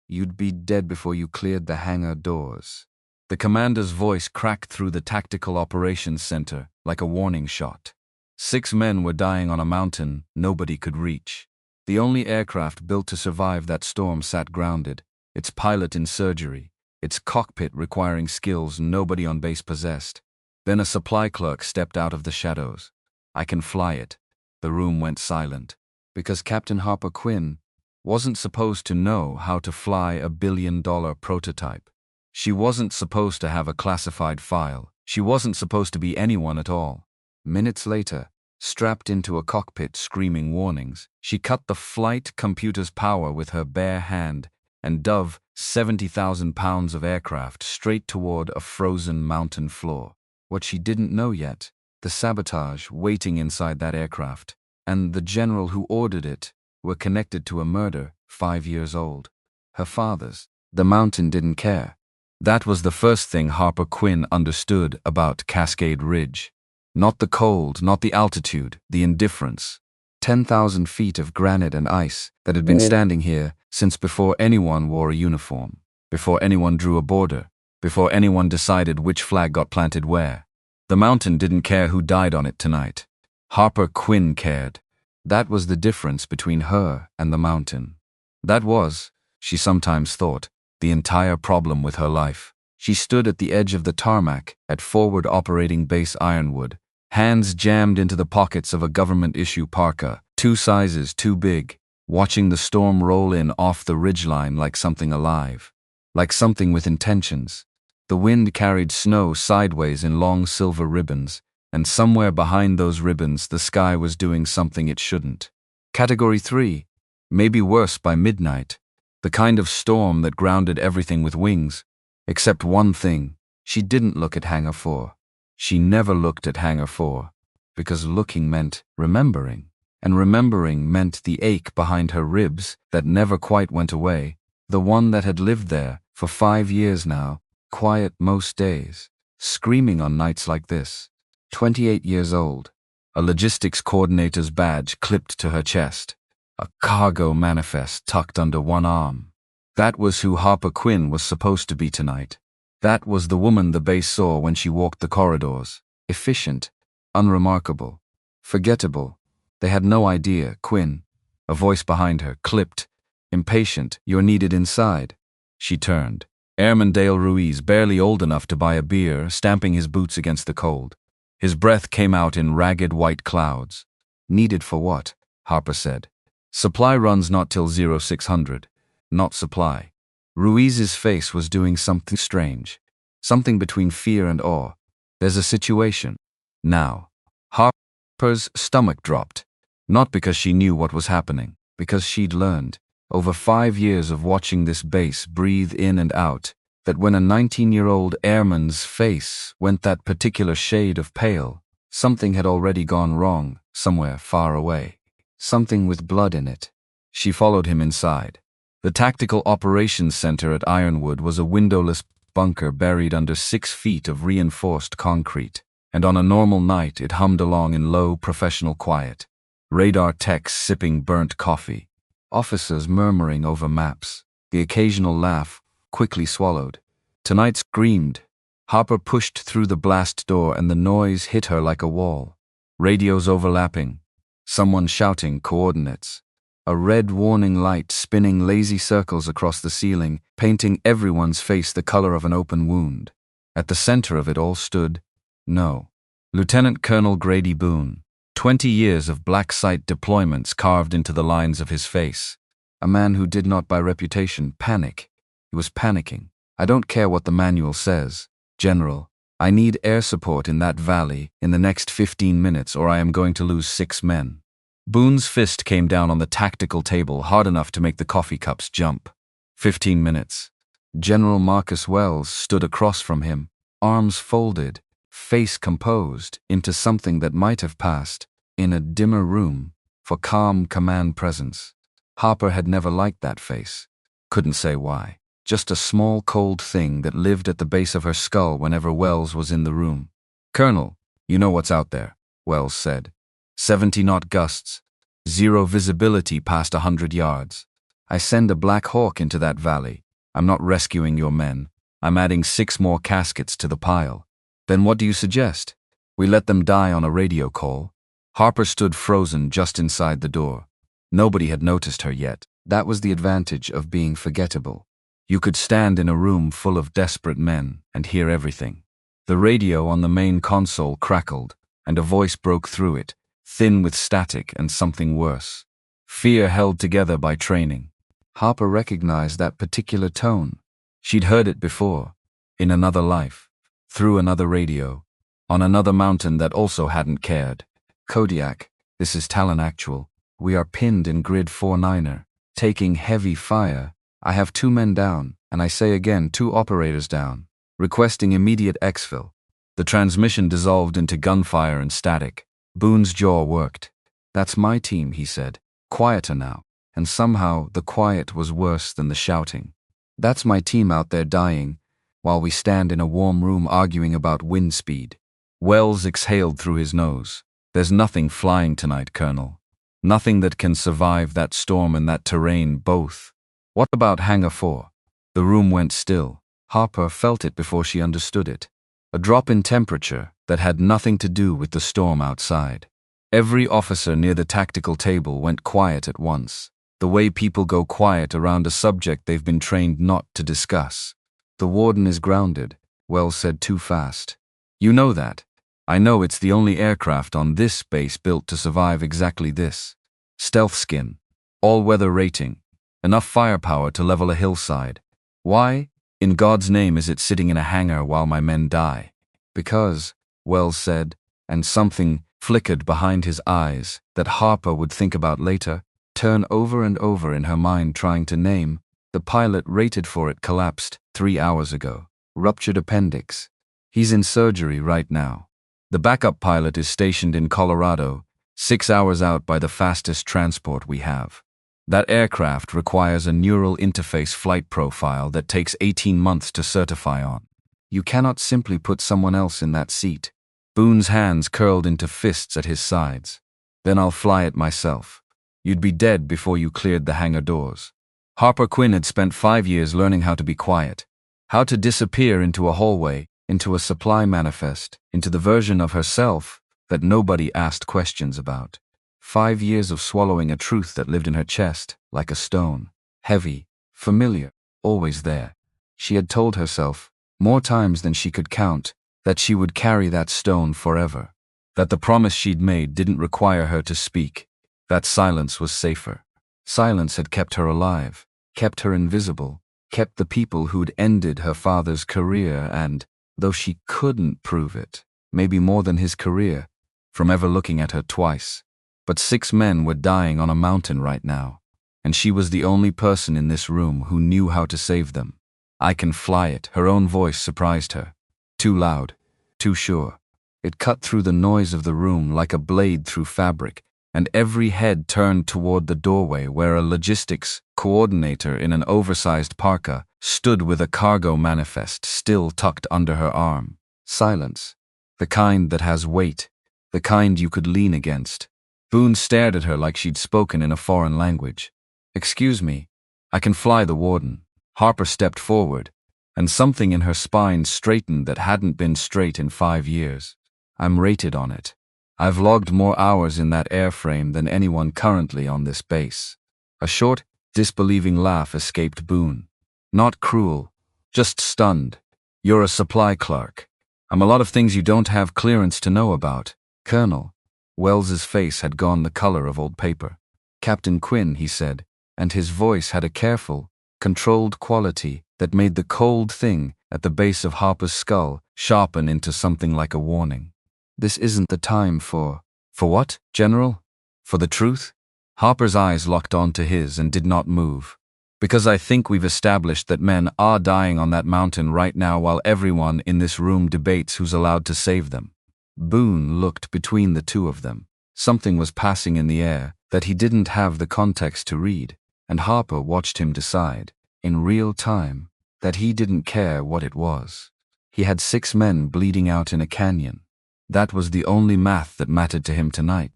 You'd be dead before you cleared the hangar doors. The commander's voice cracked through the tactical operations center like a warning shot. 6 men were dying on a mountain nobody could reach. The only aircraft built to survive that storm sat grounded, its pilot in surgery, its cockpit requiring skills nobody on base possessed. Then a supply clerk stepped out of the shadows. "I can fly it." The room went silent, because Captain Harper Quinn wasn't supposed to know how to fly a billion-dollar prototype. She wasn't supposed to have a classified file. She wasn't supposed to be anyone at all. Minutes later, strapped into a cockpit screaming warnings, she cut the flight computer's power with her bare hand and dove 70,000 pounds of aircraft straight toward a frozen mountain floor. What she didn't know yet, the sabotage waiting inside that aircraft, and the general who ordered it, were connected to a murder 5 years old. Her father's. The mountain didn't care. That was the first thing Harper Quinn understood about Cascade Ridge. Not the cold, not the altitude, the indifference. 10,000 feet of granite and ice that had been standing here since before anyone wore a uniform, before anyone drew a border, before anyone decided which flag got planted where. The mountain didn't care who died on it tonight. Harper Quinn cared. That was the difference between her and the mountain. That was, she sometimes thought, the entire problem with her life. She stood at the edge of the tarmac at Forward Operating Base Ironwood, hands jammed into the pockets of a government-issue parka, 2 sizes too big, watching the storm roll in off the ridgeline like something alive, like something with intentions. The wind carried snow sideways in long silver ribbons, and somewhere behind those ribbons the sky was doing something it shouldn't. Category 3, maybe worse by midnight. The kind of storm that grounded everything with wings. Except one thing, she didn't look at Hangar 4. She never looked at Hangar 4, because looking meant remembering, and remembering meant the ache behind her ribs that never quite went away, the one that had lived there for 5 years now, quiet most days, screaming on nights like this. 28 years old, a logistics coordinator's badge clipped to her chest, a cargo manifest tucked under one arm. That was who Harper Quinn was supposed to be tonight. That was the woman the base saw when she walked the corridors. Efficient, unremarkable, forgettable. They had no idea, Quinn. A voice behind her, clipped, impatient, "You're needed inside." She turned. Airman Dale Ruiz, barely old enough to buy a beer, stamping his boots against the cold. His breath came out in ragged white clouds. "Needed for what?" Harper said. "Supply runs not till 0600. Not supply." Ruiz's face was doing something strange. Something between fear and awe. "There's a situation. Now." Harper's stomach dropped. Not because she knew what was happening, because she'd learned, over 5 years of watching this base breathe in and out, that when a 19-year-old airman's face went that particular shade of pale, something had already gone wrong somewhere far away. Something with blood in it. She followed him inside. The Tactical Operations Center at Ironwood was a windowless bunker buried under 6 feet of reinforced concrete, and on a normal night it hummed along in low, professional quiet. Radar techs sipping burnt coffee. Officers murmuring over maps. The occasional laugh, quickly swallowed. Tonight screamed. Harper pushed through the blast door and the noise hit her like a wall. Radios overlapping. Someone shouting coordinates. A red warning light spinning lazy circles across the ceiling, painting everyone's face the color of an open wound. At the center of it all stood, Lieutenant Colonel Grady Boone. 20 years of black site deployments carved into the lines of his face. A man who did not by reputation panic. He was panicking. "I don't care what the manual says, General. I need air support in that valley in the next 15 minutes or I am going to lose 6 men. Boone's fist came down on the tactical table hard enough to make the coffee cups jump. 15 minutes. General Marcus Wells stood across from him, arms folded, face composed into something that might have passed, in a dimmer room, for calm command presence. Harper had never liked that face. Couldn't say why. Just a small cold thing that lived at the base of her skull whenever Wells was in the room. "Colonel, you know what's out there," Wells said. 70-knot gusts. Zero visibility past 100 yards. I send a Black Hawk into that valley. I'm not rescuing your men. I'm adding 6 more caskets to the pile. Then what do you suggest? We let them die on a radio call? Harper stood frozen just inside the door. Nobody had noticed her yet. That was the advantage of being forgettable. You could stand in a room full of desperate men and hear everything. The radio on the main console crackled, and a voice broke through it, thin with static and something worse. Fear held together by training. Harper recognized that particular tone. She'd heard it before, in another life, through another radio, on another mountain that also hadn't cared. Kodiak, this is Talon Actual. We are pinned in grid 49er, taking heavy fire. I have 2 men down, and I say again 2 operators down, requesting immediate exfil. The transmission dissolved into gunfire and static. Boone's jaw worked. That's my team, he said, quieter now, and somehow the quiet was worse than the shouting. That's my team out there dying, while we stand in a warm room arguing about wind speed. Wells exhaled through his nose. There's nothing flying tonight, Colonel. Nothing that can survive that storm and that terrain both. What about Hangar 4? The room went still. Harper felt it before she understood it. A drop in temperature that had nothing to do with the storm outside. Every officer near the tactical table went quiet at once, the way people go quiet around a subject they've been trained not to discuss. The warden is grounded, Wells said too fast. You know that. I know it's the only aircraft on this base built to survive exactly this. Stealth skin. All-weather rating. Enough firepower to level a hillside. Why, in God's name, is it sitting in a hangar while my men die? Because, Wells said, and something flickered behind his eyes that Harper would think about later, turn over and over in her mind trying to name. The pilot rated for it collapsed 3 hours ago. Ruptured appendix. He's in surgery right now. The backup pilot is stationed in Colorado, 6 hours out by the fastest transport we have. That aircraft requires a neural interface flight profile that takes 18 months to certify on. You cannot simply put someone else in that seat. Boone's hands curled into fists at his sides. Then I'll fly it myself. You'd be dead before you cleared the hangar doors. Harper Quinn had spent 5 years learning how to be quiet, how to disappear into a hallway, into a supply manifest, into the version of herself that nobody asked questions about. 5 years of swallowing a truth that lived in her chest, like a stone, heavy, familiar, always there. She had told herself, more times than she could count, that she would carry that stone forever, that the promise she'd made didn't require her to speak, that silence was safer. Silence had kept her alive, kept her invisible, kept the people who'd ended her father's career and, though she couldn't prove it, maybe more than his career, from ever looking at her twice. But 6 men were dying on a mountain right now, and she was the only person in this room who knew how to save them. I can fly it, her own voice surprised her. Too loud, too sure. It cut through the noise of the room like a blade through fabric, and every head turned toward the doorway where a logistics coordinator in an oversized parka stood with a cargo manifest still tucked under her arm. Silence. The kind that has weight. The kind you could lean against. Boone stared at her like she'd spoken in a foreign language. Excuse me. I can fly the warden. Harper stepped forward, and something in her spine straightened that hadn't been straight in 5 years. I'm rated on it. I've logged more hours in that airframe than anyone currently on this base. A short, disbelieving laugh escaped Boone. Not cruel, just stunned. You're a supply clerk. I'm a lot of things you don't have clearance to know about, Colonel. Wells's face had gone the color of old paper. Captain Quinn, he said, and his voice had a careful, controlled quality that made the cold thing at the base of Harper's skull sharpen into something like a warning. This isn't the time for what, General? For the truth? Harper's eyes locked onto his and did not move. Because I think we've established that men are dying on that mountain right now while everyone in this room debates who's allowed to save them. Boone looked between the two of them. Something was passing in the air that he didn't have the context to read, and Harper watched him decide, in real time, that he didn't care what it was. He had 6 men bleeding out in a canyon. That was the only math that mattered to him tonight.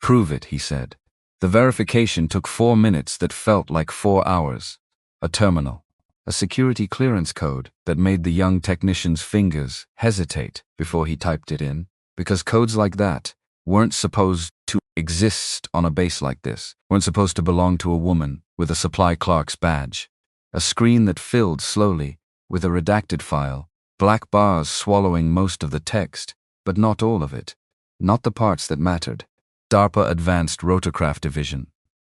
Prove it, he said. The verification took 4 minutes that felt like 4 hours. A terminal. A security clearance code that made the young technician's fingers hesitate before he typed it in, because codes like that weren't supposed to exist on a base like this, weren't supposed to belong to a woman with a supply clerk's badge. A screen that filled slowly with a redacted file, black bars swallowing most of the text, but not all of it. Not the parts that mattered. DARPA Advanced Rotorcraft Division.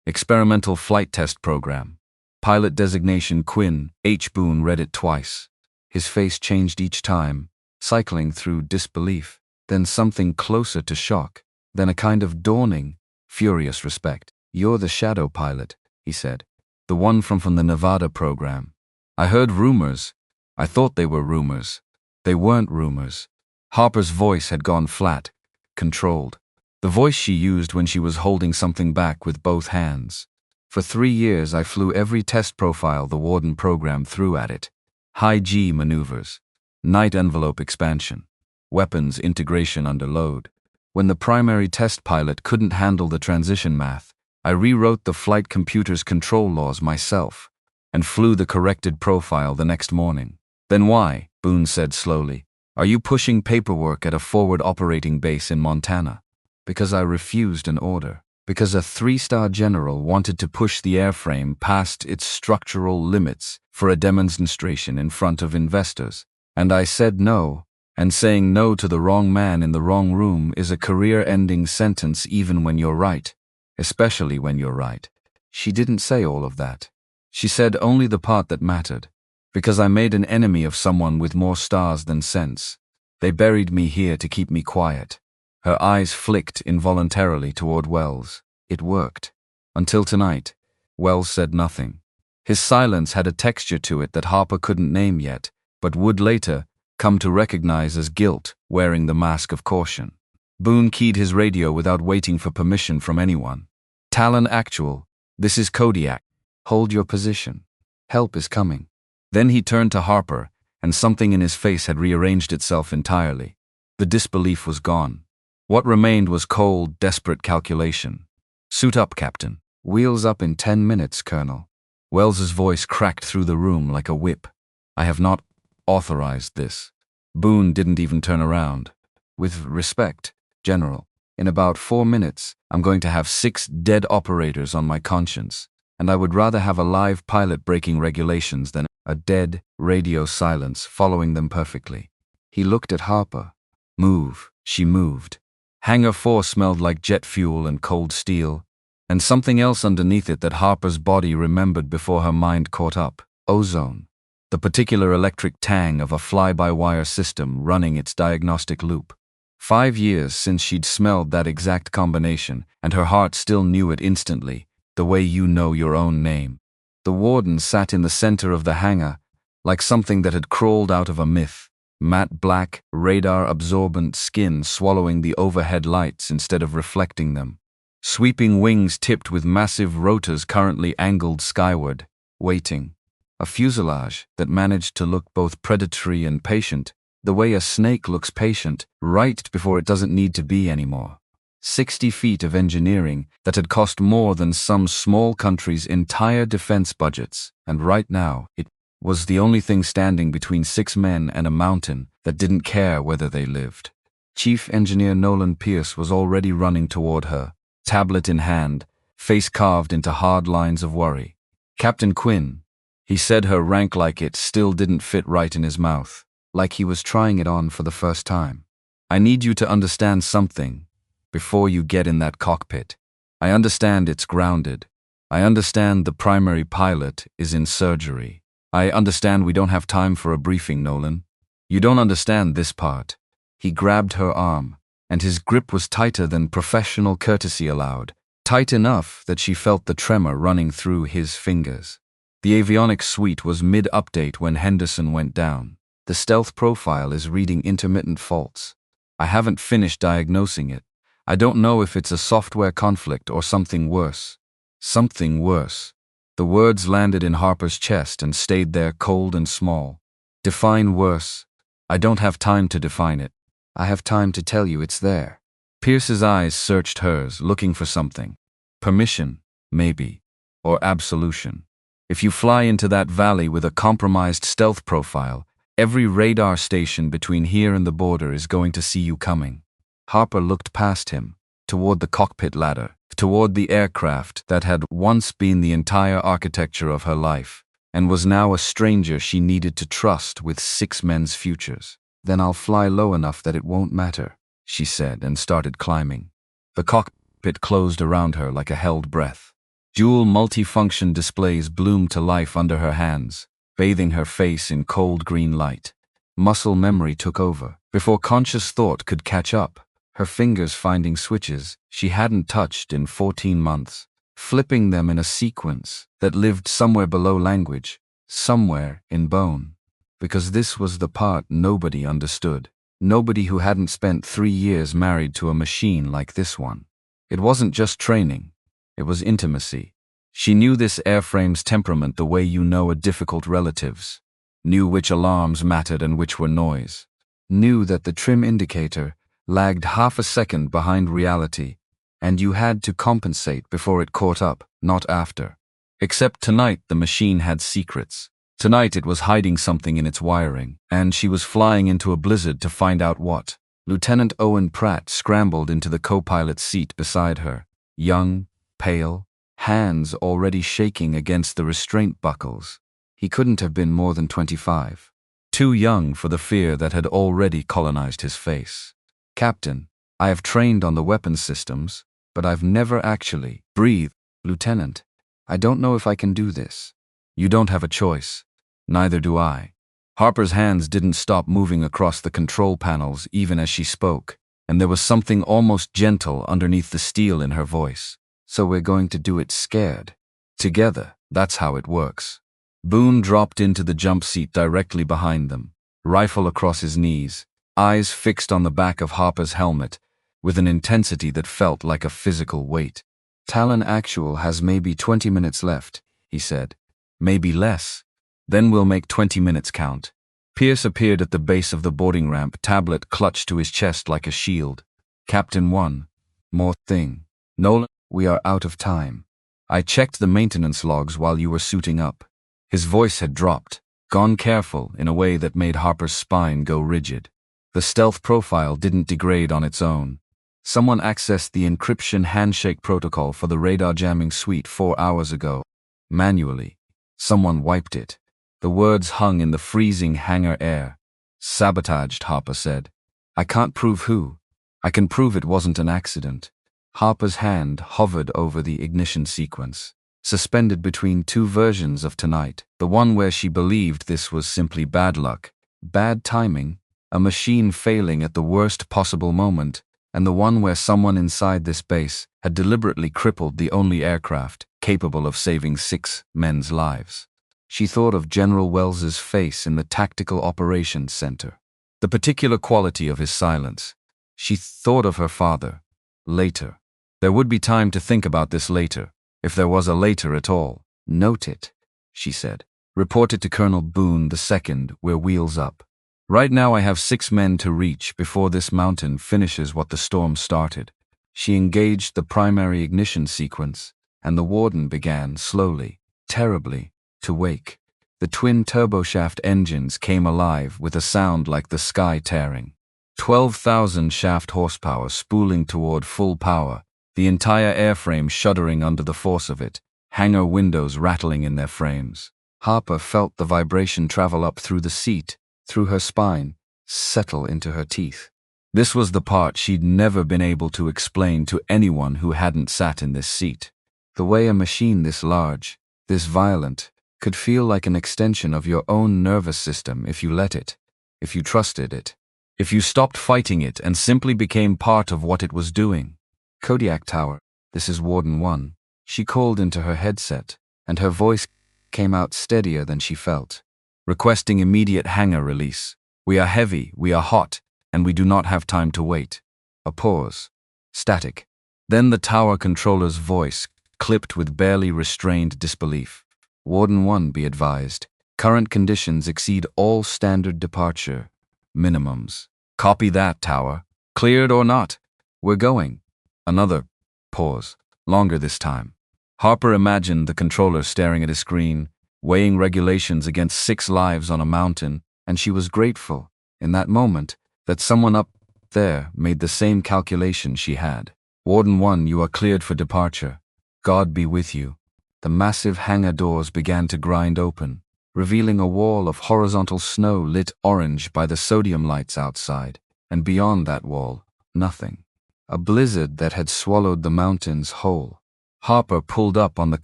Experimental Flight Test Program. Pilot designation Quinn. H. Boone read it twice. His face changed each time, cycling through disbelief, then something closer to shock, then a kind of dawning, furious respect. "You're the shadow pilot," he said. "The one from the Nevada program. I heard rumors. I thought they were rumors. They weren't rumors." Harper's voice had gone flat, controlled. The voice she used when she was holding something back with both hands. "For 3 years I flew every test profile the Warden program threw at it. High G maneuvers, night envelope expansion, weapons integration under load. When the primary test pilot couldn't handle the transition math, I rewrote the flight computer's control laws myself and flew the corrected profile the next morning." "Then why," Boone said slowly, "are you pushing paperwork at a forward operating base in Montana?" "Because I refused an order. Because a 3-star general wanted to push the airframe past its structural limits for a demonstration in front of investors. And I said no, and saying no to the wrong man in the wrong room is a career-ending sentence even when you're right. Especially when you're right." She didn't say all of that. She said only the part that mattered. "Because I made an enemy of someone with more stars than sense. They buried me here to keep me quiet." Her eyes flicked involuntarily toward Wells. It worked. Until tonight. Wells said nothing. His silence had a texture to it that Harper couldn't name yet, but would later come to recognize as guilt wearing the mask of caution. Boone keyed his radio without waiting for permission from anyone. "Talon Actual, this is Kodiak. Hold your position. Help is coming." Then he turned to Harper, and something in his face had rearranged itself entirely. The disbelief was gone. What remained was cold, desperate calculation. "Suit up, Captain. Wheels up in 10 minutes, Colonel." Wells's voice cracked through the room like a whip. "I have not authorized this." Boone didn't even turn around. "With respect, General, in about 4 minutes, I'm going to have 6 dead operators on my conscience, and I would rather have a live pilot breaking regulations than a dead radio silence following them perfectly." He looked at Harper. "Move." She moved. Hangar 4 smelled like jet fuel and cold steel, and something else underneath it that Harper's body remembered before her mind caught up. Ozone. The particular electric tang of a fly-by-wire system running its diagnostic loop. 5 years since she'd smelled that exact combination, and her heart still knew it instantly, the way you know your own name. The Warden sat in the center of the hangar, like something that had crawled out of a myth. Matte black, radar-absorbent skin swallowing the overhead lights instead of reflecting them. Sweeping wings tipped with massive rotors currently angled skyward, waiting. A fuselage that managed to look both predatory and patient, the way a snake looks patient right before it doesn't need to be anymore. 60 feet of engineering that had cost more than some small country's entire defense budgets, and right now it was the only thing standing between 6 men and a mountain that didn't care whether they lived. Chief Engineer Nolan Pierce was already running toward her, tablet in hand, face carved into hard lines of worry. "Captain Quinn," he said, her rank like it still didn't fit right in his mouth, like he was trying it on for the first time. "I need you to understand something before you get in that cockpit. I understand it's grounded. I understand the primary pilot is in surgery. I understand we don't have time for a briefing, Nolan. You don't understand this part." He grabbed her arm, and his grip was tighter than professional courtesy allowed, tight enough that she felt the tremor running through his fingers. The avionics suite was mid-update when Henderson went down. "The stealth profile is reading intermittent faults. I haven't finished diagnosing it. I don't know if it's a software conflict or something worse." Something worse. The words landed in Harper's chest and stayed there cold and small. "Define worse." "I don't have time to define it. I have time to tell you it's there." Pierce's eyes searched hers, looking for something. Permission, maybe, or absolution. If you fly into that valley with a compromised stealth profile, every radar station between here and the border is going to see you coming. Harper looked past him, toward the cockpit ladder, toward the aircraft that had once been the entire architecture of her life, and was now a stranger she needed to trust with 6 men's futures. Then I'll fly low enough that it won't matter, she said, and started climbing. The cockpit closed around her like a held breath. Dual multifunction displays bloomed to life under her hands, bathing her face in cold green light. Muscle memory took over. Before conscious thought could catch up, her fingers finding switches she hadn't touched in 14 months, flipping them in a sequence that lived somewhere below language, somewhere in bone. Because this was the part nobody understood. Nobody who hadn't spent 3 years married to a machine like this one. It wasn't just training. It was intimacy. She knew this airframe's temperament the way you know a difficult relative's. Knew which alarms mattered and which were noise. Knew that the trim indicator lagged half a second behind reality, and you had to compensate before it caught up, not after. Except tonight the machine had secrets. Tonight it was hiding something in its wiring, and she was flying into a blizzard to find out what. Lieutenant Owen Pratt scrambled into the co-pilot's seat beside her, young, pale, hands already shaking against the restraint buckles. He couldn't have been more than 25. Too young for the fear that had already colonized his face. Captain, I have trained on the weapons systems, but I've never actually breathed. Lieutenant, I don't know if I can do this. You don't have a choice. Neither do I. Harper's hands didn't stop moving across the control panels even as she spoke, and there was something almost gentle underneath the steel in her voice. So we're going to do it scared. Together, that's how it works. Boone dropped into the jump seat directly behind them, rifle across his knees, eyes fixed on the back of Harper's helmet, with an intensity that felt like a physical weight. Talon Actual has maybe 20 minutes left, he said. Maybe less. Then we'll make 20 minutes count. Pierce appeared at the base of the boarding ramp, tablet clutched to his chest like a shield. Captain 1. More thing. Nolan, we are out of time. I checked the maintenance logs while you were suiting up. His voice had dropped, gone careful in a way that made Harper's spine go rigid. The stealth profile didn't degrade on its own. Someone accessed the encryption handshake protocol for the radar jamming suite 4 hours ago. Manually. Someone wiped it. The words hung in the freezing hangar air. Sabotaged, Harper said. I can't prove who. I can prove it wasn't an accident. Harper's hand hovered over the ignition sequence, suspended between 2 versions of tonight. The one where she believed this was simply bad luck, bad timing, a machine failing at the worst possible moment, and the one where someone inside this base had deliberately crippled the only aircraft capable of saving 6 men's lives. She thought of General Wells's face in the Tactical Operations Center, the particular quality of his silence. She thought of her father. Later. There would be time to think about this later, if there was a later at all. Note it, she said. Report it to Colonel Boone II, we're wheels up. Right now I have 6 men to reach before this mountain finishes what the storm started. She engaged the primary ignition sequence, and the warden began slowly, terribly, to wake. The twin turboshaft engines came alive with a sound like the sky tearing. 12,000 shaft horsepower spooling toward full power, the entire airframe shuddering under the force of it, hangar windows rattling in their frames. Harper felt the vibration travel up through the seat, through her spine, settle into her teeth. This was the part she'd never been able to explain to anyone who hadn't sat in this seat. The way a machine this large, this violent, could feel like an extension of your own nervous system if you let it, if you trusted it, if you stopped fighting it and simply became part of what it was doing. Kodiak Tower, this is Warden 1. She called into her headset, and her voice came out steadier than she felt. Requesting immediate hangar release. We are heavy, we are hot, and we do not have time to wait. A pause. Static. Then the tower controller's voice, clipped with barely restrained disbelief. Warden 1, be advised. Current conditions exceed all standard departure minimums. Copy that, tower. Cleared or not? We're going. Another pause. longer this time. Harper imagined the controller staring at his screen, weighing regulations against 6 lives on a mountain, and she was grateful, in that moment, that someone up there made the same calculation she had. Warden 1, you are cleared for departure. God be with you. The massive hangar doors began to grind open, revealing a wall of horizontal snow lit orange by the sodium lights outside, and beyond that wall, nothing. A blizzard that had swallowed the mountains whole. Harper pulled up on the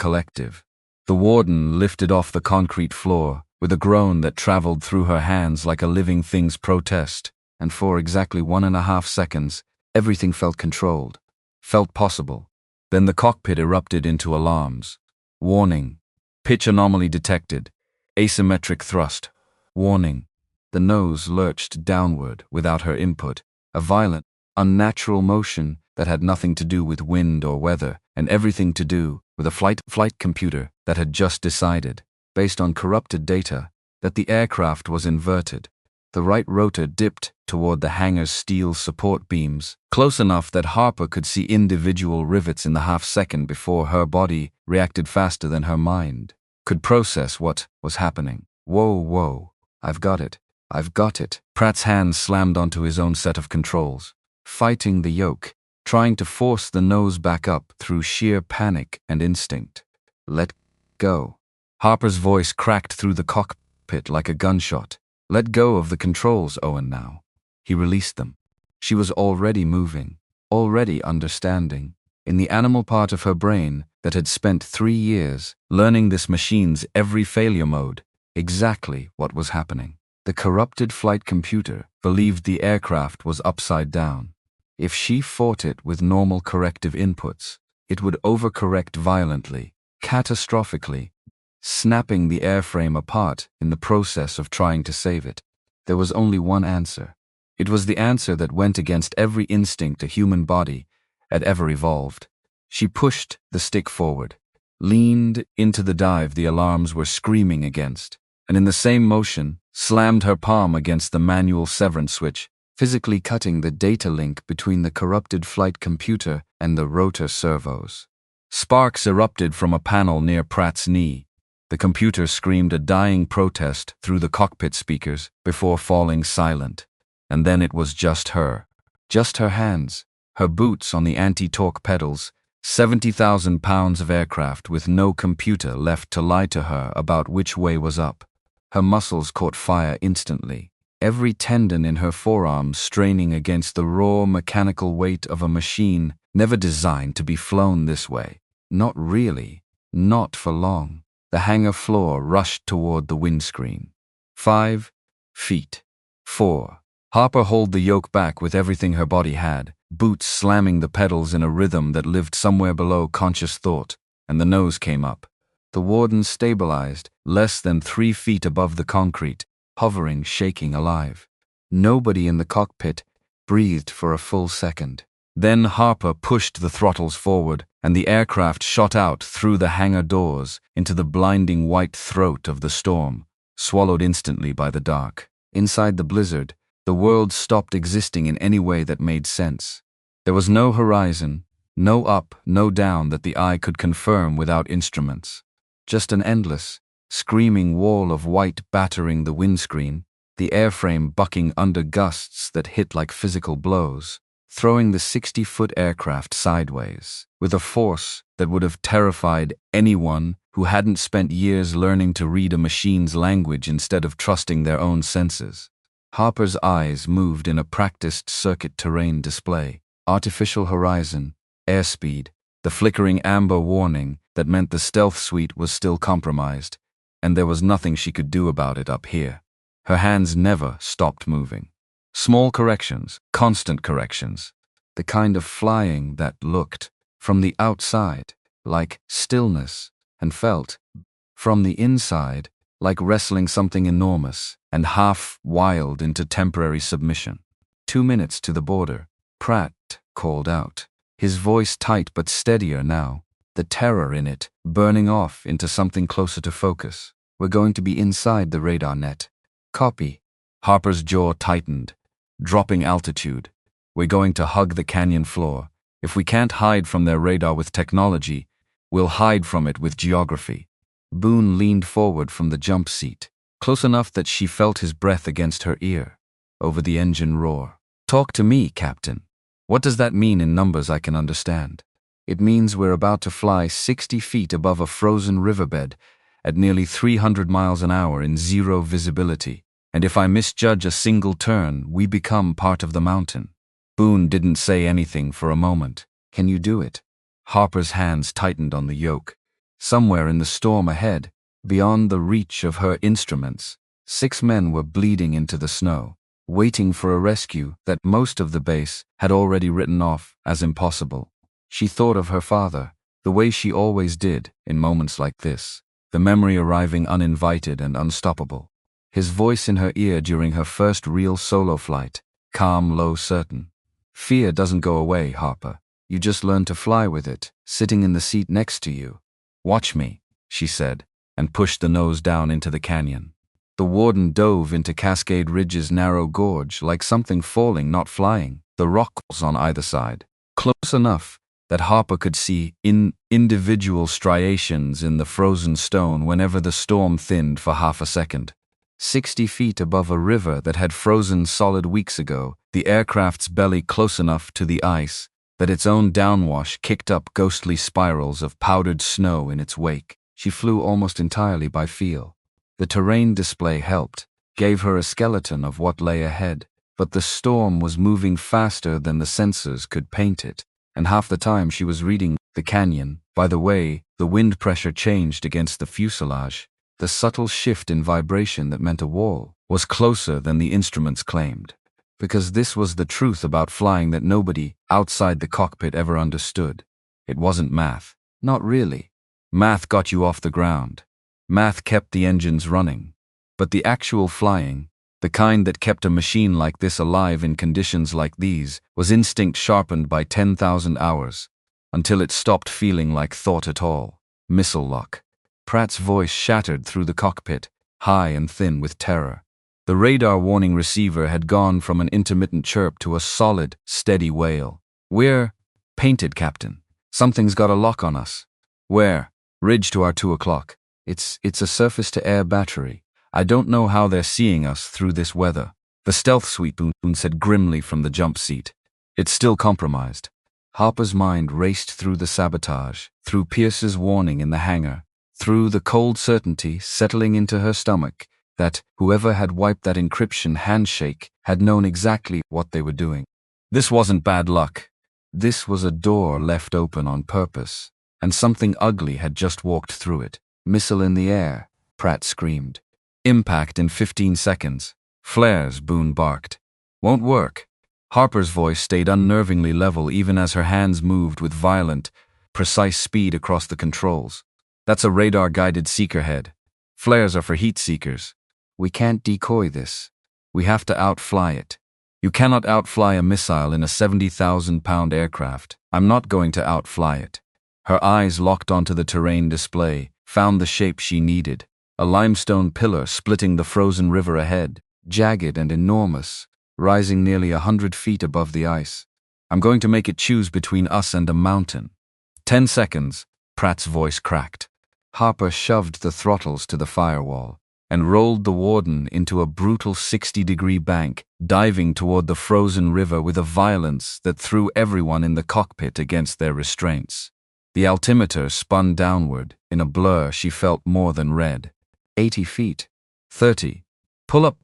collective. The warden lifted off the concrete floor with a groan that traveled through her hands like a living thing's protest, and for exactly 1.5 seconds, everything felt controlled, felt possible. Then the cockpit erupted into alarms. Warning. Pitch anomaly detected. Asymmetric thrust. Warning. The nose lurched downward without her input, a violent, unnatural motion that had nothing to do with wind or weather, and everything to do with a flight computer that had just decided, based on corrupted data, that the aircraft was inverted. The right rotor dipped toward the hangar's steel support beams, close enough that Harper could see individual rivets in the half-second before her body reacted faster than her mind could process what was happening. Whoa, I've got it. Pratt's hands slammed onto his own set of controls, fighting the yoke, trying to force the nose back up through sheer panic and instinct. Let go. Harper's voice cracked through the cockpit like a gunshot. Let go of the controls, Owen, now. He released them. She was already moving, already understanding, in the animal part of her brain that had spent 3 years learning this machine's every failure mode, exactly what was happening. The corrupted flight computer believed the aircraft was upside down. If she fought it with normal corrective inputs, it would overcorrect violently, catastrophically, snapping the airframe apart in the process of trying to save it. There was only one answer. It was the answer that went against every instinct a human body had ever evolved. She pushed the stick forward, leaned into the dive the alarms were screaming against, and in the same motion, slammed her palm against the manual severance switch, physically cutting the data link between the corrupted flight computer and the rotor servos. Sparks erupted from a panel near Pratt's knee. The computer screamed a dying protest through the cockpit speakers before falling silent. And then it was just her. Just her hands, her boots on the anti-torque pedals, 70,000 pounds of aircraft with no computer left to lie to her about which way was up. Her muscles caught fire instantly, every tendon in her forearms straining against the raw mechanical weight of a machine never designed to be flown this way. Not really. Not for long. The hangar floor rushed toward the windscreen. 5 feet. 4. Harper hauled the yoke back with everything her body had, boots slamming the pedals in a rhythm that lived somewhere below conscious thought, and the nose came up. The warden stabilized, less than 3 feet above the concrete, hovering, shaking, alive. Nobody in the cockpit breathed for a full second. Then Harper pushed the throttles forward, and the aircraft shot out through the hangar doors into the blinding white throat of the storm, swallowed instantly by the dark. Inside the blizzard, the world stopped existing in any way that made sense. There was no horizon, no up, no down that the eye could confirm without instruments. Just an endless, screaming wall of white battering the windscreen, the airframe bucking under gusts that hit like physical blows, throwing the 60-foot aircraft sideways, with a force that would have terrified anyone who hadn't spent years learning to read a machine's language instead of trusting their own senses. Harper's eyes moved in a practiced circuit terrain display, artificial horizon, airspeed, the flickering amber warning that meant the stealth suite was still compromised, and there was nothing she could do about it up here. Her hands never stopped moving. Small corrections, constant corrections, the kind of flying that looked, from the outside, like stillness, and felt, from the inside, like wrestling something enormous and half wild into temporary submission. 2 minutes to the border, Pratt called out, his voice tight but steadier now, the terror in it burning off into something closer to focus. We're going to be inside the radar net. Copy. Harper's jaw tightened, dropping altitude. We're going to hug the canyon floor, If we can't hide from their radar with technology, we'll hide from it with geography. Boone leaned forward from the jump seat, close enough that she felt his breath against her ear, over the engine roar. Talk to me, Captain. What does that mean in numbers I can understand? It means we're about to fly 60 feet above a frozen riverbed at nearly 300 miles an hour in zero visibility, and if I misjudge a single turn, we become part of the mountain. Boone didn't say anything for a moment. Can you do it? Harper's hands tightened on the yoke. Somewhere in the storm ahead, beyond the reach of her instruments, 6 men were bleeding into the snow, waiting for a rescue that most of the base had already written off as impossible. She thought of her father, the way she always did in moments like this, the memory arriving uninvited and unstoppable. His voice in her ear during her first real solo flight, calm, low, certain. Fear doesn't go away, Harper. You just learn to fly with it, sitting in the seat next to you. Watch me, she said, and pushed the nose down into the canyon. The warden dove into Cascade Ridge's narrow gorge like something falling, not flying, the rocks on either side, close enough that Harper could see individual striations in the frozen stone whenever the storm thinned for half a second. 60 feet above a river that had frozen solid weeks ago, the aircraft's belly close enough to the ice that its own downwash kicked up ghostly spirals of powdered snow in its wake. She flew almost entirely by feel. The terrain display helped, gave her a skeleton of what lay ahead, but the storm was moving faster than the sensors could paint it, and half the time she was reading the canyon by the way the wind pressure changed against the fuselage. The subtle shift in vibration that meant a wall was closer than the instruments claimed. Because this was the truth about flying that nobody outside the cockpit ever understood. It wasn't math. Not really. Math got you off the ground. Math kept the engines running. But the actual flying, the kind that kept a machine like this alive in conditions like these, was instinct sharpened by 10,000 hours, until it stopped feeling like thought at all. Missile lock. Pratt's voice shattered through the cockpit, high and thin with terror. The radar warning receiver had gone from an intermittent chirp to a solid, steady wail. We're painted, Captain. Something's got a lock on us. Where? Ridge to our 2 o'clock. It's a surface-to-air battery. I don't know how they're seeing us through this weather. The stealth suite, Boone said grimly from the jump seat. It's still compromised. Harper's mind raced through the sabotage, through Pierce's warning in the hangar, through the cold certainty settling into her stomach that whoever had wiped that encryption handshake had known exactly what they were doing. This wasn't bad luck. This was a door left open on purpose, and something ugly had just walked through it. Missile in the air, Pratt screamed. Impact in 15 seconds. Flares, Boone barked. Won't work. Harper's voice stayed unnervingly level even as her hands moved with violent, precise speed across the controls. That's a radar-guided seeker head. Flares are for heat seekers. We can't decoy this. We have to outfly it. You cannot outfly a missile in a 70,000-pound aircraft. I'm not going to outfly it. Her eyes locked onto the terrain display, found the shape she needed. A limestone pillar splitting the frozen river ahead, jagged and enormous, rising nearly 100 feet above the ice. I'm going to make it choose between us and a mountain. 10 seconds, Pratt's voice cracked. Harper shoved the throttles to the firewall and rolled the warden into a brutal 60-degree bank, diving toward the frozen river with a violence that threw everyone in the cockpit against their restraints. The altimeter spun downward. In a blur, she felt more than red. 80 feet. 30. Pull up,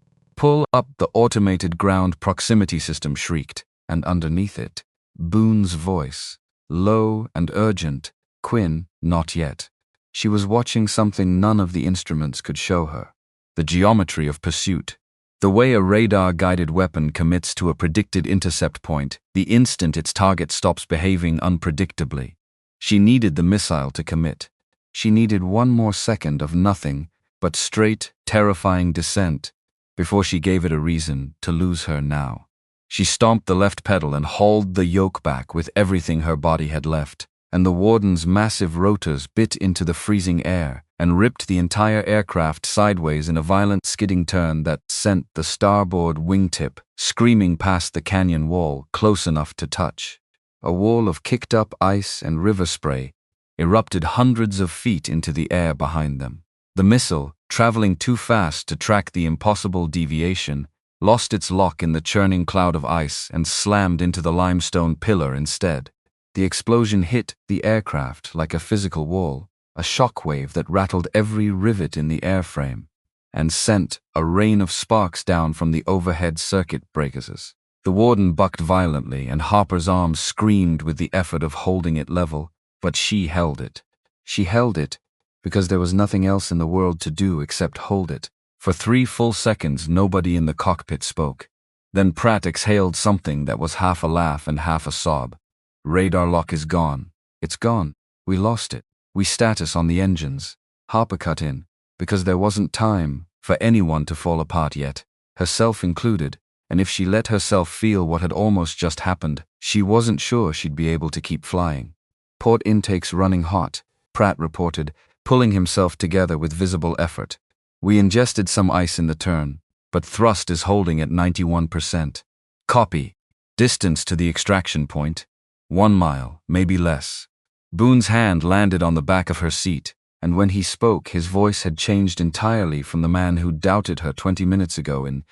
the automated ground proximity system shrieked, and underneath it, Boone's voice, low and urgent. Quinn, not yet. She was watching something none of the instruments could show her. The geometry of pursuit. The way a radar-guided weapon commits to a predicted intercept point the instant its target stops behaving unpredictably. She needed the missile to commit. She needed one more second of nothing but straight, terrifying descent before she gave it a reason to lose her now. She stomped the left pedal and hauled the yoke back with everything her body had left, and the warden's massive rotors bit into the freezing air and ripped the entire aircraft sideways in a violent skidding turn that sent the starboard wingtip screaming past the canyon wall close enough to touch. A wall of kicked-up ice and river spray erupted hundreds of feet into the air behind them. The missile, traveling too fast to track the impossible deviation, lost its lock in the churning cloud of ice and slammed into the limestone pillar instead. The explosion hit the aircraft like a physical wall, a shockwave that rattled every rivet in the airframe and sent a rain of sparks down from the overhead circuit breakers. The warden bucked violently, and Harper's arms screamed with the effort of holding it level, but she held it. She held it because there was nothing else in the world to do except hold it. For 3 full seconds, nobody in the cockpit spoke. Then Pratt exhaled something that was half a laugh and half a sob. "Radar lock is gone. It's gone. We lost it. We status on the engines." Harper cut in, because there wasn't time for anyone to fall apart yet, herself included, and if she let herself feel what had almost just happened, she wasn't sure she'd be able to keep flying. "Port intake's running hot," Pratt reported, pulling himself together with visible effort. "We ingested some ice in the turn, but thrust is holding at 91%. Copy. Distance to the extraction point? 1 mile, maybe less." Boone's hand landed on the back of her seat, and when he spoke, his voice had changed entirely from the man who doubted her 20 minutes ago in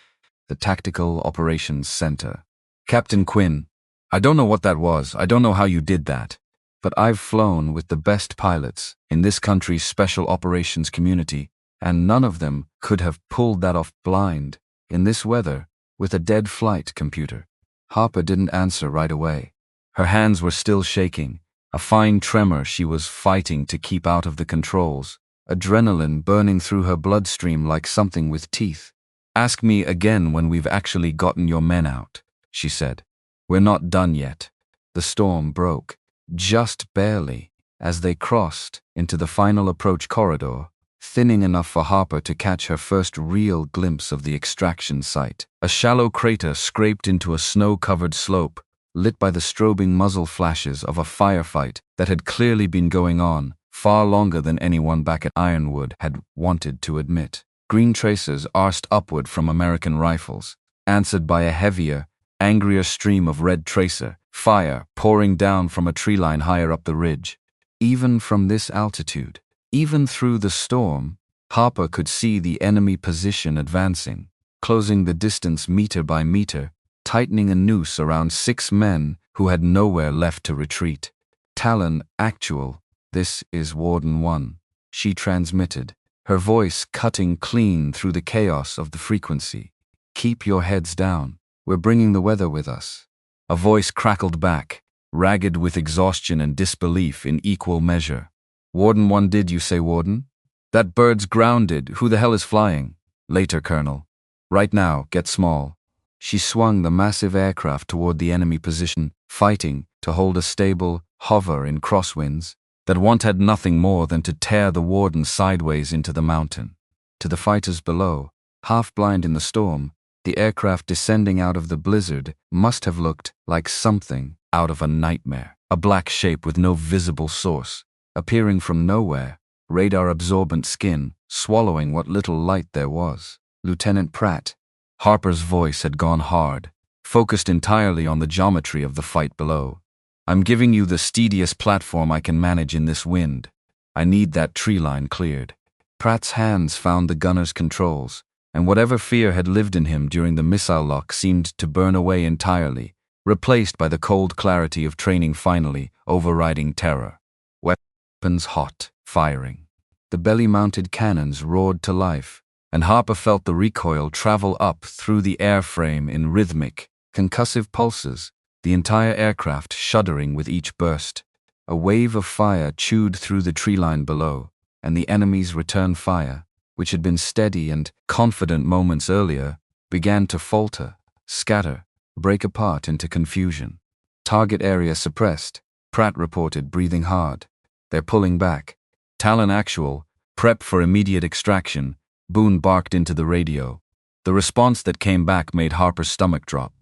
the Tactical Operations Center. "Captain Quinn, I don't know what that was. I don't know how you did that. But I've flown with the best pilots in this country's special operations community, and none of them could have pulled that off blind, in this weather, with a dead flight computer." Harper didn't answer right away. Her hands were still shaking, a fine tremor she was fighting to keep out of the controls, adrenaline burning through her bloodstream like something with teeth. "Ask me again when we've actually gotten your men out," she said. "We're not done yet." The storm broke, just barely, as they crossed into the final approach corridor, thinning enough for Harper to catch her first real glimpse of the extraction site. A shallow crater scraped into a snow-covered slope, lit by the strobing muzzle flashes of a firefight that had clearly been going on far longer than anyone back at Ironwood had wanted to admit. Green tracers arsed upward from American rifles, answered by a heavier, angrier stream of red tracer fire pouring down from a tree line higher up the ridge. Even from this altitude, even through the storm, Harper could see the enemy position advancing, closing the distance meter by meter, tightening a noose around 6 men who had nowhere left to retreat. "Talon actual, this is Warden 1, she transmitted, her voice cutting clean through the chaos of the frequency. "Keep your heads down. We're bringing the weather with us." A voice crackled back, ragged with exhaustion and disbelief in equal measure. "Warden 1, did you say, Warden? That bird's grounded. Who the hell is flying?" "Later, Colonel. Right now, get small." She swung the massive aircraft toward the enemy position, fighting to hold a stable hover in crosswinds that wanted nothing more than to tear the Warden sideways into the mountain. To the fighters below, half blind in the storm, the aircraft descending out of the blizzard must have looked like something out of a nightmare. A black shape with no visible source, appearing from nowhere, radar-absorbent skin swallowing what little light there was. "Lieutenant Pratt." Harper's voice had gone hard, focused entirely on the geometry of the fight below. "I'm giving you the steadiest platform I can manage in this wind. I need that tree line cleared." Pratt's hands found the gunner's controls, and whatever fear had lived in him during the missile lock seemed to burn away entirely, replaced by the cold clarity of training finally overriding terror. Weapons hot, firing. The belly-mounted cannons roared to life, and Harper felt the recoil travel up through the airframe in rhythmic, concussive pulses, the entire aircraft shuddering with each burst. A wave of fire chewed through the tree line below, and the enemy's return fire, which had been steady and confident moments earlier, began to falter, scatter, break apart into confusion. "Target area suppressed," Pratt reported, breathing hard. "They're pulling back." "Talon actual, prep for immediate extraction," Boone barked into the radio. The response that came back made Harper's stomach drop.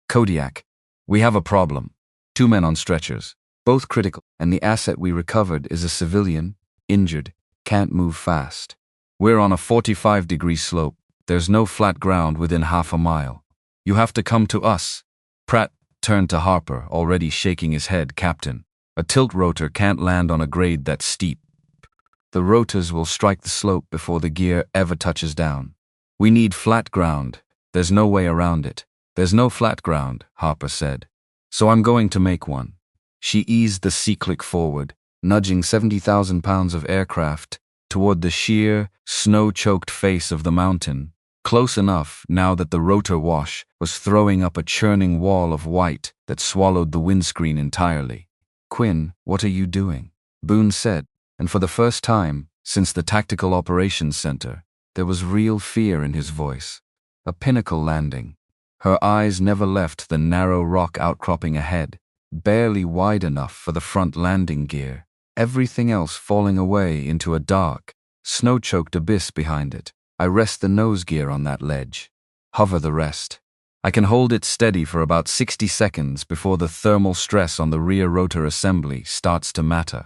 "Kodiak, we have a problem. 2 men on stretchers, both critical, and the asset we recovered is a civilian, injured, can't move fast. We're on a 45-degree slope. There's no flat ground within half a mile. You have to come to us." Pratt turned to Harper, already shaking his head. "Captain, a tilt rotor can't land on a grade that steep. The rotors will strike the slope before the gear ever touches down. We need flat ground. There's no way around it." "There's no flat ground," Harper said. "So I'm going to make one." She eased the C-click forward, nudging 70,000 pounds of aircraft toward the sheer, snow-choked face of the mountain, close enough now that the rotor wash was throwing up a churning wall of white that swallowed the windscreen entirely. "Quinn, what are you doing?" Boone said, and for the first time since the Tactical Operations Center, there was real fear in his voice. A pinnacle landing. Her eyes never left the narrow rock outcropping ahead, barely wide enough for the front landing gear, everything else falling away into a dark, snow-choked abyss behind it. "I rest the nose gear on that ledge. Hover the rest. I can hold it steady for about 60 seconds before the thermal stress on the rear rotor assembly starts to matter.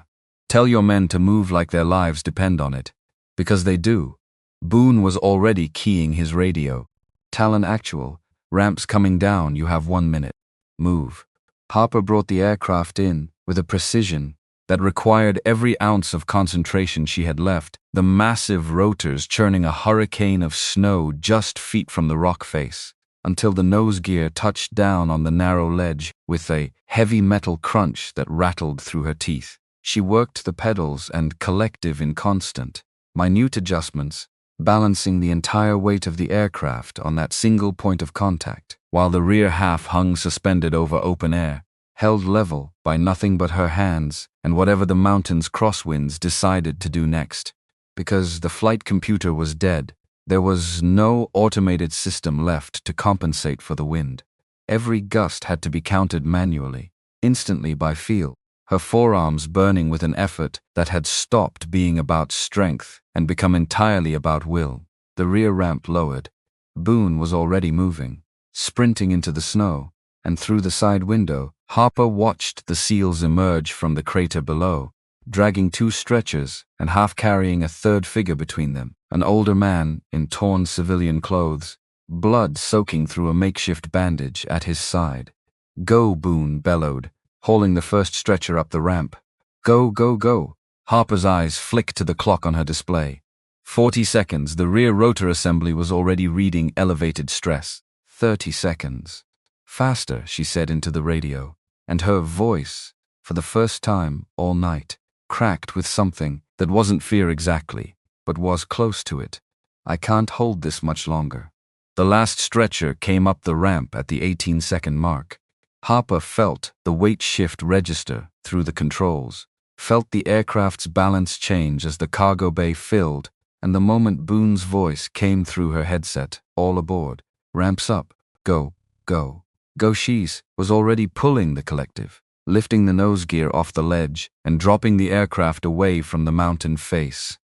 Tell your men to move like their lives depend on it, because they do." Boone was already keying his radio. "Talon actual. Ramps coming down, you have 1 minute. Move." Harper brought the aircraft in with a precision that required every ounce of concentration she had left, the massive rotors churning a hurricane of snow just feet from the rock face, until the nose gear touched down on the narrow ledge with a heavy metal crunch that rattled through her teeth. She worked the pedals and collective in constant, minute adjustments, balancing the entire weight of the aircraft on that single point of contact, while the rear half hung suspended over open air, held level by nothing but her hands and whatever the mountain's crosswinds decided to do next. Because the flight computer was dead, there was no automated system left to compensate for the wind. Every gust had to be counted manually, instantly by feel, her forearms burning with an effort that had stopped being about strength and become entirely about will. The rear ramp lowered. Boone was already moving, sprinting into the snow, and through the side window, Harper watched the SEALs emerge from the crater below, dragging 2 stretchers and half carrying a third figure between them, an older man in torn civilian clothes, blood soaking through a makeshift bandage at his side. "Go," Boone bellowed, hauling the first stretcher up the ramp. "Go, go, go." Harper's eyes flicked to the clock on her display. 40 seconds, the rear rotor assembly was already reading elevated stress. 30 seconds. "Faster," she said into the radio, and her voice, for the first time all night, cracked with something that wasn't fear exactly, but was close to it. "I can't hold this much longer." The last stretcher came up the ramp at the 18-second mark. Harper felt the weight shift register through the controls, felt the aircraft's balance change as the cargo bay filled, and the moment Boone's voice came through her headset, "All aboard. Ramps up. Go, go, go." She was already pulling the collective, lifting the nose gear off the ledge and dropping the aircraft away from the mountain face,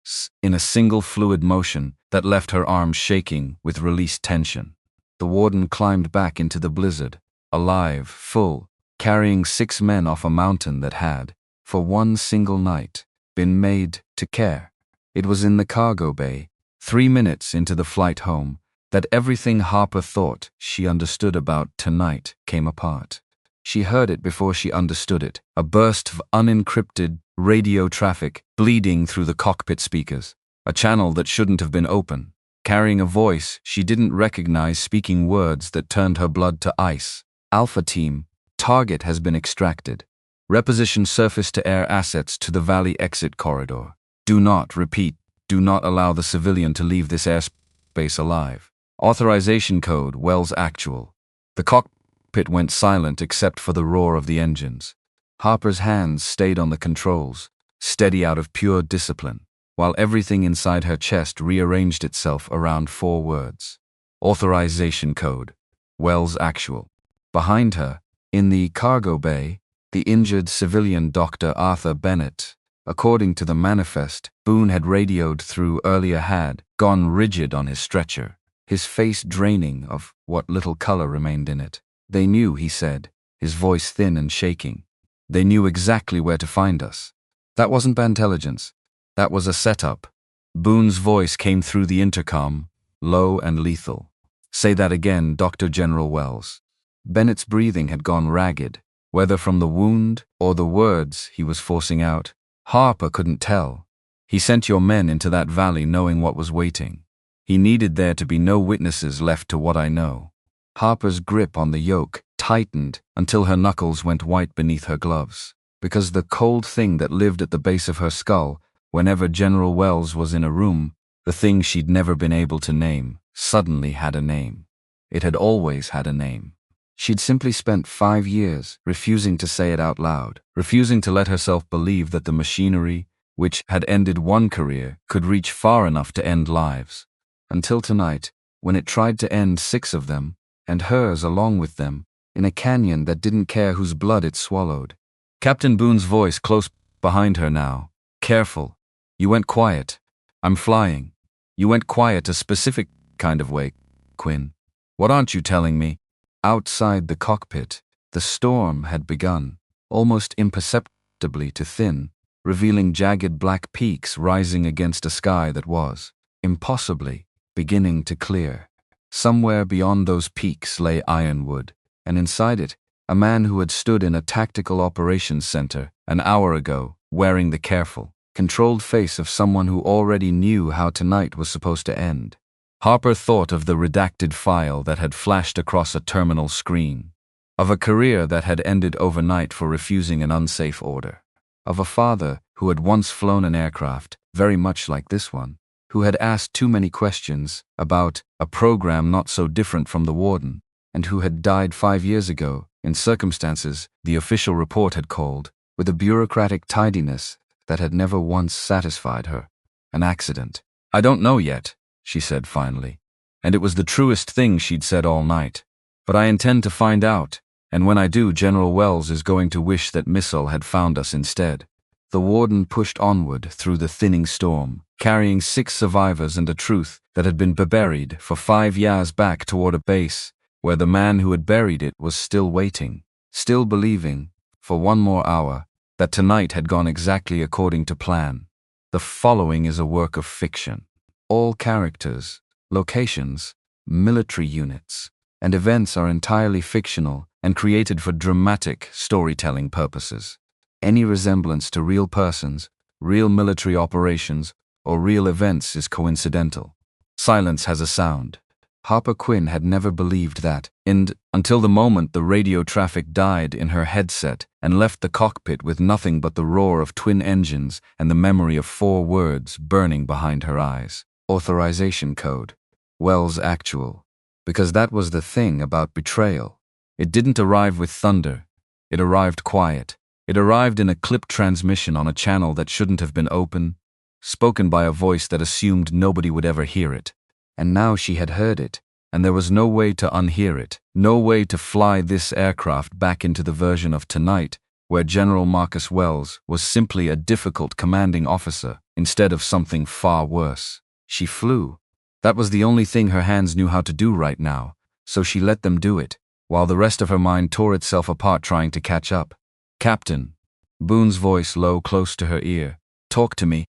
in a single fluid motion that left her arms shaking with released tension. The warden climbed back into the blizzard, alive, full, carrying 6 men off a mountain that had, for one single night, been made to care. It was in the cargo bay, 3 minutes into the flight home, that everything Harper thought she understood about tonight came apart. She heard it before she understood it, a burst of unencrypted radio traffic bleeding through the cockpit speakers, a channel that shouldn't have been open, carrying a voice she didn't recognize speaking words that turned her blood to ice. "Alpha Team, target has been extracted. Reposition surface-to-air assets to the valley exit corridor. Do not, repeat, do not allow the civilian to leave this airspace alive. Authorization code, Wells Actual." The cockpit went silent except for the roar of the engines. Harper's hands stayed on the controls, steady out of pure discipline, while everything inside her chest rearranged itself around 4 words. Authorization code, Wells Actual. Behind her, in the cargo bay, the injured civilian Dr. Arthur Bennett, according to the manifest Boone had radioed through earlier, had gone rigid on his stretcher, his face draining of what little color remained in it. "They knew," he said, his voice thin and shaking. "They knew exactly where to find us. That wasn't bad intelligence. That was a setup." Boone's voice came through the intercom, low and lethal. "Say that again, Dr. General Wells." Bennett's breathing had gone ragged, whether from the wound or the words he was forcing out. Harper couldn't tell. He sent your men into that valley knowing what was waiting. He needed there to be no witnesses left to what I know. Harper's grip on the yoke tightened until her knuckles went white beneath her gloves, because the cold thing that lived at the base of her skull, whenever General Wells was in a room, the thing she'd never been able to name, suddenly had a name. It had always had a name. She'd simply spent 5 years refusing to say it out loud, refusing to let herself believe that the machinery, which had ended one career, could reach far enough to end lives. Until tonight, when it tried to end 6 of them, and hers along with them, in a canyon that didn't care whose blood it swallowed. Captain Boone's voice close behind her now. Careful. You went quiet. I'm flying. You went quiet a specific kind of way, Quinn. What aren't you telling me? Outside the cockpit, the storm had begun, almost imperceptibly to thin, revealing jagged black peaks rising against a sky that was, impossibly, beginning to clear. Somewhere beyond those peaks lay Ironwood, and inside it, a man who had stood in a tactical operations center an hour ago, wearing the careful, controlled face of someone who already knew how tonight was supposed to end. Harper thought of the redacted file that had flashed across a terminal screen, of a career that had ended overnight for refusing an unsafe order, of a father who had once flown an aircraft, very much like this one, who had asked too many questions about a program not so different from the warden, and who had died 5 years ago in circumstances the official report had called, with a bureaucratic tidiness that had never once satisfied her, an accident. I don't know yet, she said finally, and it was the truest thing she'd said all night. But I intend to find out, and when I do, General Wells is going to wish that missile had found us instead. The warden pushed onward through the thinning storm, carrying 6 survivors and a truth that had been buried for 5 years back toward a base where the man who had buried it was still waiting, still believing, for one more hour, that tonight had gone exactly according to plan. The following is a work of fiction. All characters, locations, military units, and events are entirely fictional and created for dramatic storytelling purposes. Any resemblance to real persons, real military operations, or real events is coincidental. Silence has a sound. Harper Quinn had never believed that, until the moment the radio traffic died in her headset and left the cockpit with nothing but the roar of twin engines and the memory of 4 words burning behind her eyes. Authorization code. Wells Actual. Because that was the thing about betrayal. It didn't arrive with thunder. It arrived quiet. It arrived in a clipped transmission on a channel that shouldn't have been open, spoken by a voice that assumed nobody would ever hear it. And now she had heard it, and there was no way to unhear it, no way to fly this aircraft back into the version of tonight where General Marcus Wells was simply a difficult commanding officer instead of something far worse. She flew. That was the only thing her hands knew how to do right now, so she let them do it, while the rest of her mind tore itself apart trying to catch up. Captain. Boone's voice low close to her ear. Talk to me.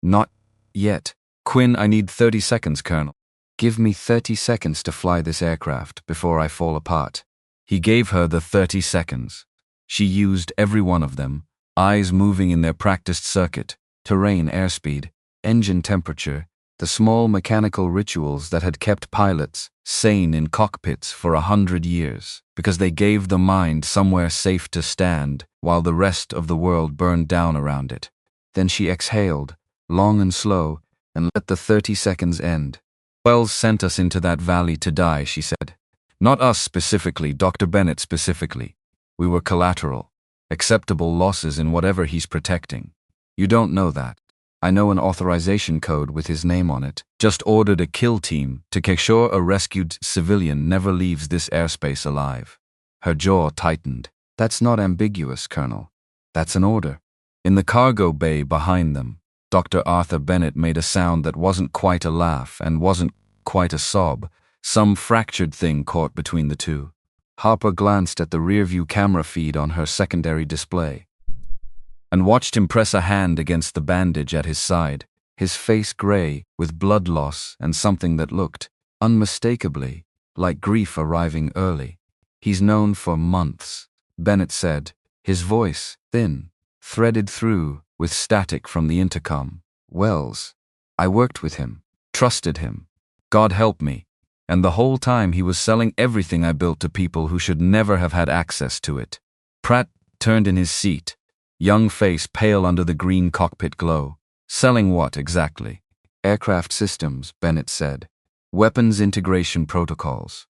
Not yet. Quinn, I need 30 seconds, Colonel. Give me 30 seconds to fly this aircraft before I fall apart. He gave her the 30 seconds. She used every one of them, eyes moving in their practiced circuit, terrain, airspeed, engine temperature, the small mechanical rituals that had kept pilots sane in cockpits for 100 years, because they gave the mind somewhere safe to stand while the rest of the world burned down around it. Then she exhaled, long and slow, and let the 30 seconds end. Wells sent us into that valley to die, she said. Not us specifically, Dr. Bennett specifically. We were collateral, acceptable losses in whatever he's protecting. You don't know that. I know an authorization code with his name on it. Just ordered a kill team to make sure a rescued civilian never leaves this airspace alive. Her jaw tightened. That's not ambiguous, Colonel. That's an order. In the cargo bay behind them, Dr. Arthur Bennett made a sound that wasn't quite a laugh and wasn't quite a sob, some fractured thing caught between the two. Harper glanced at the rearview camera feed on her secondary display and watched him press a hand against the bandage at his side, his face gray with blood loss and something that looked, unmistakably, like grief arriving early. He's known for months, Bennett said, his voice thin, threaded through with static from the intercom. Wells. I worked with him, trusted him. God help me. And the whole time he was selling everything I built to people who should never have had access to it. Pratt turned in his seat, young face pale under the green cockpit glow. Selling what exactly? Aircraft systems, Bennett said. Weapons integration protocols.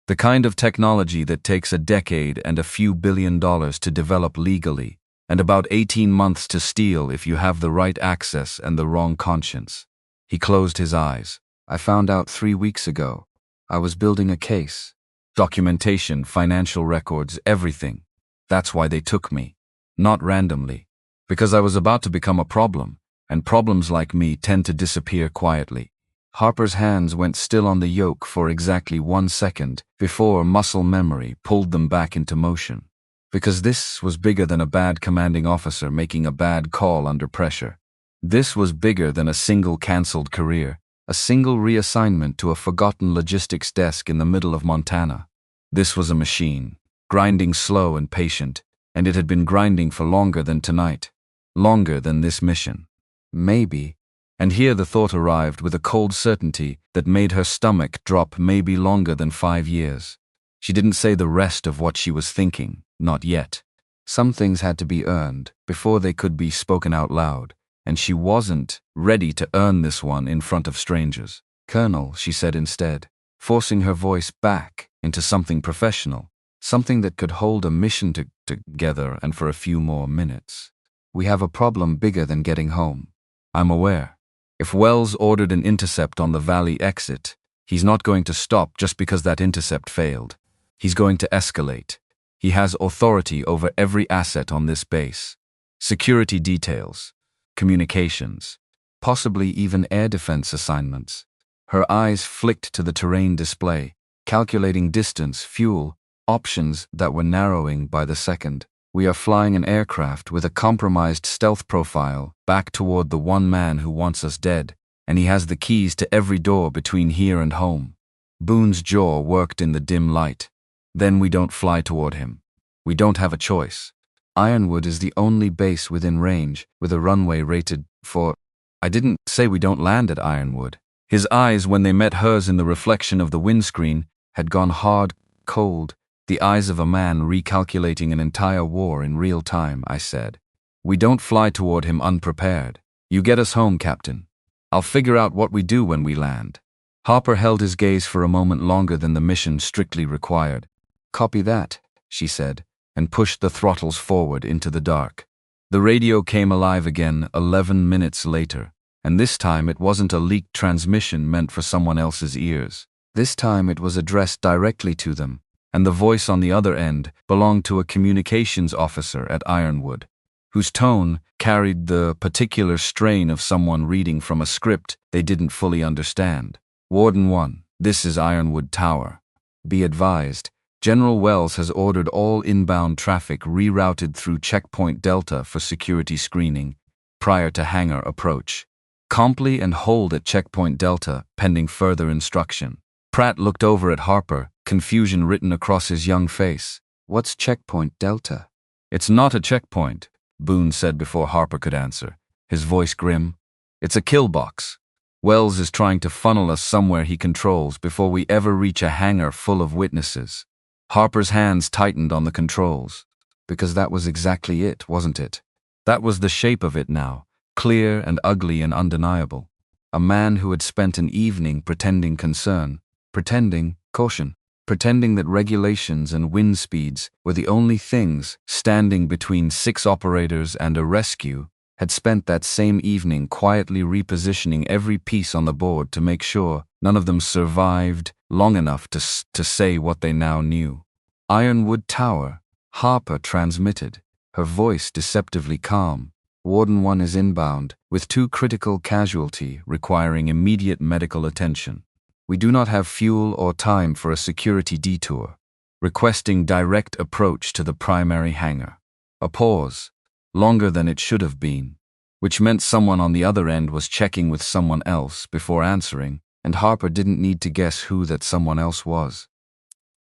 The kind of technology that takes a decade and a few $1 billion to develop legally, and about 18 months to steal if you have the right access and the wrong conscience. He closed his eyes. I found out 3 weeks ago. I was building a case. Documentation, financial records, everything. That's why they took me. Not randomly. Because I was about to become a problem, and problems like me tend to disappear quietly. Harper's hands went still on the yoke for exactly 1 second before muscle memory pulled them back into motion. Because this was bigger than a bad commanding officer making a bad call under pressure. This was bigger than a single cancelled career, a single reassignment to a forgotten logistics desk in the middle of Montana. This was a machine, grinding slow and patient, and it had been grinding for longer than tonight, longer than this mission. Maybe. And here the thought arrived with a cold certainty that made her stomach drop maybe longer than 5 years. She didn't say the rest of what she was thinking, not yet. Some things had to be earned before they could be spoken out loud, and she wasn't ready to earn this one in front of strangers. Colonel, she said instead, forcing her voice back into something professional, something that could hold a mission together and for a few more minutes. We have a problem bigger than getting home. I'm aware. If Wells ordered an intercept on the Valley exit, he's not going to stop just because that intercept failed. He's going to escalate. He has authority over every asset on this base. Security details, communications, possibly even air defense assignments. Her eyes flicked to the terrain display, calculating distance, fuel, options that were narrowing by the second. We are flying an aircraft with a compromised stealth profile back toward the one man who wants us dead, and he has the keys to every door between here and home. Boone's jaw worked in the dim light. Then we don't fly toward him. We don't have a choice. Ironwood is the only base within range with a runway rated for... I didn't say we don't land at Ironwood. His eyes, when they met hers in the reflection of the windscreen, had gone hard, cold, the eyes of a man recalculating an entire war in real time. I said. We don't fly toward him unprepared. You get us home, Captain. I'll figure out what we do when we land. Harper held his gaze for a moment longer than the mission strictly required. Copy that, she said, and pushed the throttles forward into the dark. The radio came alive again 11 minutes later, and this time it wasn't a leaked transmission meant for someone else's ears. This time it was addressed directly to them, and the voice on the other end belonged to a communications officer at Ironwood, whose tone carried the particular strain of someone reading from a script they didn't fully understand. Warden 1, this is Ironwood Tower. Be advised, General Wells has ordered all inbound traffic rerouted through Checkpoint Delta for security screening prior to hangar approach. Comply and hold at Checkpoint Delta pending further instruction. Pratt looked over at Harper, confusion written across his young face. What's Checkpoint Delta? It's not a checkpoint, Boone said before Harper could answer, his voice grim. It's a kill box. Wells is trying to funnel us somewhere he controls before we ever reach a hangar full of witnesses. Harper's hands tightened on the controls. Because that was exactly it, wasn't it? That was the shape of it now, clear and ugly and undeniable. A man who had spent an evening pretending concern, pretending caution, pretending that regulations and wind speeds were the only things standing between 6 operators and a rescue, had spent that same evening quietly repositioning every piece on the board to make sure none of them survived long enough to say what they now knew. Ironwood Tower, Harper transmitted, her voice deceptively calm. Warden 1 is inbound, with 2 critical casualty requiring immediate medical attention. We do not have fuel or time for a security detour. Requesting direct approach to the primary hangar. A pause, longer than it should have been, which meant someone on the other end was checking with someone else before answering, and Harper didn't need to guess who that someone else was.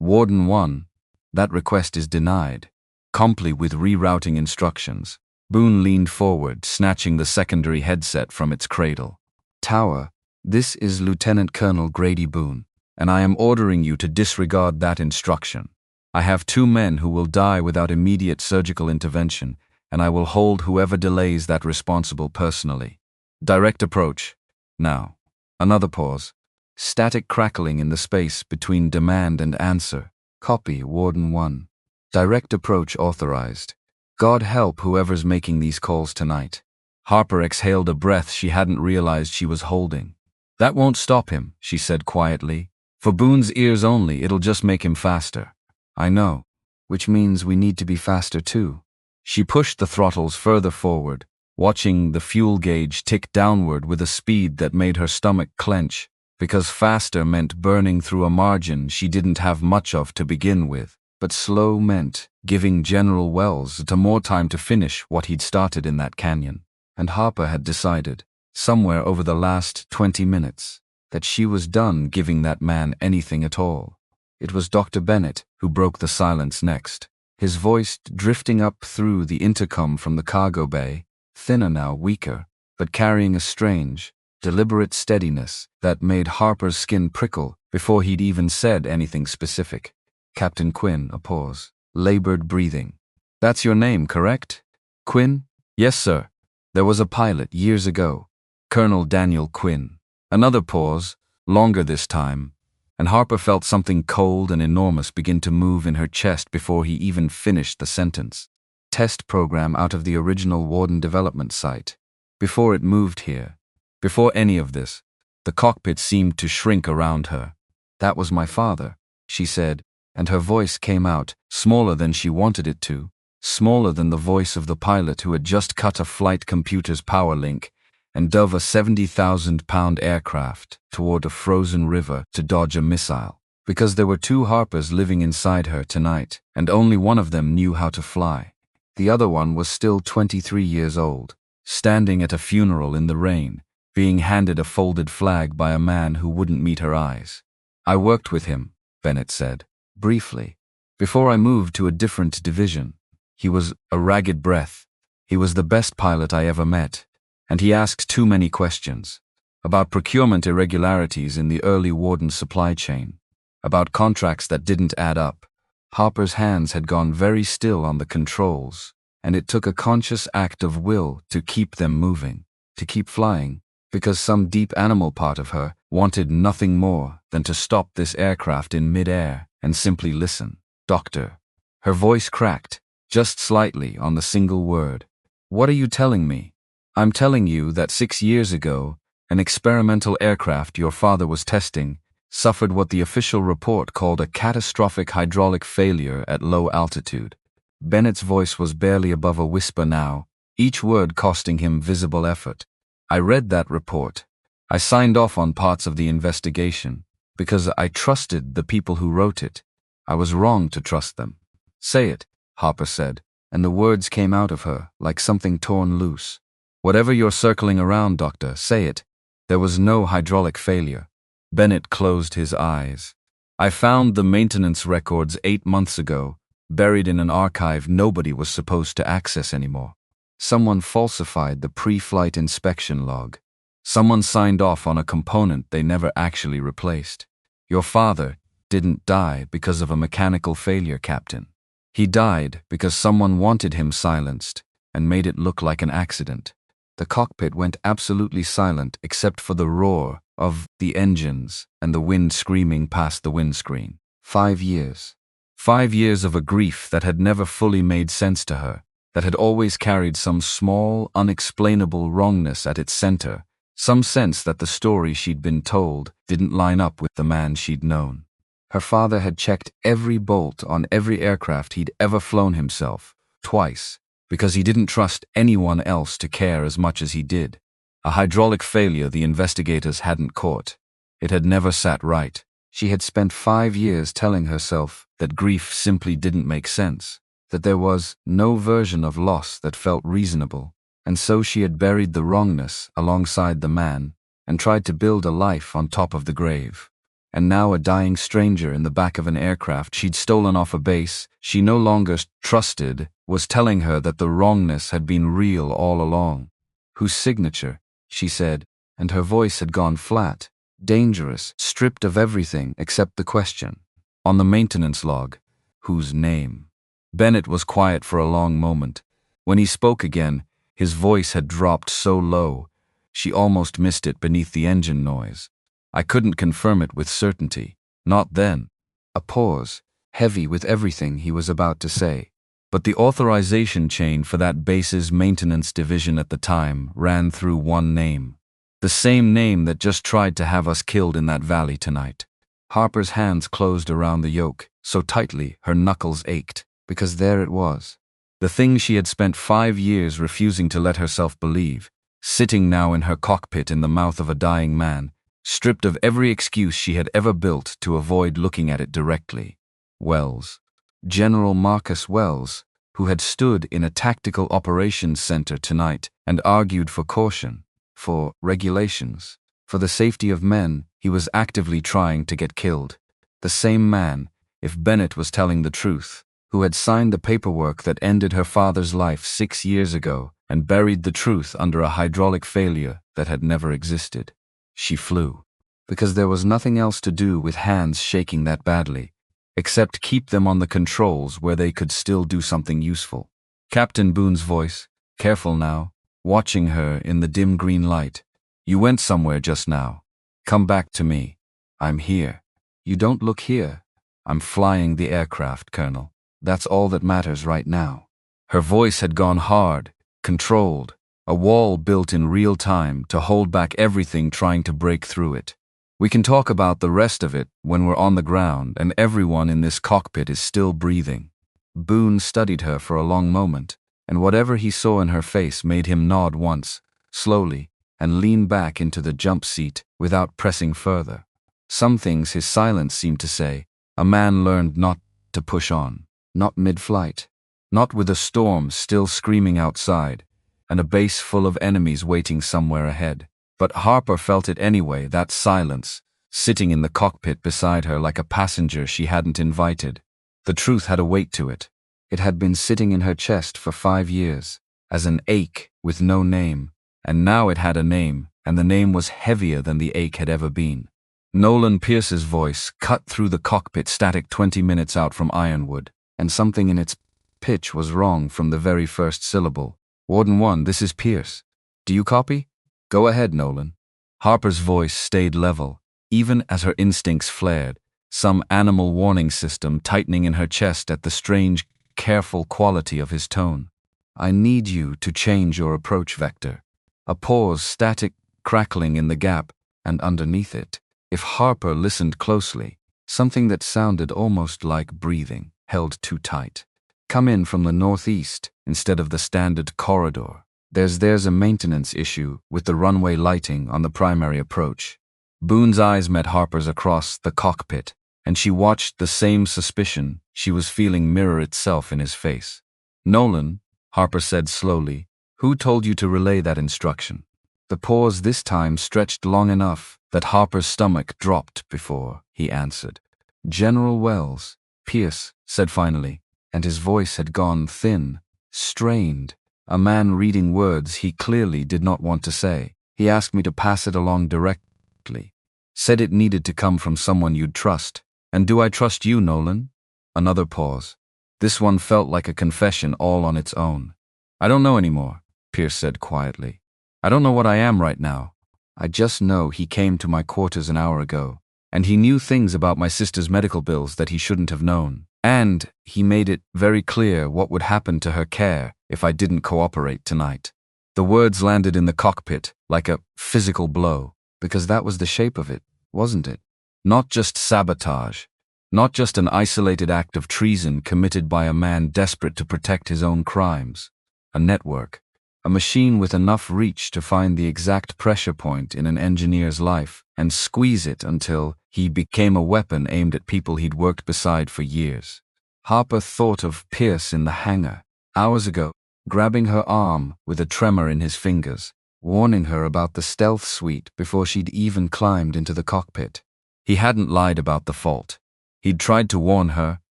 Warden 1, That request is denied. Complete with rerouting instructions. Boone leaned forward, snatching the secondary headset from its cradle. Tower, this is Lieutenant Colonel Grady Boone, and I am ordering you to disregard that instruction. I have 2 men who will die without immediate surgical intervention, and I will hold whoever delays that responsible personally. Direct approach. Now. Another pause. Static crackling in the space between demand and answer. Copy, Warden 1. Direct approach authorized. God help whoever's making these calls tonight. Harper exhaled a breath she hadn't realized she was holding. That won't stop him, she said quietly. For Boone's ears only, it'll just make him faster. I know. Which means we need to be faster too. She pushed the throttles further forward, watching the fuel gauge tick downward with a speed that made her stomach clench, because faster meant burning through a margin she didn't have much of to begin with. But slow meant giving General Wells more time to finish what he'd started in that canyon. And Harper had decided, somewhere over the last 20 minutes, that she was done giving that man anything at all. It was Dr. Bennett who broke the silence next, his voice drifting up through the intercom from the cargo bay, thinner now, weaker, but carrying a strange, deliberate steadiness that made Harper's skin prickle before he'd even said anything specific. Captain Quinn, a pause, labored breathing. That's your name, correct? Quinn? Yes, sir. There was a pilot years ago, Colonel Daniel Quinn. Another pause, longer this time, and Harper felt something cold and enormous begin to move in her chest before he even finished the sentence. Test program out of the original Warden development site. Before it moved here, before any of this, the cockpit seemed to shrink around her. That was my father, she said, and her voice came out, smaller than she wanted it to, smaller than the voice of the pilot who had just cut a flight computer's power link and dove a 70,000-pound aircraft toward a frozen river to dodge a missile. Because there were 2 Harpers living inside her tonight, and only one of them knew how to fly. The other one was still 23 years old, standing at a funeral in the rain, being handed a folded flag by a man who wouldn't meet her eyes. I worked with him, Bennett said, briefly, before I moved to a different division. He was a ragged breath. He was the best pilot I ever met, and he asked too many questions. About procurement irregularities in the early Warden supply chain, about contracts that didn't add up. Harper's hands had gone very still on the controls, and it took a conscious act of will to keep them moving, to keep flying, because some deep animal part of her wanted nothing more than to stop this aircraft in mid-air and simply listen. Doctor. Her voice cracked, just slightly on the single word. What are you telling me? I'm telling you that 6 years ago, an experimental aircraft your father was testing suffered what the official report called a catastrophic hydraulic failure at low altitude. Bennett's voice was barely above a whisper now, each word costing him visible effort. I read that report. I signed off on parts of the investigation because I trusted the people who wrote it. I was wrong to trust them. Say it, Harper said, and the words came out of her like something torn loose. Whatever you're circling around, Doctor, say it. There was no hydraulic failure. Bennett closed his eyes. I found the maintenance records 8 months ago, buried in an archive nobody was supposed to access anymore. Someone falsified the pre-flight inspection log. Someone signed off on a component they never actually replaced. Your father didn't die because of a mechanical failure, Captain. He died because someone wanted him silenced and made it look like an accident. The cockpit went absolutely silent except for the roar of the engines and the wind screaming past the windscreen. 5 years. 5 years of a grief that had never fully made sense to her, that had always carried some small, unexplainable wrongness at its center, some sense that the story she'd been told didn't line up with the man she'd known. Her father had checked every bolt on every aircraft he'd ever flown himself, twice, because he didn't trust anyone else to care as much as he did. A hydraulic failure the investigators hadn't caught. It had never sat right. She had spent 5 years telling herself that grief simply didn't make sense, that there was no version of loss that felt reasonable, and so she had buried the wrongness alongside the man and tried to build a life on top of the grave. and now a dying stranger in the back of an aircraft she'd stolen off a base she no longer trusted was telling her that the wrongness had been real all along. "Whose signature?" she said, and her voice had gone flat, dangerous, stripped of everything except the question. "On the maintenance log." "Whose name?" Bennett was quiet for a long moment. When he spoke again, his voice had dropped so low, she almost missed it beneath the engine noise. "I couldn't confirm it with certainty. Not then." A pause, heavy with everything he was about to say. "But the authorization chain for that base's maintenance division at the time ran through one name. The same name that just tried to have us killed in that valley tonight." Harper's hands closed around the yoke, so tightly her knuckles ached, because there it was. The thing she had spent 5 years refusing to let herself believe, sitting now in her cockpit in the mouth of a dying man, stripped of every excuse she had ever built to avoid looking at it directly. Wells. General Marcus Wells, who had stood in a tactical operations center tonight and argued for caution, for regulations, for the safety of men he was actively trying to get killed. The same man, if Bennett was telling the truth, who had signed the paperwork that ended her father's life 6 years ago and buried the truth under a hydraulic failure that had never existed. She flew, because there was nothing else to do with hands shaking that badly, except keep them on the controls where they could still do something useful. Captain Boone's voice, careful now, watching her in the dim green light. "You went somewhere just now. Come back to me. I'm here." "You don't look here." "I'm flying the aircraft, Colonel. That's all that matters right now." Her voice had gone hard, controlled, a wall built in real time to hold back everything trying to break through it. "We can talk about the rest of it when we're on the ground and everyone in this cockpit is still breathing." Boone studied her for a long moment, and whatever he saw in her face made him nod once, slowly, and lean back into the jump seat without pressing further. Some things his silence seemed to say, a man learned not to push on, not mid-flight, not with a storm still screaming outside, and a base full of enemies waiting somewhere ahead. But Harper felt it anyway, that silence, sitting in the cockpit beside her like a passenger she hadn't invited. The truth had a weight to it. It had been sitting in her chest for 5 years, as an ache with no name, and now it had a name, and the name was heavier than the ache had ever been. Nolan Pierce's voice cut through the cockpit static 20 minutes out from Ironwood, and something in its pitch was wrong from the very first syllable. "Warden 1, this is Pierce. Do you copy?" "Go ahead, Nolan." Harper's voice stayed level, even as her instincts flared, some animal warning system tightening in her chest at the strange, careful quality of his tone. "I need you to change your approach vector." A pause, static crackling in the gap, and underneath it, if Harper listened closely, something that sounded almost like breathing, held too tight. "Come in from the northeast instead of the standard corridor. There's a maintenance issue with the runway lighting on the primary approach." Boone's eyes met Harper's across the cockpit, and she watched the same suspicion she was feeling mirror itself in his face. "Nolan," Harper said slowly, "who told you to relay that instruction?" The pause this time stretched long enough that Harper's stomach dropped before he answered. "General Wells," Pierce said finally, and his voice had gone thin, strained, a man reading words he clearly did not want to say. "He asked me to pass it along directly. Said it needed to come from someone you'd trust. And do I trust you, Nolan?" Another pause. This one felt like a confession all on its own. "I don't know anymore," Pierce said quietly. "I don't know what I am right now. I just know he came to my quarters an hour ago, and he knew things about my sister's medical bills that he shouldn't have known. And he made it very clear what would happen to her care if I didn't cooperate tonight." The words landed in the cockpit like a physical blow, because that was the shape of it, wasn't it? Not just sabotage, not just an isolated act of treason committed by a man desperate to protect his own crimes. A network, a machine with enough reach to find the exact pressure point in an engineer's life and squeeze it until he became a weapon aimed at people he'd worked beside for years. Harper thought of Pierce in the hangar, hours ago, grabbing her arm with a tremor in his fingers, warning her about the stealth suite before she'd even climbed into the cockpit. He hadn't lied about the fault. He'd tried to warn her,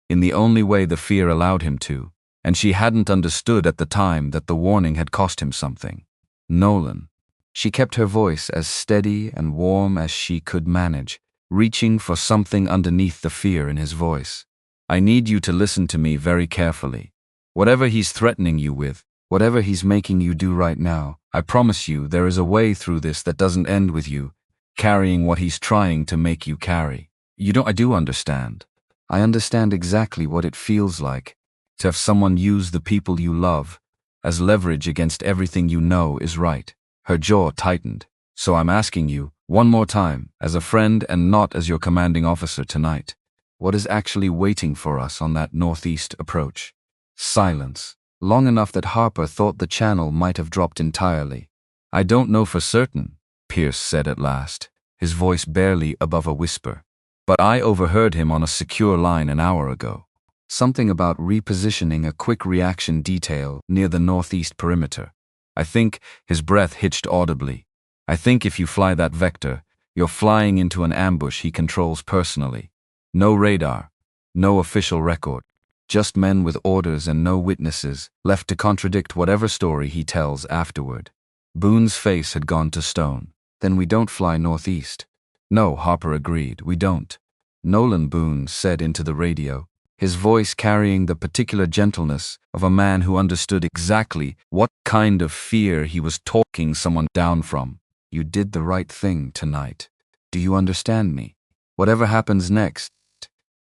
in the only way the fear allowed him to, and she hadn't understood at the time that the warning had cost him something. Nolan. She kept her voice as steady and warm as she could manage, reaching for something underneath the fear in his voice. I need you to listen to me very carefully. Whatever he's threatening you with, whatever he's making you do right now, I promise you there is a way through this that doesn't end with you carrying what he's trying to make you carry. I do understand. I understand exactly what it feels like to have someone use the people you love as leverage against everything you know is right. Her jaw tightened. So I'm asking you, one more time, as a friend and not as your commanding officer tonight, what is actually waiting for us on that northeast approach? Silence. Long enough that Harper thought the channel might have dropped entirely. I don't know for certain, Pierce said at last, his voice barely above a whisper. But I overheard him on a secure line an hour ago. Something about repositioning a quick reaction detail near the northeast perimeter. I think, his breath hitched audibly. I think if you fly that vector, you're flying into an ambush he controls personally. No radar, no official record, just men with orders and no witnesses left to contradict whatever story he tells afterward. Boone's face had gone to stone. Then we don't fly northeast. No, Harper agreed, we don't. Nolan, Boone said into the radio, his voice carrying the particular gentleness of a man who understood exactly what kind of fear he was talking someone down from. You did the right thing tonight. Do you understand me? Whatever happens next,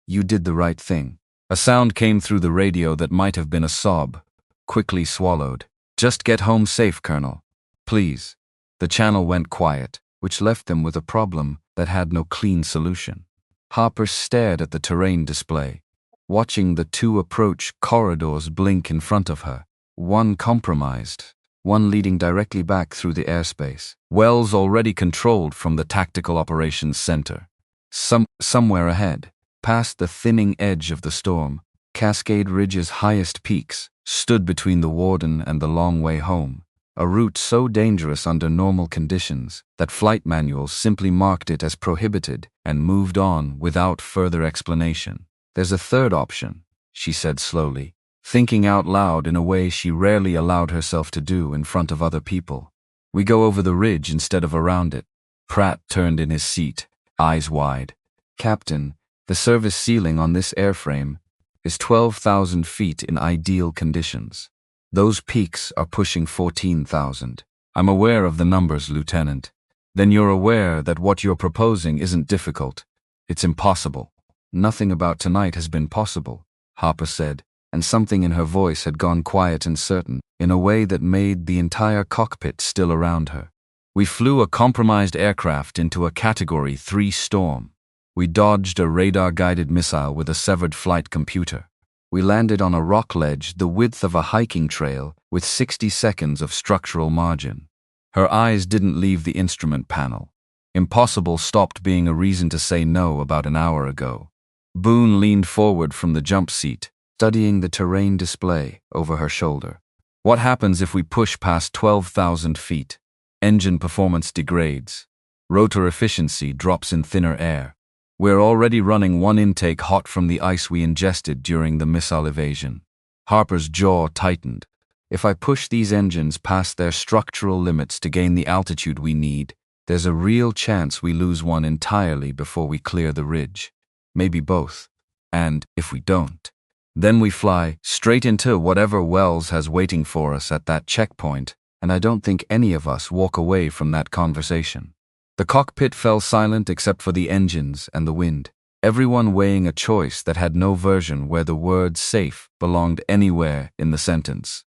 you did the right thing. A sound came through the radio that might have been a sob, quickly swallowed. Just get home safe, Colonel. Please. The channel went quiet, which left them with a problem that had no clean solution. Harper stared at the terrain display, watching the two approach corridors blink in front of her, one compromised, one leading directly back through the airspace. Wells already controlled from the Tactical Operations Center. Somewhere ahead, past the thinning edge of the storm, Cascade Ridge's highest peaks stood between the Warden and the long way home, a route so dangerous under normal conditions that flight manuals simply marked it as prohibited and moved on without further explanation. There's a third option, she said slowly, thinking out loud in a way she rarely allowed herself to do in front of other people. We go over the ridge instead of around it. Pratt turned in his seat, eyes wide. Captain, the service ceiling on this airframe is 12,000 feet in ideal conditions. Those peaks are pushing 14,000. I'm aware of the numbers, Lieutenant. Then you're aware that what you're proposing isn't difficult. It's impossible. Nothing about tonight has been possible, Harper said, and something in her voice had gone quiet and certain, in a way that made the entire cockpit still around her. We flew a compromised aircraft into a Category 3 storm. We dodged a radar-guided missile with a severed flight computer. We landed on a rock ledge the width of a hiking trail with 60 seconds of structural margin. Her eyes didn't leave the instrument panel. Impossible stopped being a reason to say no about an hour ago. Boone leaned forward from the jump seat, studying the terrain display over her shoulder. What happens if we push past 12,000 feet? Engine performance degrades. Rotor efficiency drops in thinner air. We're already running one intake hot from the ice we ingested during the missile evasion. Harper's jaw tightened. If I push these engines past their structural limits to gain the altitude we need, there's a real chance we lose one entirely before we clear the ridge. Maybe both. And if we don't, then we fly straight into whatever Wells has waiting for us at that checkpoint, and I don't think any of us walk away from that conversation. The cockpit fell silent except for the engines and the wind, everyone weighing a choice that had no version where the word safe belonged anywhere in the sentence.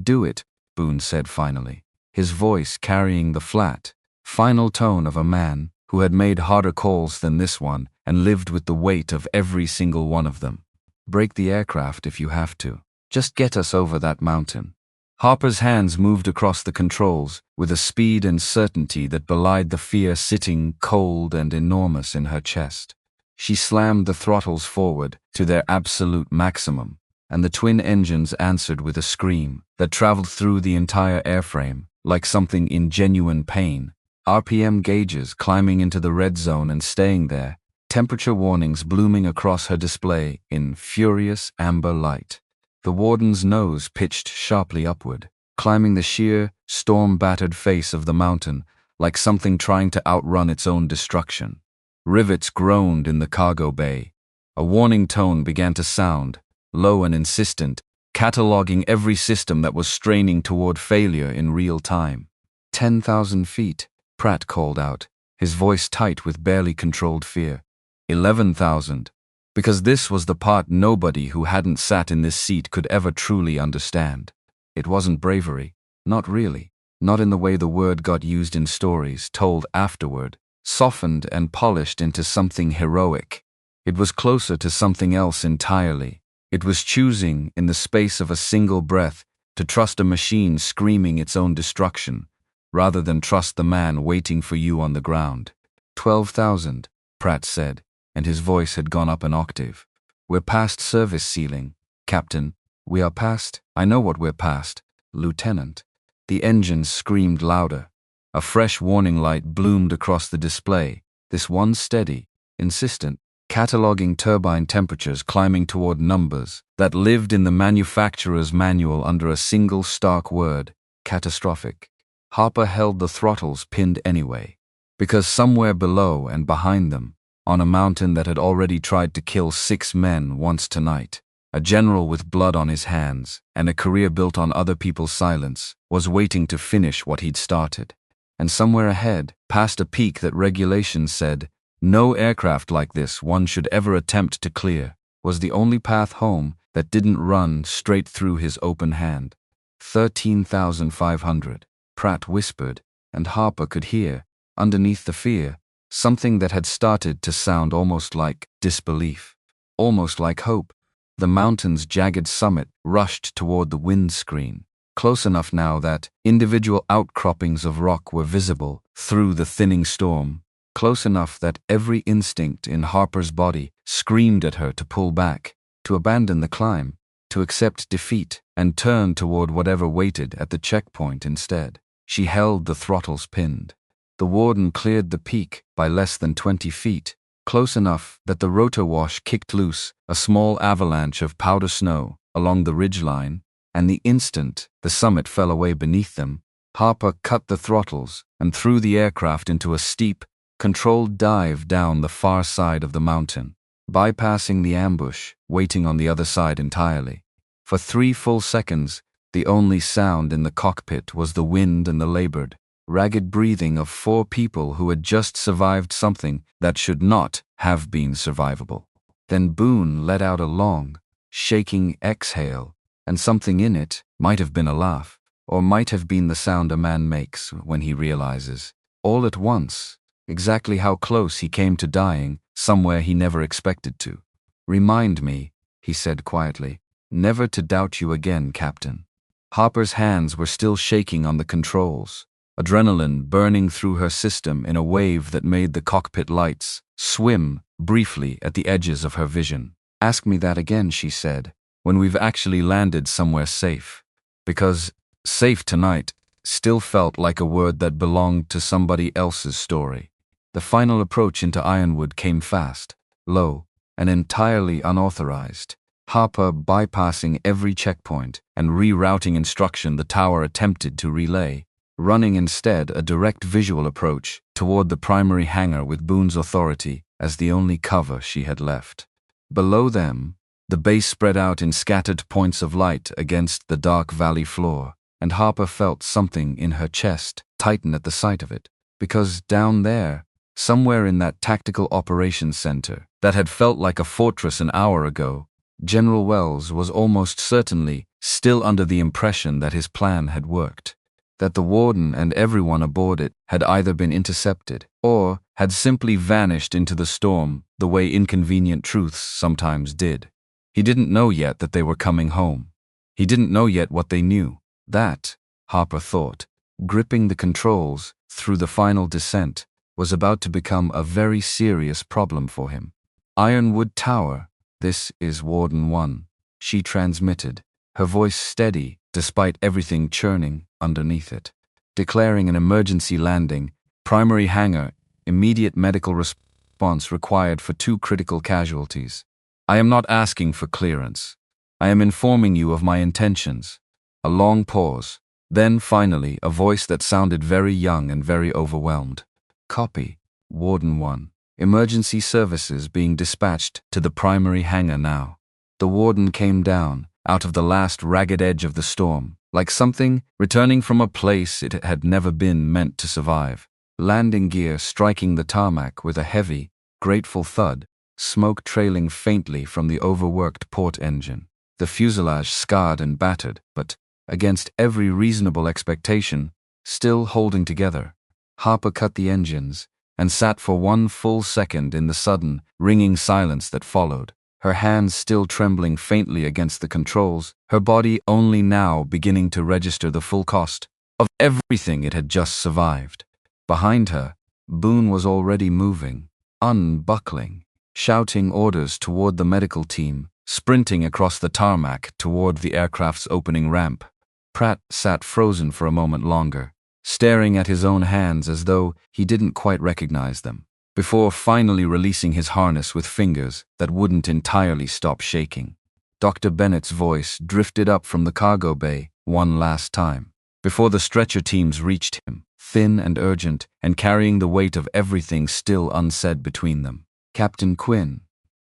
Do it, Boone said finally, his voice carrying the flat, final tone of a man who had made harder calls than this one and lived with the weight of every single one of them. Break the aircraft if you have to. Just get us over that mountain. Harper's hands moved across the controls with a speed and certainty that belied the fear sitting cold and enormous in her chest. She slammed the throttles forward to their absolute maximum, and the twin engines answered with a scream that traveled through the entire airframe like something in genuine pain. RPM gauges climbing into the red zone and staying there, temperature warnings blooming across her display in furious amber light. The warden's nose pitched sharply upward, climbing the sheer, storm-battered face of the mountain like something trying to outrun its own destruction. Rivets groaned in the cargo bay. A warning tone began to sound, low and insistent, cataloging every system that was straining toward failure in real time. 10,000 feet, Pratt called out, his voice tight with barely controlled fear. 11,000. Because this was the part nobody who hadn't sat in this seat could ever truly understand. It wasn't bravery, not really, not in the way the word got used in stories told afterward, softened and polished into something heroic. It was closer to something else entirely. It was choosing, in the space of a single breath, to trust a machine screaming its own destruction, rather than trust the man waiting for you on the ground. 12,000, Pratt said, and his voice had gone up an octave. We're past service ceiling, Captain. We are past. I know what we're past, Lieutenant. The engines screamed louder. A fresh warning light bloomed across the display, this one steady, insistent, cataloging turbine temperatures climbing toward numbers that lived in the manufacturer's manual under a single stark word, catastrophic. Harper held the throttles pinned anyway, because somewhere below and behind them, on a mountain that had already tried to kill 6 men once tonight, a general with blood on his hands and a career built on other people's silence was waiting to finish what he'd started. And somewhere ahead, past a peak that regulations said, no aircraft like this one should ever attempt to clear, was the only path home that didn't run straight through his open hand. 13,500, Pratt whispered, and Harper could hear, underneath the fear, something that had started to sound almost like disbelief, almost like hope. The mountain's jagged summit rushed toward the windscreen, close enough now that individual outcroppings of rock were visible through the thinning storm, close enough that every instinct in Harper's body screamed at her to pull back, to abandon the climb, to accept defeat and turn toward whatever waited at the checkpoint instead. She held the throttles pinned. The warden cleared the peak by less than 20 feet, close enough that the rotor wash kicked loose a small avalanche of powder snow along the ridgeline, and the instant the summit fell away beneath them, Harper cut the throttles and threw the aircraft into a steep, controlled dive down the far side of the mountain, bypassing the ambush, waiting on the other side entirely. For 3 full seconds, the only sound in the cockpit was the wind and the labored, ragged breathing of 4 people who had just survived something that should not have been survivable. Then Boone let out a long, shaking exhale, and something in it might have been a laugh, or might have been the sound a man makes when he realizes, all at once, exactly how close he came to dying somewhere he never expected to. "Remind me," he said quietly, "never to doubt you again, Captain." Harper's hands were still shaking on the controls, adrenaline burning through her system in a wave that made the cockpit lights swim briefly at the edges of her vision. "Ask me that again," she said, "when we've actually landed somewhere safe." Because safe tonight still felt like a word that belonged to somebody else's story. The final approach into Ironwood came fast, low, and entirely unauthorized. Harper bypassing every checkpoint and rerouting instruction the tower attempted to relay, running instead a direct visual approach toward the primary hangar with Boone's authority as the only cover she had left. Below them, the base spread out in scattered points of light against the dark valley floor, and Harper felt something in her chest tighten at the sight of it, because down there, somewhere in that tactical operations center that had felt like a fortress an hour ago, General Wells was almost certainly still under the impression that his plan had worked, that the warden and everyone aboard it had either been intercepted or had simply vanished into the storm the way inconvenient truths sometimes did. He didn't know yet that they were coming home. He didn't know yet what they knew. That, Harper thought, gripping the controls through the final descent, was about to become a very serious problem for him. "Ironwood Tower, this is Warden 1, she transmitted, her voice steady despite everything churning underneath it. "Declaring an emergency landing, primary hangar, immediate medical response response required for two critical casualties. I am not asking for clearance. I am informing you of my intentions. A long pause. Then, finally, a voice that sounded very young and very overwhelmed. Copy. Warden 1. Emergency services being dispatched to the primary hangar now. The warden came down, out of the last ragged edge of the storm, like something returning from a place it had never been meant to survive. Landing gear striking the tarmac with a heavy, grateful thud, smoke trailing faintly from the overworked port engine. The fuselage scarred and battered, but, against every reasonable expectation, still holding together. Harper cut the engines and sat for 1 full second in the sudden, ringing silence that followed, her hands still trembling faintly against the controls, her body only now beginning to register the full cost of everything it had just survived. Behind her, Boone was already moving, unbuckling, shouting orders toward the medical team, sprinting across the tarmac toward the aircraft's opening ramp. Pratt sat frozen for a moment longer, staring at his own hands as though he didn't quite recognize them, before finally releasing his harness with fingers that wouldn't entirely stop shaking. Dr. Bennett's voice drifted up from the cargo bay one last time, before the stretcher teams reached him, thin and urgent and carrying the weight of everything still unsaid between them. Captain Quinn,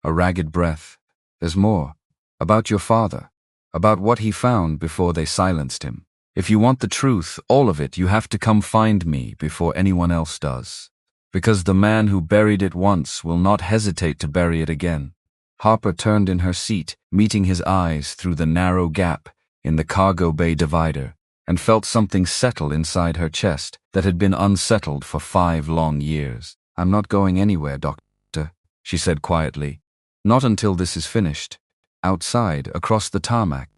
a ragged breath. There's more. About your father. About what he found before they silenced him. If you want the truth, all of it, you have to come find me before anyone else does. Because the man who buried it once will not hesitate to bury it again. Harper turned in her seat, meeting his eyes through the narrow gap in the cargo bay divider, and felt something settle inside her chest that had been unsettled for 5 long years. I'm not going anywhere, Doctor, she said quietly. Not until this is finished. Outside, across the tarmac,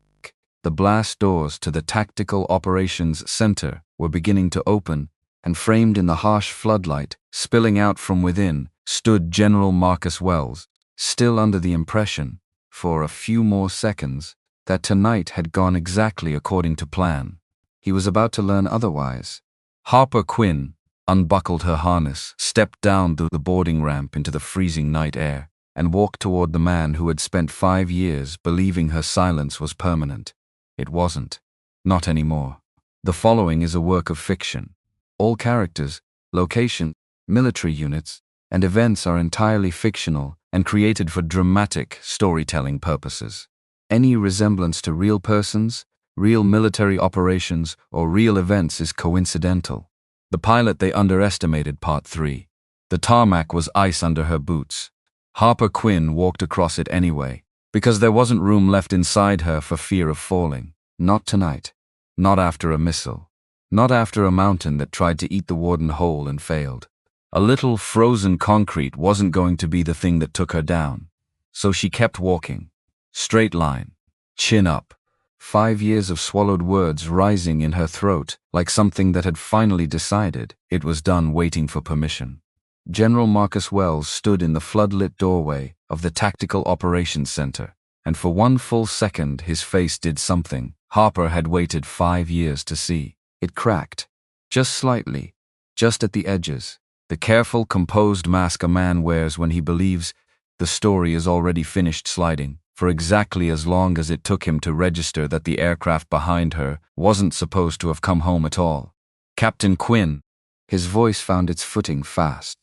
the blast doors to the Tactical Operations Center were beginning to open, and framed in the harsh floodlight, spilling out from within, stood General Marcus Wells, still under the impression, for a few more seconds, that tonight had gone exactly according to plan. He was about to learn otherwise. Harper Quinn unbuckled her harness, stepped down through the boarding ramp into the freezing night air, and walked toward the man who had spent 5 years believing her silence was permanent. It wasn't. Not anymore. The following is a work of fiction. All characters, location, military units, and events are entirely fictional and created for dramatic storytelling purposes. Any resemblance to real persons, real military operations, or real events is coincidental. The pilot they underestimated. Part 3. The tarmac was ice under her boots. Harper Quinn walked across it anyway, because there wasn't room left inside her for fear of falling. Not tonight. Not after a missile. Not after a mountain that tried to eat the warden whole and failed. A little frozen concrete wasn't going to be the thing that took her down. So she kept walking. Straight line. Chin up. 5 years of swallowed words rising in her throat like something that had finally decided it was done waiting for permission. General Marcus Wells stood in the floodlit doorway of the Tactical Operations Center, and for 1 full second his face did something Harper had waited 5 years to see. It cracked. Just slightly. Just at the edges. The careful, composed mask a man wears when he believes the story is already finished sliding, for exactly as long as it took him to register that the aircraft behind her wasn't supposed to have come home at all. Captain Quinn. His voice found its footing fast.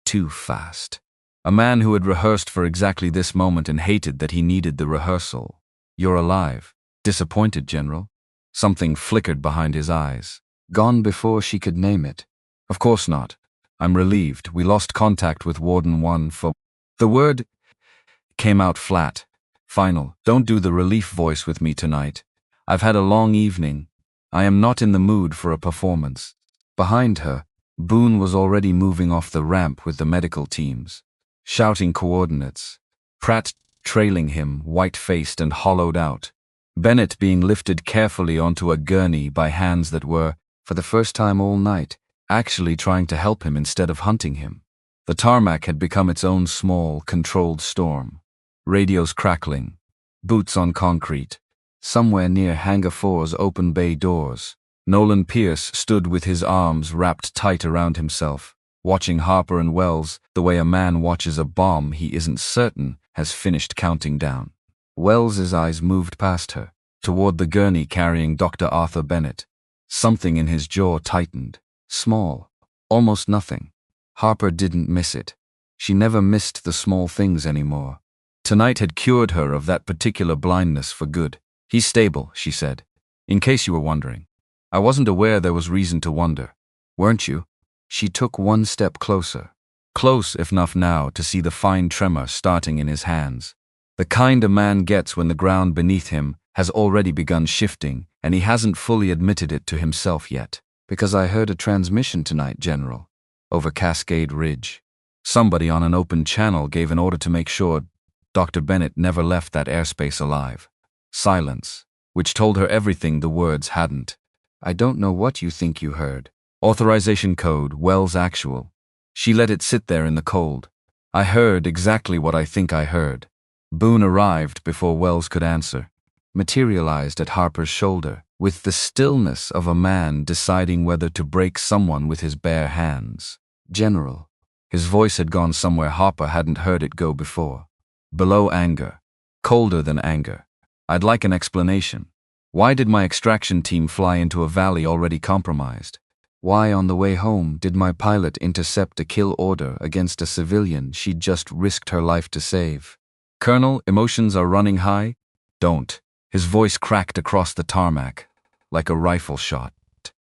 Too fast. A man who had rehearsed for exactly this moment and hated that he needed the rehearsal. You're alive. Disappointed, General? Something flickered behind his eyes. Gone before she could name it. Of course not. I'm relieved. We lost contact with Warden 1 for... The word came out flat. Final. Don't do the relief voice with me tonight. I've had a long evening. I am not in the mood for a performance. Behind her, Boone was already moving off the ramp with the medical teams, shouting coordinates. Pratt trailing him, white-faced and hollowed out. Bennett being lifted carefully onto a gurney by hands that were, for the first time all night, actually trying to help him instead of hunting him. The tarmac had become its own small, controlled storm. Radios crackling. Boots on concrete. Somewhere near Hangar 4's open bay doors, Nolan Pierce stood with his arms wrapped tight around himself, watching Harper and Wells the way a man watches a bomb he isn't certain has finished counting down. Wells's eyes moved past her, toward the gurney carrying Dr. Arthur Bennett. Something in his jaw tightened. Small. Almost nothing. Harper didn't miss it. She never missed the small things anymore. Tonight had cured her of that particular blindness for good. "He's stable," she said. "In case you were wondering. I wasn't aware there was reason to wonder. Weren't you?" She took one step closer. Close enough now to see the fine tremor starting in his hands. The kind a man gets when the ground beneath him has already begun shifting and he hasn't fully admitted it to himself yet. "Because I heard a transmission tonight, General, over Cascade Ridge. Somebody on an open channel gave an order to make sure Dr. Bennett never left that airspace alive." Silence, which told her everything the words hadn't. "I don't know what you think you heard." Authorization code, Wells Actual. She let it sit there in the cold. "I heard exactly what I think I heard." Boone arrived before Wells could answer. Materialized at Harper's shoulder, with the stillness of a man deciding whether to break someone with his bare hands. "General." His voice had gone somewhere Harper hadn't heard it go before. Below anger. Colder than anger. "I'd like an explanation. Why did my extraction team fly into a valley already compromised? Why on the way home did my pilot intercept a kill order against a civilian she'd just risked her life to save? Colonel, emotions are running high? Don't." His voice cracked across the tarmac, like a rifle shot.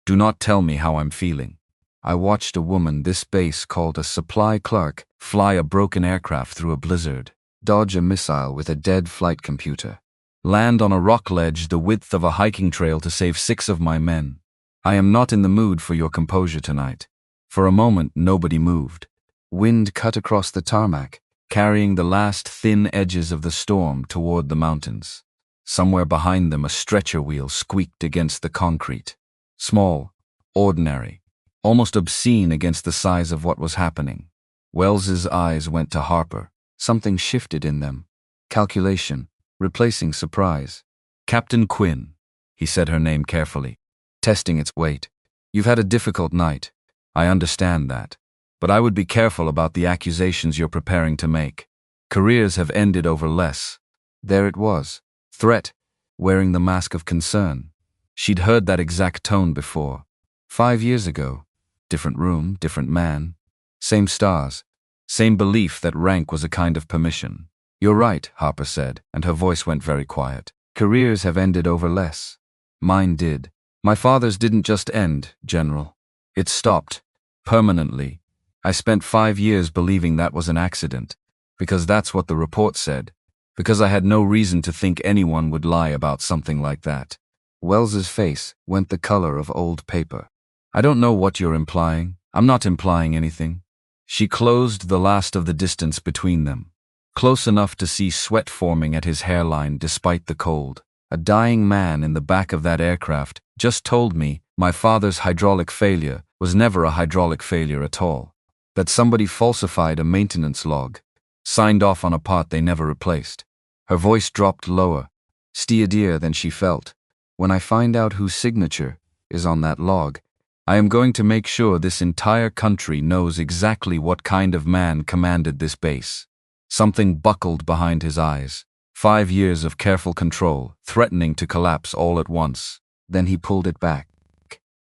"Do not tell me how I'm feeling. I watched a woman this base called a supply clerk fly a broken aircraft through a blizzard, dodge a missile with a dead flight computer, land on a rock ledge the width of a hiking trail to save 6 of my men. I am not in the mood for your composure tonight." For a moment, nobody moved. Wind cut across the tarmac, carrying the last thin edges of the storm toward the mountains. Somewhere behind them, a stretcher wheel squeaked against the concrete. Small, ordinary, almost obscene against the size of what was happening. Wells's eyes went to Harper. Something shifted in them. Calculation, replacing surprise. "Captain Quinn," he said her name carefully, testing its weight. "You've had a difficult night. I understand that. But I would be careful about the accusations you're preparing to make. Careers have ended over less." There it was. Threat, wearing the mask of concern. She'd heard that exact tone before. 5 years ago. Different room, different man. Same stars. Same belief that rank was a kind of permission. "You're right," Harper said, and her voice went very quiet. "Careers have ended over less. Mine did. My father's didn't just end, General. It stopped. Permanently. I spent 5 years believing that was an accident, because that's what the report said, because I had no reason to think anyone would lie about something like that." Wells's face went the color of old paper. "I don't know what you're implying. I'm not implying anything." She closed the last of the distance between them, close enough to see sweat forming at his hairline despite the cold. "A dying man in the back of that aircraft just told me my father's hydraulic failure was never a hydraulic failure at all. That somebody falsified a maintenance log, signed off on a part they never replaced." Her voice dropped lower, steadier than she felt. "When I find out whose signature is on that log, I am going to make sure this entire country knows exactly what kind of man commanded this base." Something buckled behind his eyes. 5 years of careful control, threatening to collapse all at once. Then he pulled it back.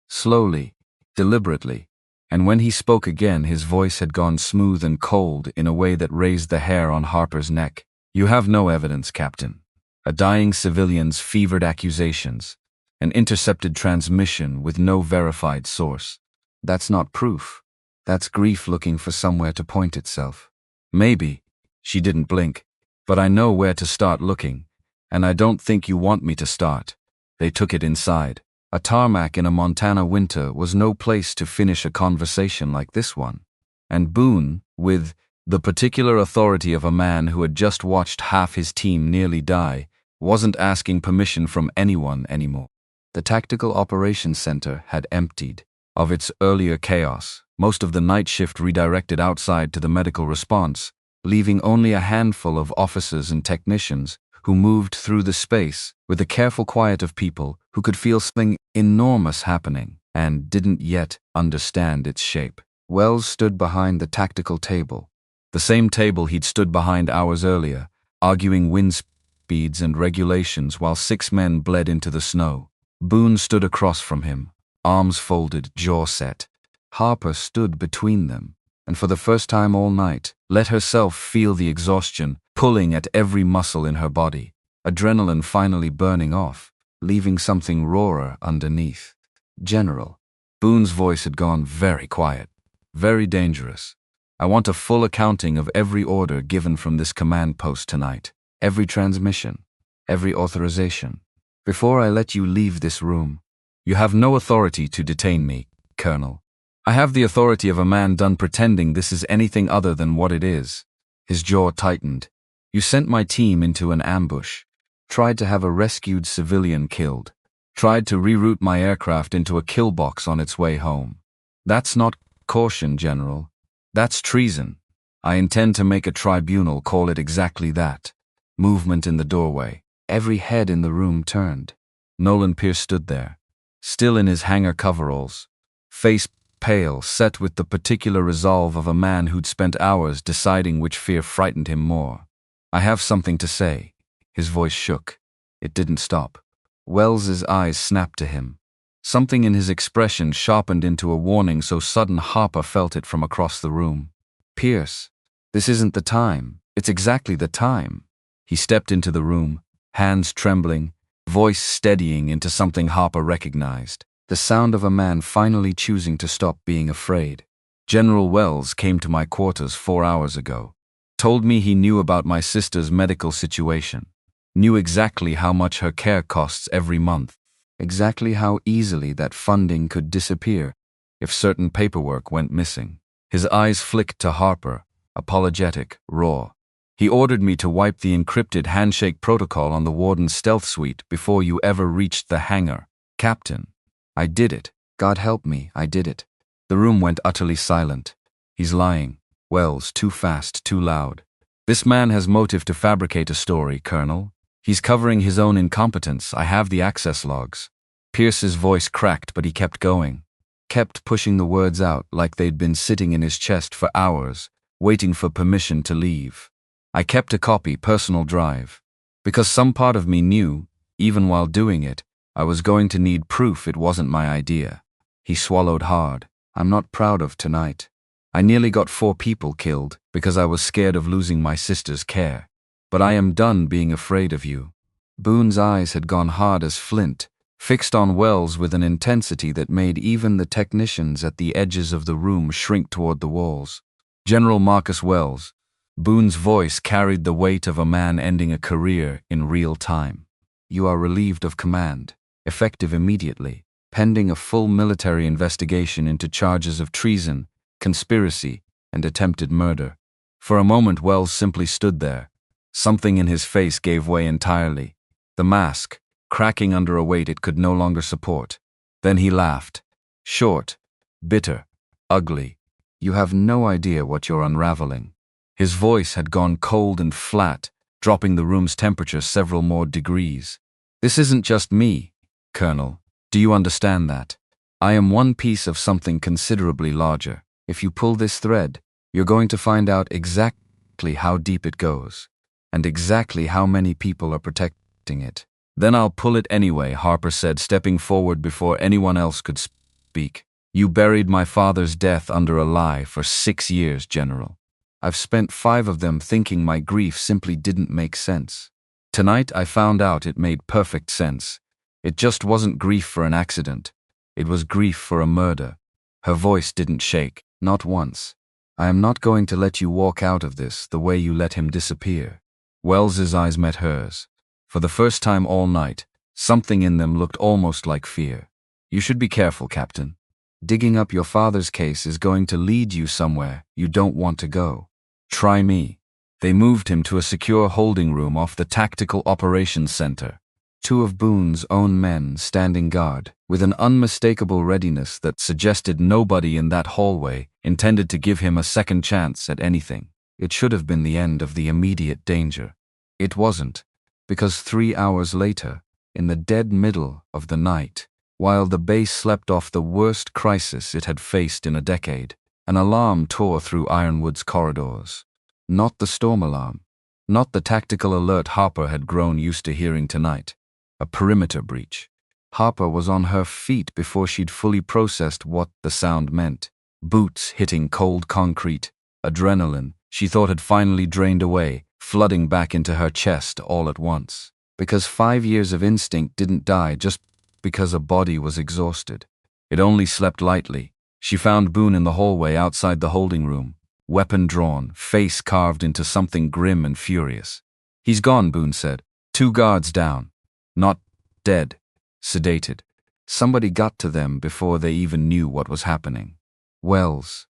Slowly, deliberately. And when he spoke again, his voice had gone smooth and cold in a way that raised the hair on Harper's neck. "You have no evidence, Captain. A dying civilian's fevered accusations. An intercepted transmission with no verified source. That's not proof. That's grief looking for somewhere to point itself." "Maybe." She didn't blink. "But I know where to start looking. And I don't think you want me to start." They took it inside. A tarmac in a Montana winter was no place to finish a conversation like this one. And Boone, with the particular authority of a man who had just watched half his team nearly die, wasn't asking permission from anyone anymore. The Tactical Operations Center had emptied of its earlier chaos, most of the night shift redirected outside to the medical response, leaving only a handful of officers and technicians who moved through the space with the careful quiet of people who could feel something enormous happening and didn't yet understand its shape. Wells stood behind the tactical table, the same table he'd stood behind hours earlier, arguing wind speeds and regulations while 6 men bled into the snow. Boone stood across from him, arms folded, jaw set. Harper stood between them, and for the first time all night, let herself feel the exhaustion pulling at every muscle in her body, adrenaline finally burning off, leaving something rawer underneath. General. Boone's voice had gone very quiet, very dangerous. I want a full accounting of every order given from this command post tonight, every transmission, every authorization. Before I let you leave this room, you have no authority to detain me, Colonel. I have the authority of a man done pretending this is anything other than what it is. His jaw tightened. You sent my team into an ambush, tried to have a rescued civilian killed, tried to reroute my aircraft into a kill box on its way home. That's not caution, General. That's treason. I intend to make a tribunal call it exactly that. Movement in the doorway. Every head in the room turned. Nolan Pierce stood there, still in his hangar coveralls, face pale, set with the particular resolve of a man who'd spent hours deciding which fear frightened him more. I have something to say. His voice shook. It didn't stop. Wells's eyes snapped to him. Something in his expression sharpened into a warning so sudden Harper felt it from across the room. Pierce, this isn't the time. It's exactly the time. He stepped into the room, hands trembling, voice steadying into something Harper recognized. The sound of a man finally choosing to stop being afraid. General Wells came to my quarters 4 hours ago. Told me he knew about my sister's medical situation. Knew exactly how much her care costs every month. Exactly how easily that funding could disappear if certain paperwork went missing. His eyes flicked to Harper, apologetic, raw. He ordered me to wipe the encrypted handshake protocol on the warden's stealth suite before you ever reached the hangar. Captain. I did it. God help me, I did it. The room went utterly silent. He's lying. Wells, too fast, too loud. This man has motive to fabricate a story, Colonel. He's covering his own incompetence. I have the access logs. Pierce's voice cracked, but he kept going. Kept pushing the words out like they'd been sitting in his chest for hours, waiting for permission to leave. I kept a copy, personal drive. Because some part of me knew, even while doing it, I was going to need proof it wasn't my idea. He swallowed hard. I'm not proud of tonight. I nearly got 4 people killed because I was scared of losing my sister's care. But I am done being afraid of you. Boone's eyes had gone hard as flint, fixed on Wells with an intensity that made even the technicians at the edges of the room shrink toward the walls. General Marcus Wells. Boone's voice carried the weight of a man ending a career in real time. You are relieved of command. Effective immediately, pending a full military investigation into charges of treason, conspiracy, and attempted murder. For a moment Wells simply stood there. Something in his face gave way entirely. The mask, cracking under a weight it could no longer support. Then he laughed. Short, bitter, ugly. You have no idea what you're unraveling. His voice had gone cold and flat, dropping the room's temperature several more degrees. This isn't just me, Colonel. Do you understand that? I am one piece of something considerably larger. If you pull this thread, you're going to find out exactly how deep it goes, and exactly how many people are protecting it. Then I'll pull it anyway, Harper said, stepping forward before anyone else could speak. You buried my father's death under a lie for 6 years, General. I've spent 5 of them thinking my grief simply didn't make sense. Tonight I found out it made perfect sense. It just wasn't grief for an accident. It was grief for a murder. Her voice didn't shake, not once. I am not going to let you walk out of this the way you let him disappear. Wells's eyes met hers. For the first time all night, something in them looked almost like fear. You should be careful, Captain. Digging up your father's case is going to lead you somewhere you don't want to go. Try me. They moved him to a secure holding room off the Tactical Operations Center. 2 of Boone's own men standing guard, with an unmistakable readiness that suggested nobody in that hallway intended to give him a second chance at anything. It should have been the end of the immediate danger. It wasn't, because 3 hours later, in the dead middle of the night, while the base slept off the worst crisis it had faced in a decade, An alarm tore through Ironwood's corridors. Not the storm alarm. Not the tactical alert Harper had grown used to hearing tonight. A perimeter breach. Harper was on her feet before she'd fully processed what the sound meant. Boots hitting cold concrete. Adrenaline, she thought, had finally drained away, flooding back into her chest all at once. Because 5 years of instinct didn't die just because a body was exhausted. It only slept lightly. She found Boone in the hallway outside the holding room, weapon drawn, face carved into something grim and furious. "He's gone," Boone said. 2 guards down. Not dead. Sedated. Somebody got to them before they even knew what was happening. Wells.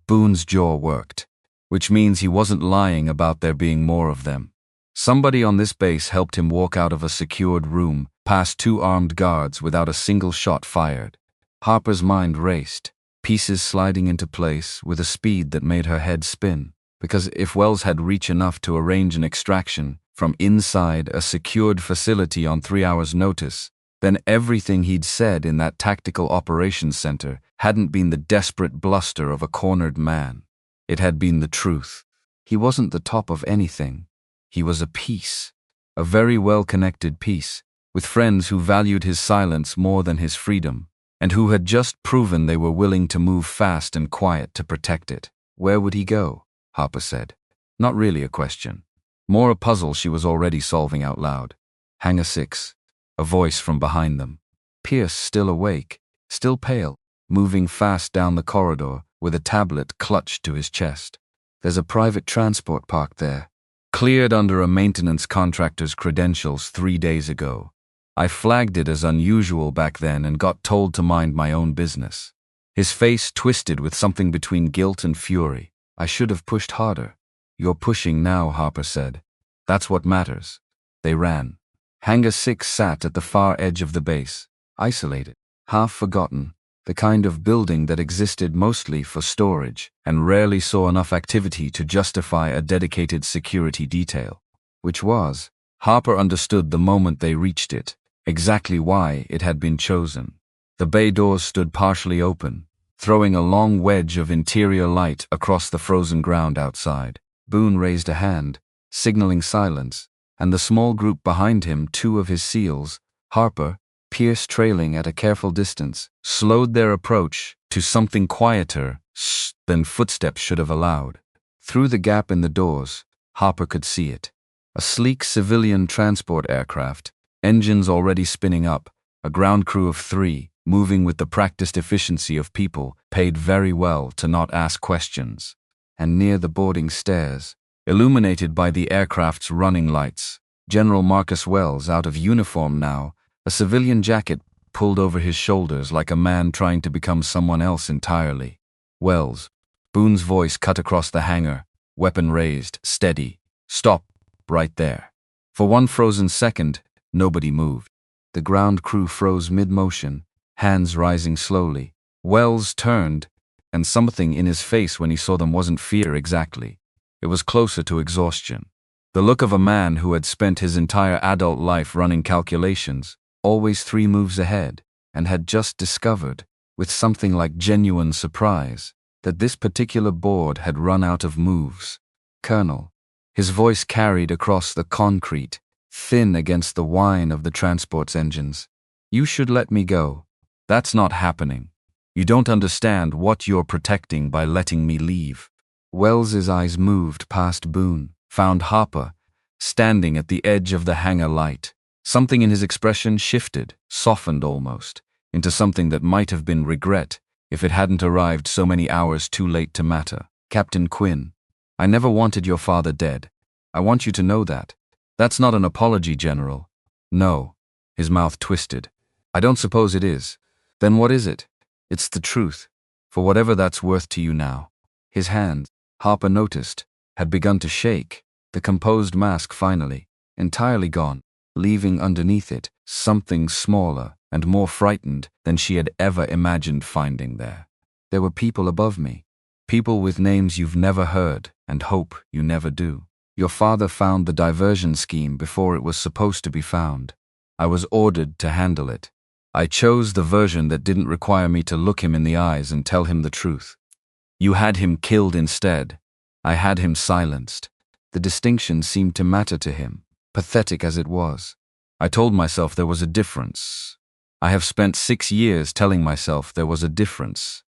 Boone's jaw worked, which means he wasn't lying about there being more of them. Somebody on this base helped him walk out of a secured room, past 2 armed guards without a single shot fired. Harper's mind raced, pieces sliding into place with a speed that made her head spin, because if Wells had reach enough to arrange an extraction from inside a secured facility on 3 hours' notice, then everything he'd said in that tactical operations center hadn't been the desperate bluster of a cornered man. It had been the truth. He wasn't the top of anything. He was a piece, a very well-connected piece, with friends who valued his silence more than his freedom, and who had just proven they were willing to move fast and quiet to protect it. Where would he go? Harper said. Not really a question. More a puzzle she was already solving out loud. Hangar 6. A voice from behind them. Pierce, still awake, still pale, moving fast down the corridor with a tablet clutched to his chest. There's a private transport parked there. Cleared under a maintenance contractor's credentials 3 days ago. I flagged it as unusual back then and got told to mind my own business. His face twisted with something between guilt and fury. I should have pushed harder. You're pushing now, Harper said. That's what matters. They ran. Hangar 6 sat at the far edge of the base, isolated, half forgotten, the kind of building that existed mostly for storage and rarely saw enough activity to justify a dedicated security detail. Which was, Harper understood the moment they reached it, exactly why it had been chosen. The bay doors stood partially open, throwing a long wedge of interior light across the frozen ground outside. Boone raised a hand, signaling silence, and the small group behind him, 2 of his SEALs, Harper, Pierce trailing at a careful distance, slowed their approach to something quieter than footsteps should have allowed. Through the gap in the doors, Harper could see it. A sleek civilian transport aircraft, engines already spinning up, a ground crew of 3, moving with the practiced efficiency of people paid very well to not ask questions. And near the boarding stairs, illuminated by the aircraft's running lights, General Marcus Wells, out of uniform now, a civilian jacket pulled over his shoulders like a man trying to become someone else entirely. Wells. Boone's voice cut across the hangar, weapon raised, steady. Stop, right there. For one frozen second, nobody moved. The ground crew froze mid-motion, hands rising slowly. Wells turned, and something in his face when he saw them wasn't fear exactly. It was closer to exhaustion. The look of a man who had spent his entire adult life running calculations, always 3 moves ahead, and had just discovered, with something like genuine surprise, that this particular board had run out of moves. Colonel. His voice carried across the concrete, thin against the whine of the transport's engines. You should let me go. That's not happening. You don't understand what you're protecting by letting me leave. Wells's eyes moved past Boone, found Harper, standing at the edge of the hangar light. Something in his expression shifted, softened almost, into something that might have been regret if it hadn't arrived so many hours too late to matter. Captain Quinn, I never wanted your father dead. I want you to know that. That's not an apology, General. No. His mouth twisted. I don't suppose it is. Then what is it? It's the truth, for whatever that's worth to you now. His hand, Harper noticed, had begun to shake, the composed mask finally, entirely gone, leaving underneath it something smaller and more frightened than she had ever imagined finding there. There were people above me, people with names you've never heard and hope you never do. Your father found the diversion scheme before it was supposed to be found. I was ordered to handle it. I chose the version that didn't require me to look him in the eyes and tell him the truth. You had him killed instead. I had him silenced. The distinction seemed to matter to him, pathetic as it was. I told myself there was a difference. I have spent 6 years telling myself there was a difference.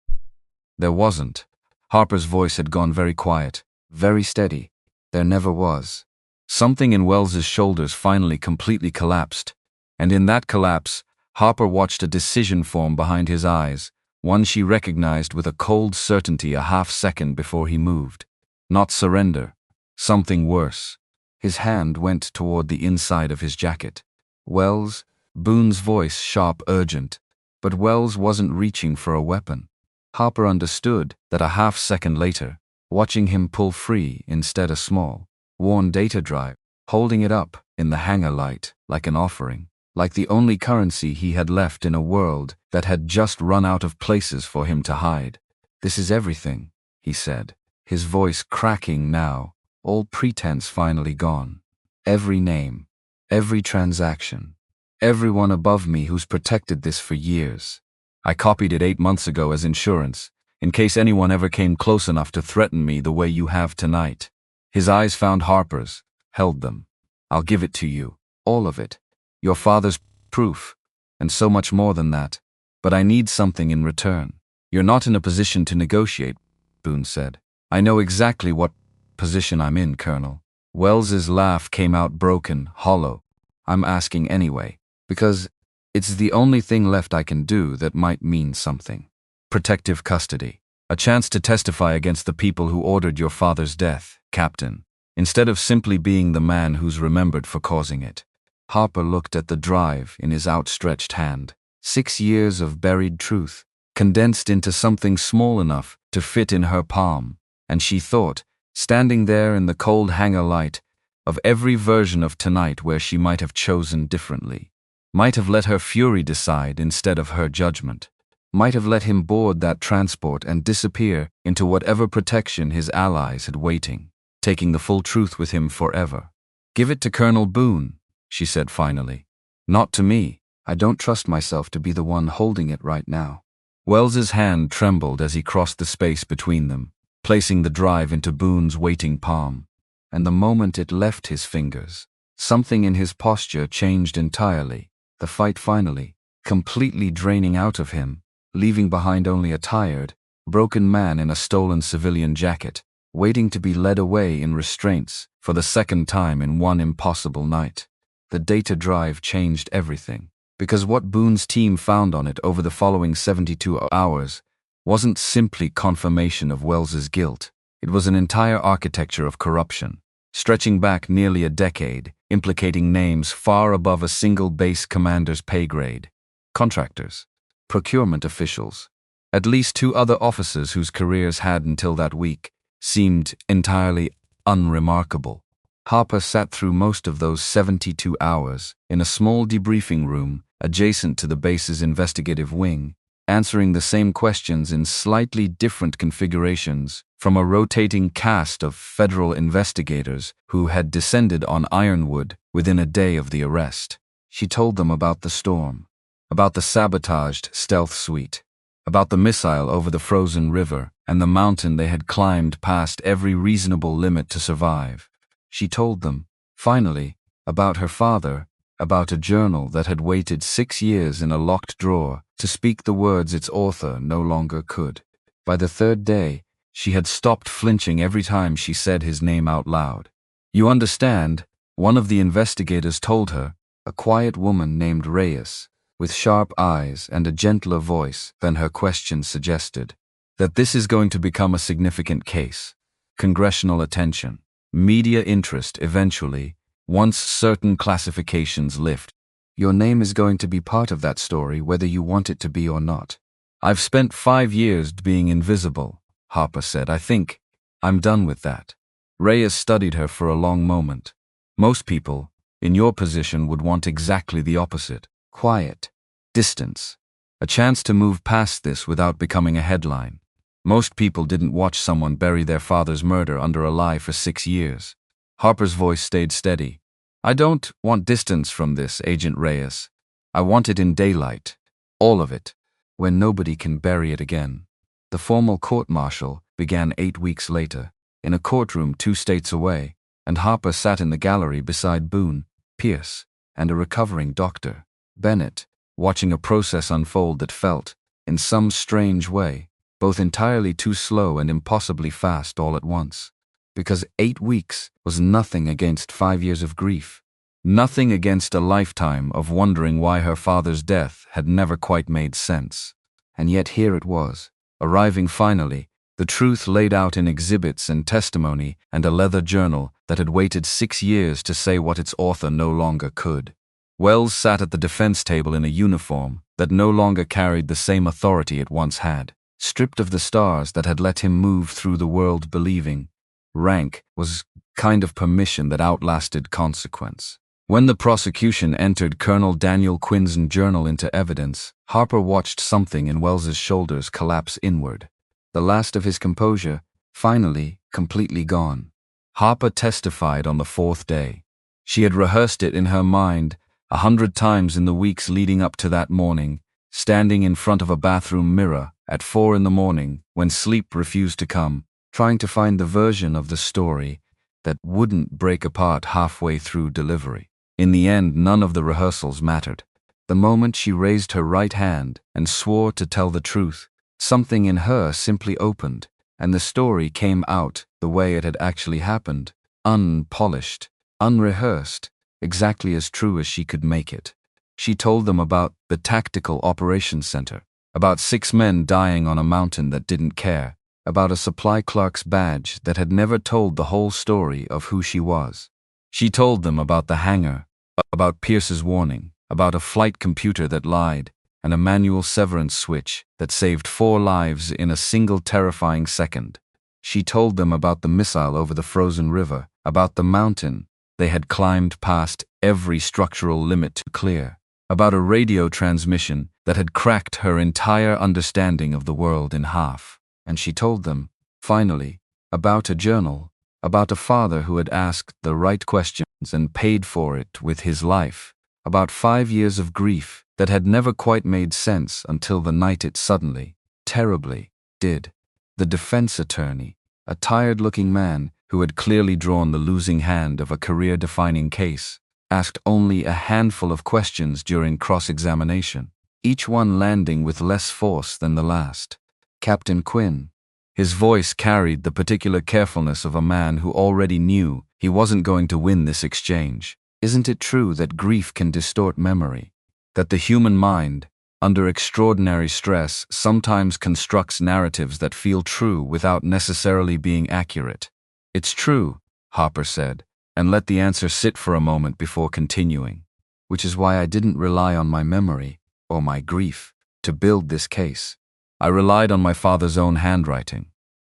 There wasn't. Harper's voice had gone very quiet, very steady. There never was. Something in Wells's shoulders finally completely collapsed, and in that collapse, Harper watched a decision form behind his eyes, one she recognized with a cold certainty a half-second before he moved. Not surrender. Something worse. His hand went toward the inside of his jacket. Wells, Boone's voice sharp, urgent, but Wells wasn't reaching for a weapon. Harper understood that a half-second later, watching him pull free instead a small, worn data drive, holding it up in the hangar light like an offering, like the only currency he had left in a world that had just run out of places for him to hide. "This is everything," he said, his voice cracking now, all pretense finally gone. "Every name, every transaction, everyone above me who's protected this for years. I copied it 8 months ago as insurance, in case anyone ever came close enough to threaten me the way you have tonight." His eyes found Harper's, held them. "I'll give it to you, all of it. Your father's proof, and so much more than that. But I need something in return." "You're not in a position to negotiate," Boone said. "I know exactly what position I'm in, Colonel." Wells's laugh came out broken, hollow. "I'm asking anyway, because it's the only thing left I can do that might mean something. Protective custody. A chance to testify against the people who ordered your father's death, Captain, instead of simply being the man who's remembered for causing it." Harper looked at the drive in his outstretched hand. 6 years of buried truth, condensed into something small enough to fit in her palm, and she thought, standing there in the cold hangar light, of every version of tonight where she might have chosen differently, might have let her fury decide instead of her judgment, might have let him board that transport and disappear into whatever protection his allies had waiting, taking the full truth with him forever. "Give it to Colonel Boone," she said finally. "Not to me. I don't trust myself to be the one holding it right now." Wells's hand trembled as he crossed the space between them, placing the drive into Boone's waiting palm. And the moment it left his fingers, something in his posture changed entirely. The fight finally, completely draining out of him, leaving behind only a tired, broken man in a stolen civilian jacket, waiting to be led away in restraints for the second time in one impossible night. The data drive changed everything, because what Boone's team found on it over the following 72 hours wasn't simply confirmation of Wells's guilt. It was an entire architecture of corruption, stretching back nearly a decade, implicating names far above a single base commander's pay grade. Contractors, procurement officials, at least 2 other officers whose careers had until that week seemed entirely unremarkable. Harper sat through most of those 72 hours in a small debriefing room adjacent to the base's investigative wing, answering the same questions in slightly different configurations from a rotating cast of federal investigators who had descended on Ironwood within a day of the arrest. She told them about the storm, about the sabotaged stealth suite, about the missile over the frozen river and the mountain they had climbed past every reasonable limit to survive. She told them, finally, about her father, about a journal that had waited 6 years in a locked drawer to speak the words its author no longer could. By the 3rd day, she had stopped flinching every time she said his name out loud. "You understand," one of the investigators told her, a quiet woman named Reyes, with sharp eyes and a gentler voice than her question suggested, "that this is going to become a significant case. Congressional attention, media interest eventually, once certain classifications lift. Your name is going to be part of that story whether you want it to be or not." "I've spent 5 years being invisible," Harper said. "I think I'm done with that." Reyes studied her for a long moment. "Most people, in your position, would want exactly the opposite. Quiet, distance, a chance to move past this without becoming a headline. Most people didn't watch someone bury their father's murder under a lie for 6 years. Harper's voice stayed steady. "I don't want distance from this, Agent Reyes. I want it in daylight. All of it, where nobody can bury it again. The formal court-martial began 8 weeks later, in a courtroom 2 states away, and Harper sat in the gallery beside Boone, Pierce, and a recovering doctor, Bennett, watching a process unfold that felt, in some strange way, both entirely too slow and impossibly fast all at once. Because 8 weeks was nothing against 5 years of grief, nothing against a lifetime of wondering why her father's death had never quite made sense. And yet here it was, arriving finally, the truth laid out in exhibits and testimony and a leather journal that had waited 6 years to say what its author no longer could. Wells sat at the defense table in a uniform that no longer carried the same authority it once had, stripped of the stars that had let him move through the world believing. Rank was kind of permission that outlasted consequence. When the prosecution entered Colonel Daniel Quinn's journal into evidence, Harper watched something in Wells's shoulders collapse inward. The last of his composure, finally, completely gone. Harper testified on the 4th day. She had rehearsed it in her mind 100 times in the weeks leading up to that morning, standing in front of a bathroom mirror at 4 a.m. when sleep refused to come, trying to find the version of the story that wouldn't break apart halfway through delivery. In the end, none of the rehearsals mattered. The moment she raised her right hand and swore to tell the truth, something in her simply opened, and the story came out the way it had actually happened, unpolished, unrehearsed, exactly as true as she could make it. She told them about the Tactical Operations Center, about 6 men dying on a mountain that didn't care, about a supply clerk's badge that had never told the whole story of who she was. She told them about the hangar, about Pierce's warning, about a flight computer that lied, and a manual severance switch that saved 4 lives in a single terrifying second. She told them about the missile over the frozen river, about the mountain they had climbed past every structural limit to clear, about a radio transmission that had cracked her entire understanding of the world in half. And she told them, finally, about a journal, about a father who had asked the right questions and paid for it with his life, about 5 years of grief that had never quite made sense until the night it suddenly, terribly, did. The defense attorney, a tired-looking man who had clearly drawn the losing hand of a career-defining case, asked only a handful of questions during cross-examination, each one landing with less force than the last. Captain Quinn. His voice carried the particular carefulness of a man who already knew he wasn't going to win this exchange. Isn't it true that grief can distort memory? That the human mind, under extraordinary stress, sometimes constructs narratives that feel true without necessarily being accurate? It's true, Harper said, and let the answer sit for a moment before continuing. Which is why I didn't rely on my memory, or my grief, to build this case. I relied on my father's own handwriting,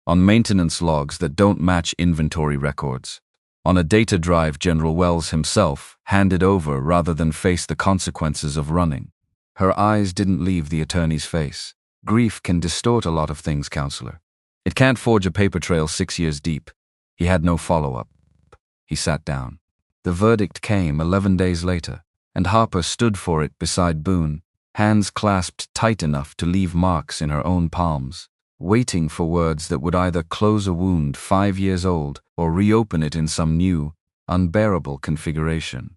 on maintenance logs that don't match inventory records, on a data drive General Wells himself handed over rather than face the consequences of running. Her eyes didn't leave the attorney's face. Grief can distort a lot of things, counselor. It can't forge a paper trail 6 years deep. He had no follow-up. He sat down. The verdict came 11 days later, and Harper stood for it beside Boone, hands clasped tight enough to leave marks in her own palms, waiting for words that would either close a wound 5 years old or reopen it in some new, unbearable configuration.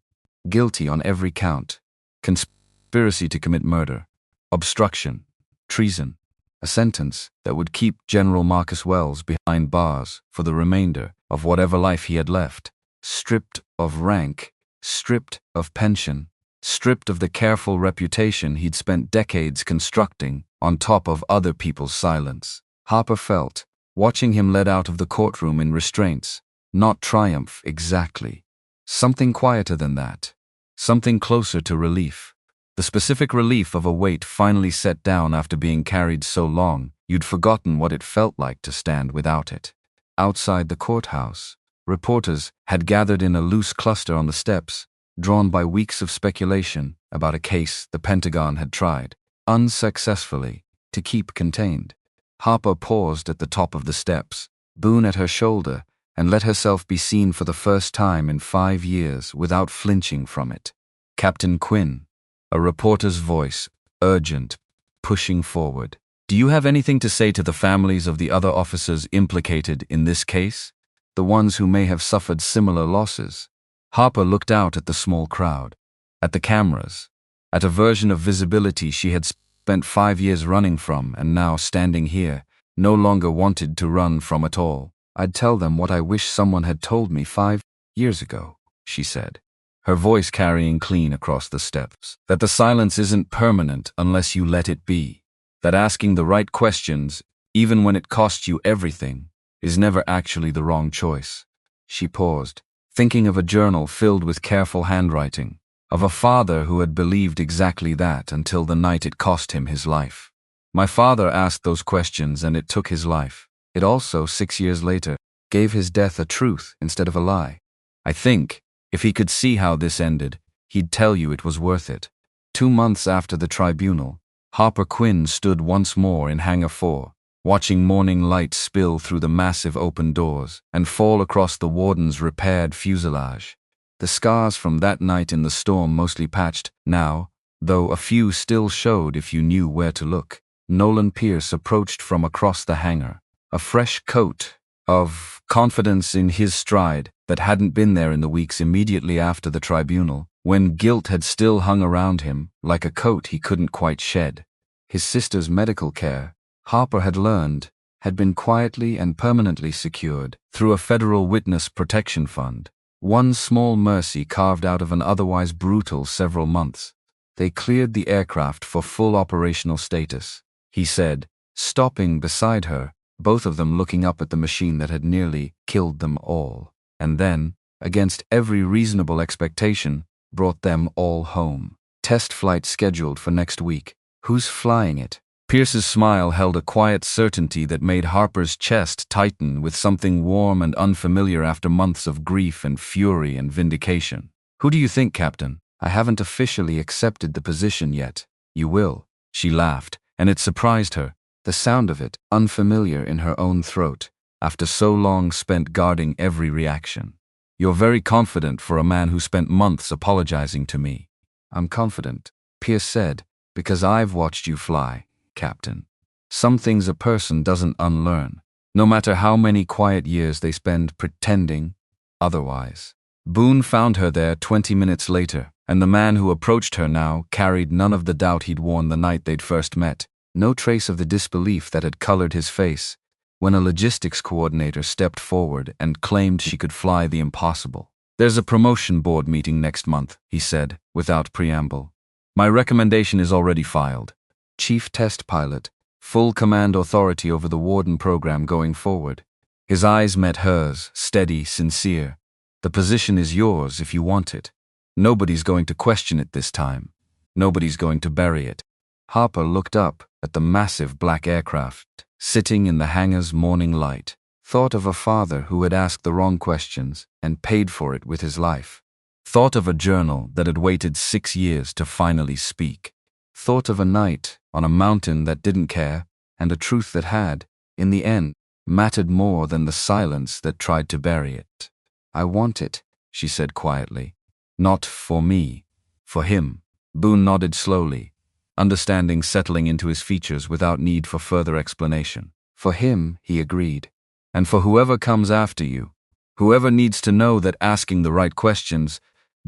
Guilty on every count. Conspiracy to commit murder. Obstruction. Treason. A sentence that would keep General Marcus Wells behind bars for the remainder of whatever life he had left, stripped of rank, stripped of pension, stripped of the careful reputation he'd spent decades constructing on top of other people's silence. Harper felt, watching him led out of the courtroom in restraints, not triumph exactly. Something quieter than that. Something closer to relief. The specific relief of a weight finally set down after being carried so long, you'd forgotten what it felt like to stand without it. Outside the courthouse, reporters had gathered in a loose cluster on the steps, drawn by weeks of speculation about a case the Pentagon had tried, unsuccessfully, to keep contained. Harper paused at the top of the steps, Boone at her shoulder, and let herself be seen for the first time in 5 years without flinching from it. Captain Quinn. A reporter's voice, urgent, pushing forward. Do you have anything to say to the families of the other officers implicated in this case? The ones who may have suffered similar losses? Harper looked out at the small crowd, at the cameras, at a version of visibility she had spent 5 years running from and now standing here, no longer wanted to run from at all. I'd tell them what I wish someone had told me 5 years ago, she said, her voice carrying clean across the steps. That the silence isn't permanent unless you let it be. That asking the right questions, even when it costs you everything, is never actually the wrong choice. She paused, thinking of a journal filled with careful handwriting, of a father who had believed exactly that until the night it cost him his life. My father asked those questions and it took his life. It also, 6 years later, gave his death a truth instead of a lie. I think, if he could see how this ended, he'd tell you it was worth it. 2 months after the tribunal, Harper Quinn stood once more in Hangar 4, watching morning light spill through the massive open doors and fall across the warden's repaired fuselage. The scars from that night in the storm mostly patched now, though a few still showed if you knew where to look. Nolan Pierce approached from across the hangar, a fresh coat of confidence in his stride that hadn't been there in the weeks immediately after the tribunal, when guilt had still hung around him like a coat he couldn't quite shed. His sister's medical care, Harper had learned, had been quietly and permanently secured through a federal witness protection fund. One small mercy carved out of an otherwise brutal several months. They cleared the aircraft for full operational status, he said, stopping beside her, both of them looking up at the machine that had nearly killed them all, and then, against every reasonable expectation, brought them all home. Test flight scheduled for next week. Who's flying it? Pierce's smile held a quiet certainty that made Harper's chest tighten with something warm and unfamiliar after months of grief and fury and vindication. Who do you think, Captain? I haven't officially accepted the position yet. You will. She laughed, and it surprised her, the sound of it unfamiliar in her own throat, after so long spent guarding every reaction. You're very confident for a man who spent months apologizing to me. I'm confident, Pierce said, because I've watched you fly, Captain. Some things a person doesn't unlearn, no matter how many quiet years they spend pretending otherwise. Boone found her there 20 minutes later, and the man who approached her now carried none of the doubt he'd worn the night they'd first met, no trace of the disbelief that had colored his face when a logistics coordinator stepped forward and claimed she could fly the impossible. There's a promotion board meeting next month, he said, without preamble. My recommendation is already filed. Chief Test Pilot, full command authority over the Warden program going forward. His eyes met hers, steady, sincere. The position is yours if you want it. Nobody's going to question it this time. Nobody's going to bury it. Harper looked up at the massive black aircraft, sitting in the hangar's morning light, thought of a father who had asked the wrong questions and paid for it with his life. Thought of a journal that had waited 6 years to finally speak. Thought of a night on a mountain that didn't care, and a truth that had, in the end, mattered more than the silence that tried to bury it. I want it, she said quietly. Not for me, for him. Boone nodded slowly, understanding settling into his features without need for further explanation. For him, he agreed. And for whoever comes after you, whoever needs to know that asking the right questions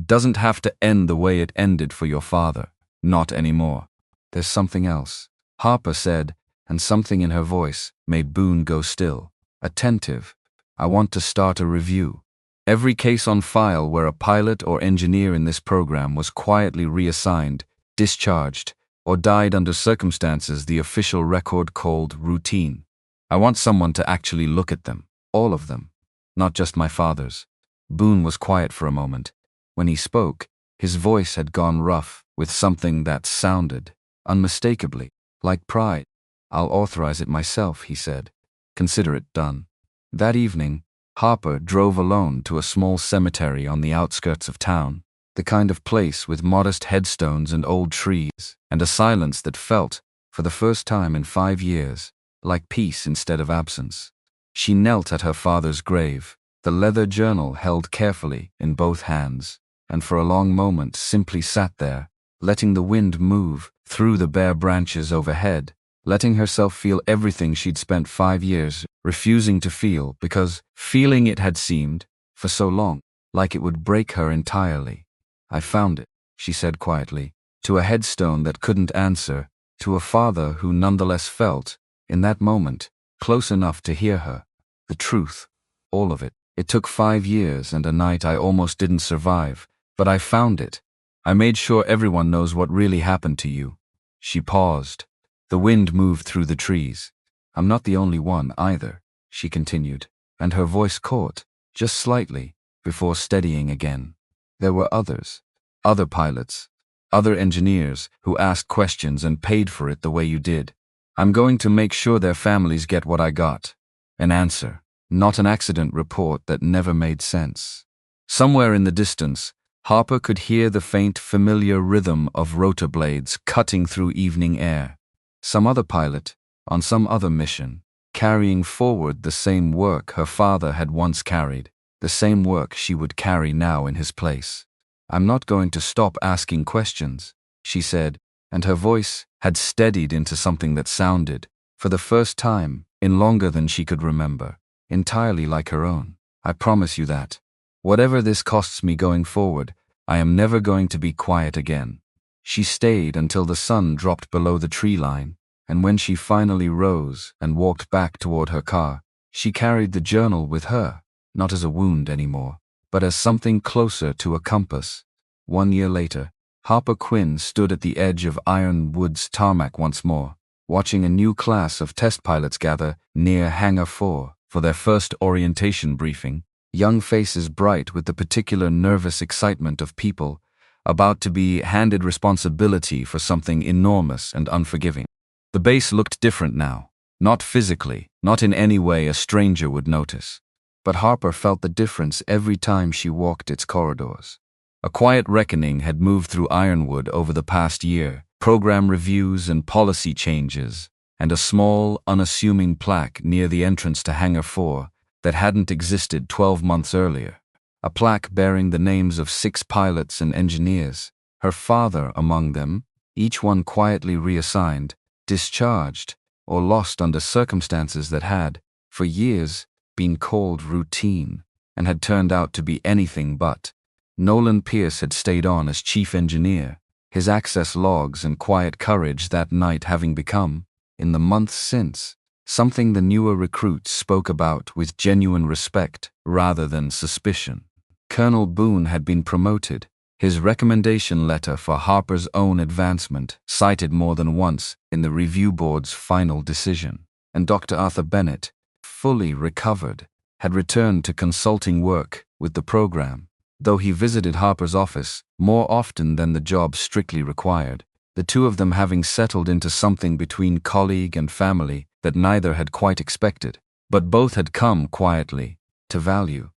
doesn't have to end the way it ended for your father. Not anymore. There's something else, Harper said, and something in her voice made Boone go still. Attentive. I want to start a review. Every case on file where a pilot or engineer in this program was quietly reassigned, discharged, or died under circumstances the official record called routine. I want someone to actually look at them, all of them, not just my father's. Boone was quiet for a moment. When he spoke, his voice had gone rough with something that sounded, unmistakably, like pride. I'll authorize it myself, he said. Consider it done. That evening, Harper drove alone to a small cemetery on the outskirts of town, the kind of place with modest headstones and old trees, and a silence that felt, for the first time in 5 years, like peace instead of absence. She knelt at her father's grave, the leather journal held carefully in both hands, and for a long moment simply sat there, letting the wind move through the bare branches overhead, letting herself feel everything she'd spent 5 years refusing to feel because feeling it had seemed, for so long, like it would break her entirely. "I found it," she said quietly, to a headstone that couldn't answer, to a father who nonetheless felt, in that moment, close enough to hear her. The truth. All of it. "It took 5 years and a night I almost didn't survive, but I found it. I made sure everyone knows what really happened to you." She paused. The wind moved through the trees. "I'm not the only one, either," she continued, and her voice caught, just slightly, before steadying again. "There were others. Other pilots. Other engineers who asked questions and paid for it the way you did. I'm going to make sure their families get what I got. An answer. Not an accident report that never made sense." Somewhere in the distance, Harper could hear the faint, familiar rhythm of rotor blades cutting through evening air. Some other pilot, on some other mission, carrying forward the same work her father had once carried, the same work she would carry now in his place. "I'm not going to stop asking questions," she said, and her voice had steadied into something that sounded, for the first time in longer than she could remember, entirely like her own. "I promise you that. Whatever this costs me going forward, I am never going to be quiet again." She stayed until the sun dropped below the tree line, and when she finally rose and walked back toward her car, she carried the journal with her, not as a wound anymore, but as something closer to a compass. 1 year later, Harper Quinn stood at the edge of Ironwood's tarmac once more, watching a new class of test pilots gather near Hangar 4 for their first orientation briefing, young faces bright with the particular nervous excitement of people about to be handed responsibility for something enormous and unforgiving. The base looked different now, not physically, not in any way a stranger would notice. But Harper felt the difference every time she walked its corridors. A quiet reckoning had moved through Ironwood over the past year, program reviews and policy changes, and a small, unassuming plaque near the entrance to Hangar 4 that hadn't existed 12 months earlier. A plaque bearing the names of 6 pilots and engineers, her father among them, each one quietly reassigned, discharged, or lost under circumstances that had, for years, been called routine, and had turned out to be anything but. Nolan Pierce had stayed on as chief engineer, his access logs and quiet courage that night having become, in the months since, something the newer recruits spoke about with genuine respect rather than suspicion. Colonel Boone had been promoted, his recommendation letter for Harper's own advancement cited more than once in the review board's final decision, and Dr. Arthur Bennett, fully recovered, had returned to consulting work with the program. Though he visited Harper's office more often than the job strictly required, the two of them having settled into something between colleague and family that neither had quite expected, but both had come quietly to value.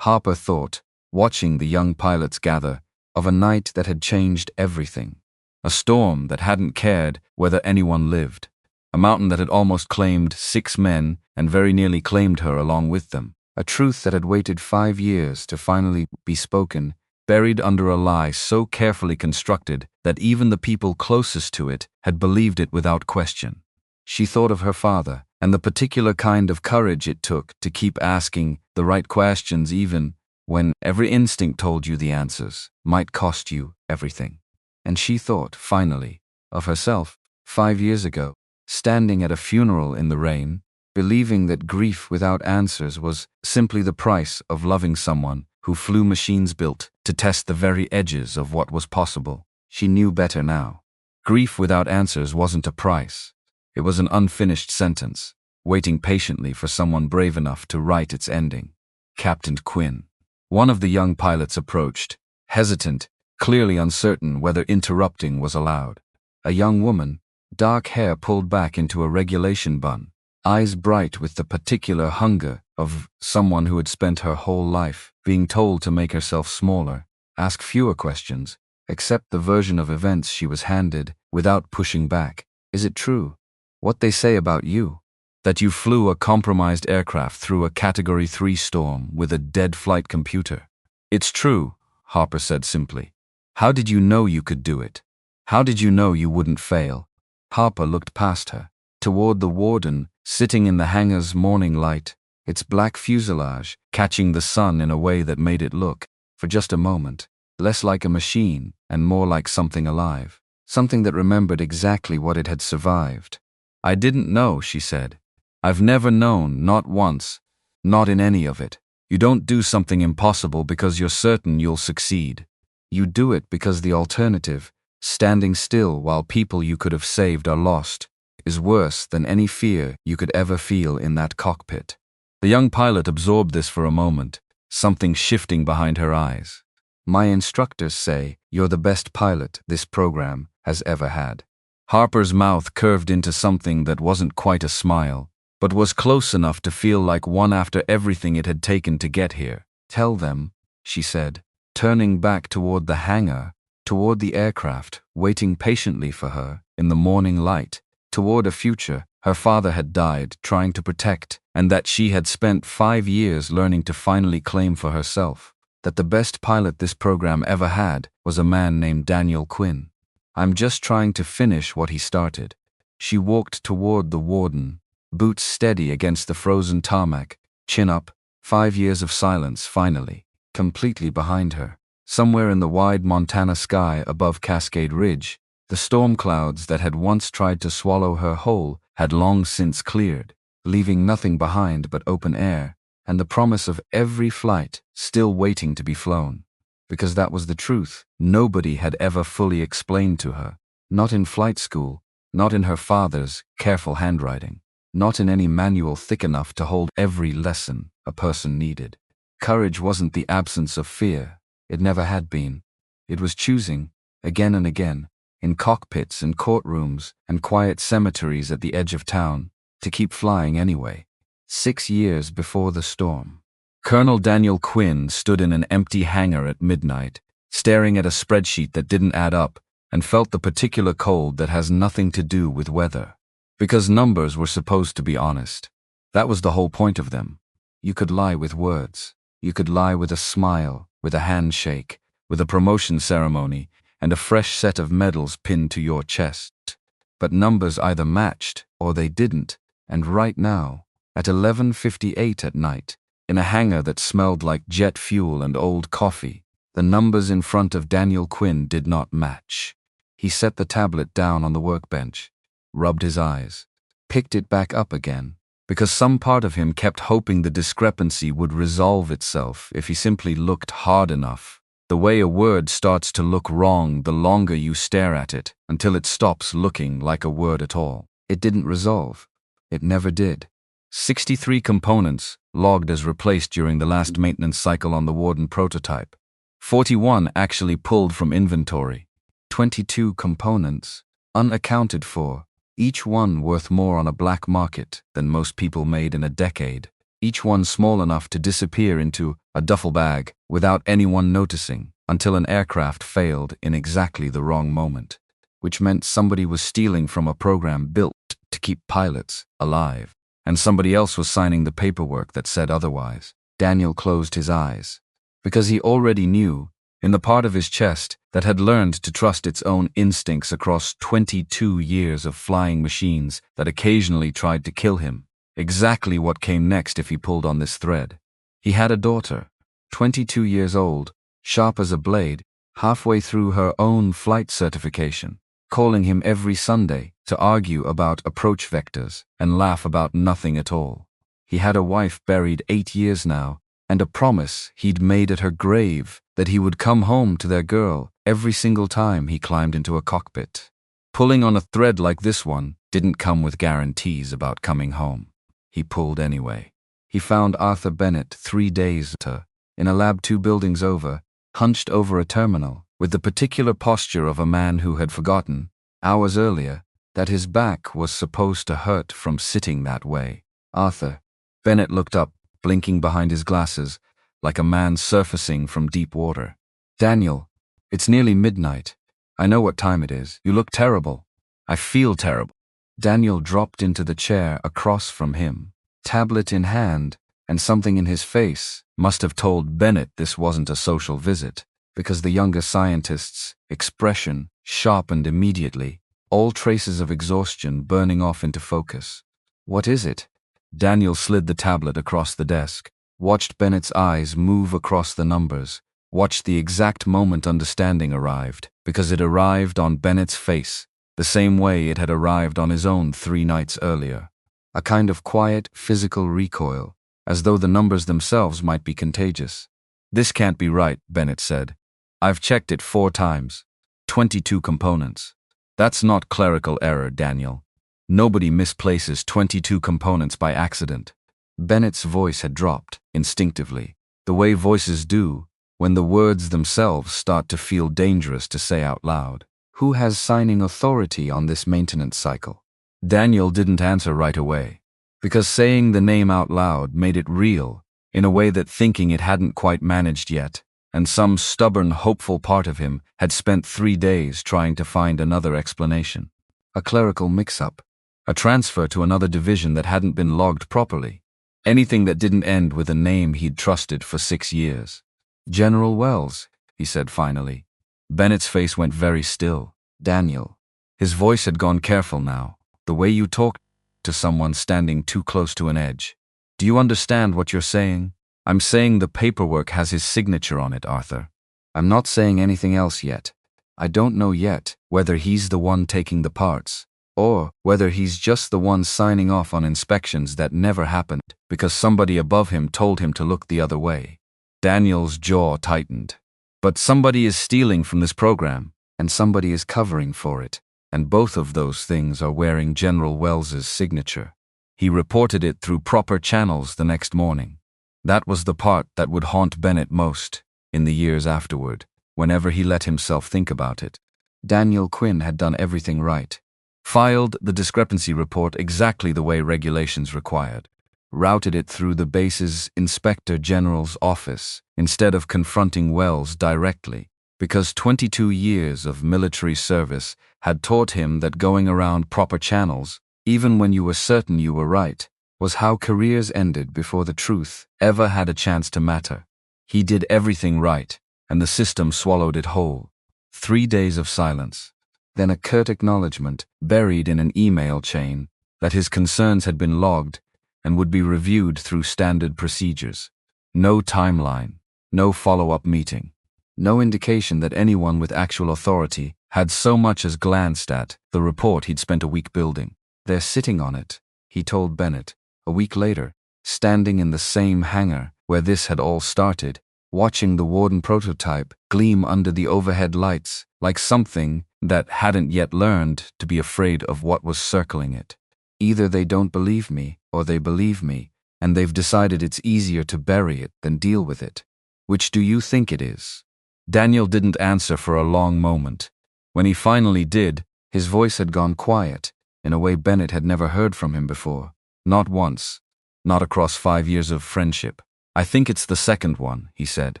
Harper thought, watching the young pilots gather, of a night that had changed everything. A storm that hadn't cared whether anyone lived. A mountain that had almost claimed 6 men and very nearly claimed her along with them. A truth that had waited 5 years to finally be spoken, buried under a lie so carefully constructed that even the people closest to it had believed it without question. She thought of her father, and the particular kind of courage it took to keep asking the right questions even when every instinct told you the answers might cost you everything. And she thought, finally, of herself, 5 years ago, standing at a funeral in the rain, believing that grief without answers was simply the price of loving someone who flew machines built to test the very edges of what was possible. She knew better now. Grief without answers wasn't a price. It was an unfinished sentence, waiting patiently for someone brave enough to write its ending. Captain Quinn. One of the young pilots approached, hesitant, clearly uncertain whether interrupting was allowed. A young woman, dark hair pulled back into a regulation bun, eyes bright with the particular hunger of someone who had spent her whole life being told to make herself smaller, ask fewer questions, accept the version of events she was handed without pushing back. Is it true, what they say about you, that you flew a compromised aircraft through a Category 3 storm with a dead flight computer? It's true, Harper said simply. How did you know you could do it? How did you know you wouldn't fail? Harper looked past her, toward the warden, sitting in the hangar's morning light, its black fuselage catching the sun in a way that made it look, for just a moment, less like a machine and more like something alive, something that remembered exactly what it had survived. I didn't know, she said. I've never known, not once, not in any of it. You don't do something impossible because you're certain you'll succeed. You do it because the alternative, standing still while people you could have saved are lost, is worse than any fear you could ever feel in that cockpit. The young pilot absorbed this for a moment, something shifting behind her eyes. My instructors say you're the best pilot this program has ever had. Harper's mouth curved into something that wasn't quite a smile, but was close enough to feel like one after everything it had taken to get here. Tell them, she said, turning back toward the hangar, toward the aircraft, waiting patiently for her in the morning light, toward a future her father had died trying to protect, and that she had spent 5 years learning to finally claim for herself, that the best pilot this program ever had was a man named Daniel Quinn. I'm just trying to finish what he started. She walked toward the warden, boots steady against the frozen tarmac, chin up, 5 years of silence finally, completely behind her. Somewhere in the wide Montana sky above Cascade Ridge, the storm clouds that had once tried to swallow her whole had long since cleared, leaving nothing behind but open air and the promise of every flight still waiting to be flown. Because that was the truth nobody had ever fully explained to her, not in flight school, not in her father's careful handwriting, not in any manual thick enough to hold every lesson a person needed. Courage wasn't the absence of fear. It never had been. It was choosing, again and again, in cockpits and courtrooms and quiet cemeteries at the edge of town, to keep flying anyway. 6 years before the storm. Colonel Daniel Quinn stood in an empty hangar at midnight, staring at a spreadsheet that didn't add up, and felt the particular cold that has nothing to do with weather. Because numbers were supposed to be honest. That was the whole point of them. You could lie with words. You could lie with a smile, with a handshake, with a promotion ceremony, and a fresh set of medals pinned to your chest. But numbers either matched or they didn't, and right now, at 11:58 at night, in a hangar that smelled like jet fuel and old coffee, the numbers in front of Daniel Quinn did not match. He set the tablet down on the workbench, rubbed his eyes, picked it back up again, because some part of him kept hoping the discrepancy would resolve itself if he simply looked hard enough. The way a word starts to look wrong the longer you stare at it, until it stops looking like a word at all. It didn't resolve. It never did. 63 components logged as replaced during the last maintenance cycle on the Warden prototype. 41 actually pulled from inventory. 22 components, unaccounted for, each one worth more on a black market than most people made in a decade. Each one small enough to disappear into a duffel bag without anyone noticing until an aircraft failed in exactly the wrong moment, which meant somebody was stealing from a program built to keep pilots alive, and somebody else was signing the paperwork that said otherwise. Daniel closed his eyes, because he already knew, in the part of his chest that had learned to trust its own instincts across 22 years of flying machines that occasionally tried to kill him, exactly what came next if he pulled on this thread. He had a daughter, 22 years old, sharp as a blade, halfway through her own flight certification, calling him every Sunday to argue about approach vectors and laugh about nothing at all. He had a wife buried 8 years now, and a promise he'd made at her grave that he would come home to their girl every single time he climbed into a cockpit. Pulling on a thread like this one didn't come with guarantees about coming home. He pulled anyway. He found Arthur Bennett 3 days later, in a lab 2 buildings over, hunched over a terminal, with the particular posture of a man who had forgotten, hours earlier, that his back was supposed to hurt from sitting that way. Arthur. Bennett looked up, blinking behind his glasses, like a man surfacing from deep water. Daniel, it's nearly midnight. I know what time it is. You look terrible. I feel terrible. Daniel dropped into the chair across from him, tablet in hand, and something in his face must have told Bennett this wasn't a social visit, because the younger scientist's expression sharpened immediately, all traces of exhaustion burning off into focus. "What is it?" Daniel slid the tablet across the desk, watched Bennett's eyes move across the numbers, watched the exact moment understanding arrived, because it arrived on Bennett's face, the same way it had arrived on his own 3 nights earlier. A kind of quiet, physical recoil, as though the numbers themselves might be contagious. "This can't be right," Bennett said. "I've checked it 4 times. 22 components. That's not clerical error, Daniel. Nobody misplaces 22 components by accident." Bennett's voice had dropped, instinctively, the way voices do when the words themselves start to feel dangerous to say out loud. "Who has signing authority on this maintenance cycle?" Daniel didn't answer right away, because saying the name out loud made it real, in a way that thinking it hadn't quite managed yet, and some stubborn, hopeful part of him had spent 3 days trying to find another explanation. A clerical mix-up. A transfer to another division that hadn't been logged properly. Anything that didn't end with a name he'd trusted for 6 years. "General Wells," he said finally. Bennett's face went very still. "Daniel." His voice had gone careful now, the way you talk to someone standing too close to an edge. "Do you understand what you're saying? I'm saying the paperwork has his signature on it, Arthur. I'm not saying anything else yet. I don't know yet whether he's the one taking the parts, or whether he's just the one signing off on inspections that never happened because somebody above him told him to look the other way." Daniel's jaw tightened. "But somebody is stealing from this program, and somebody is covering for it, and both of those things are wearing General Wells's signature." He reported it through proper channels the next morning. That was the part that would haunt Bennett most, in the years afterward, whenever he let himself think about it. Daniel Quinn had done everything right. Filed the discrepancy report exactly the way regulations required. Routed it through the base's Inspector General's office instead of confronting Wells directly, because 22 years of military service had taught him that going around proper channels, even when you were certain you were right, was how careers ended before the truth ever had a chance to matter. He did everything right, and the system swallowed it whole. 3 days of silence. Then a curt acknowledgement, buried in an email chain, that his concerns had been logged and would be reviewed through standard procedures. No timeline, no follow-up meeting. No indication that anyone with actual authority had so much as glanced at the report he'd spent a week building. "They're sitting on it," he told Bennett, a week later, standing in the same hangar where this had all started, watching the Warden prototype gleam under the overhead lights like something that hadn't yet learned to be afraid of what was circling it. "Either they don't believe me, or they believe me, and they've decided it's easier to bury it than deal with it. Which do you think it is?" Daniel didn't answer for a long moment. When he finally did, his voice had gone quiet, in a way Bennett had never heard from him before. Not once. Not across 5 years of friendship. "I think it's the second one," he said.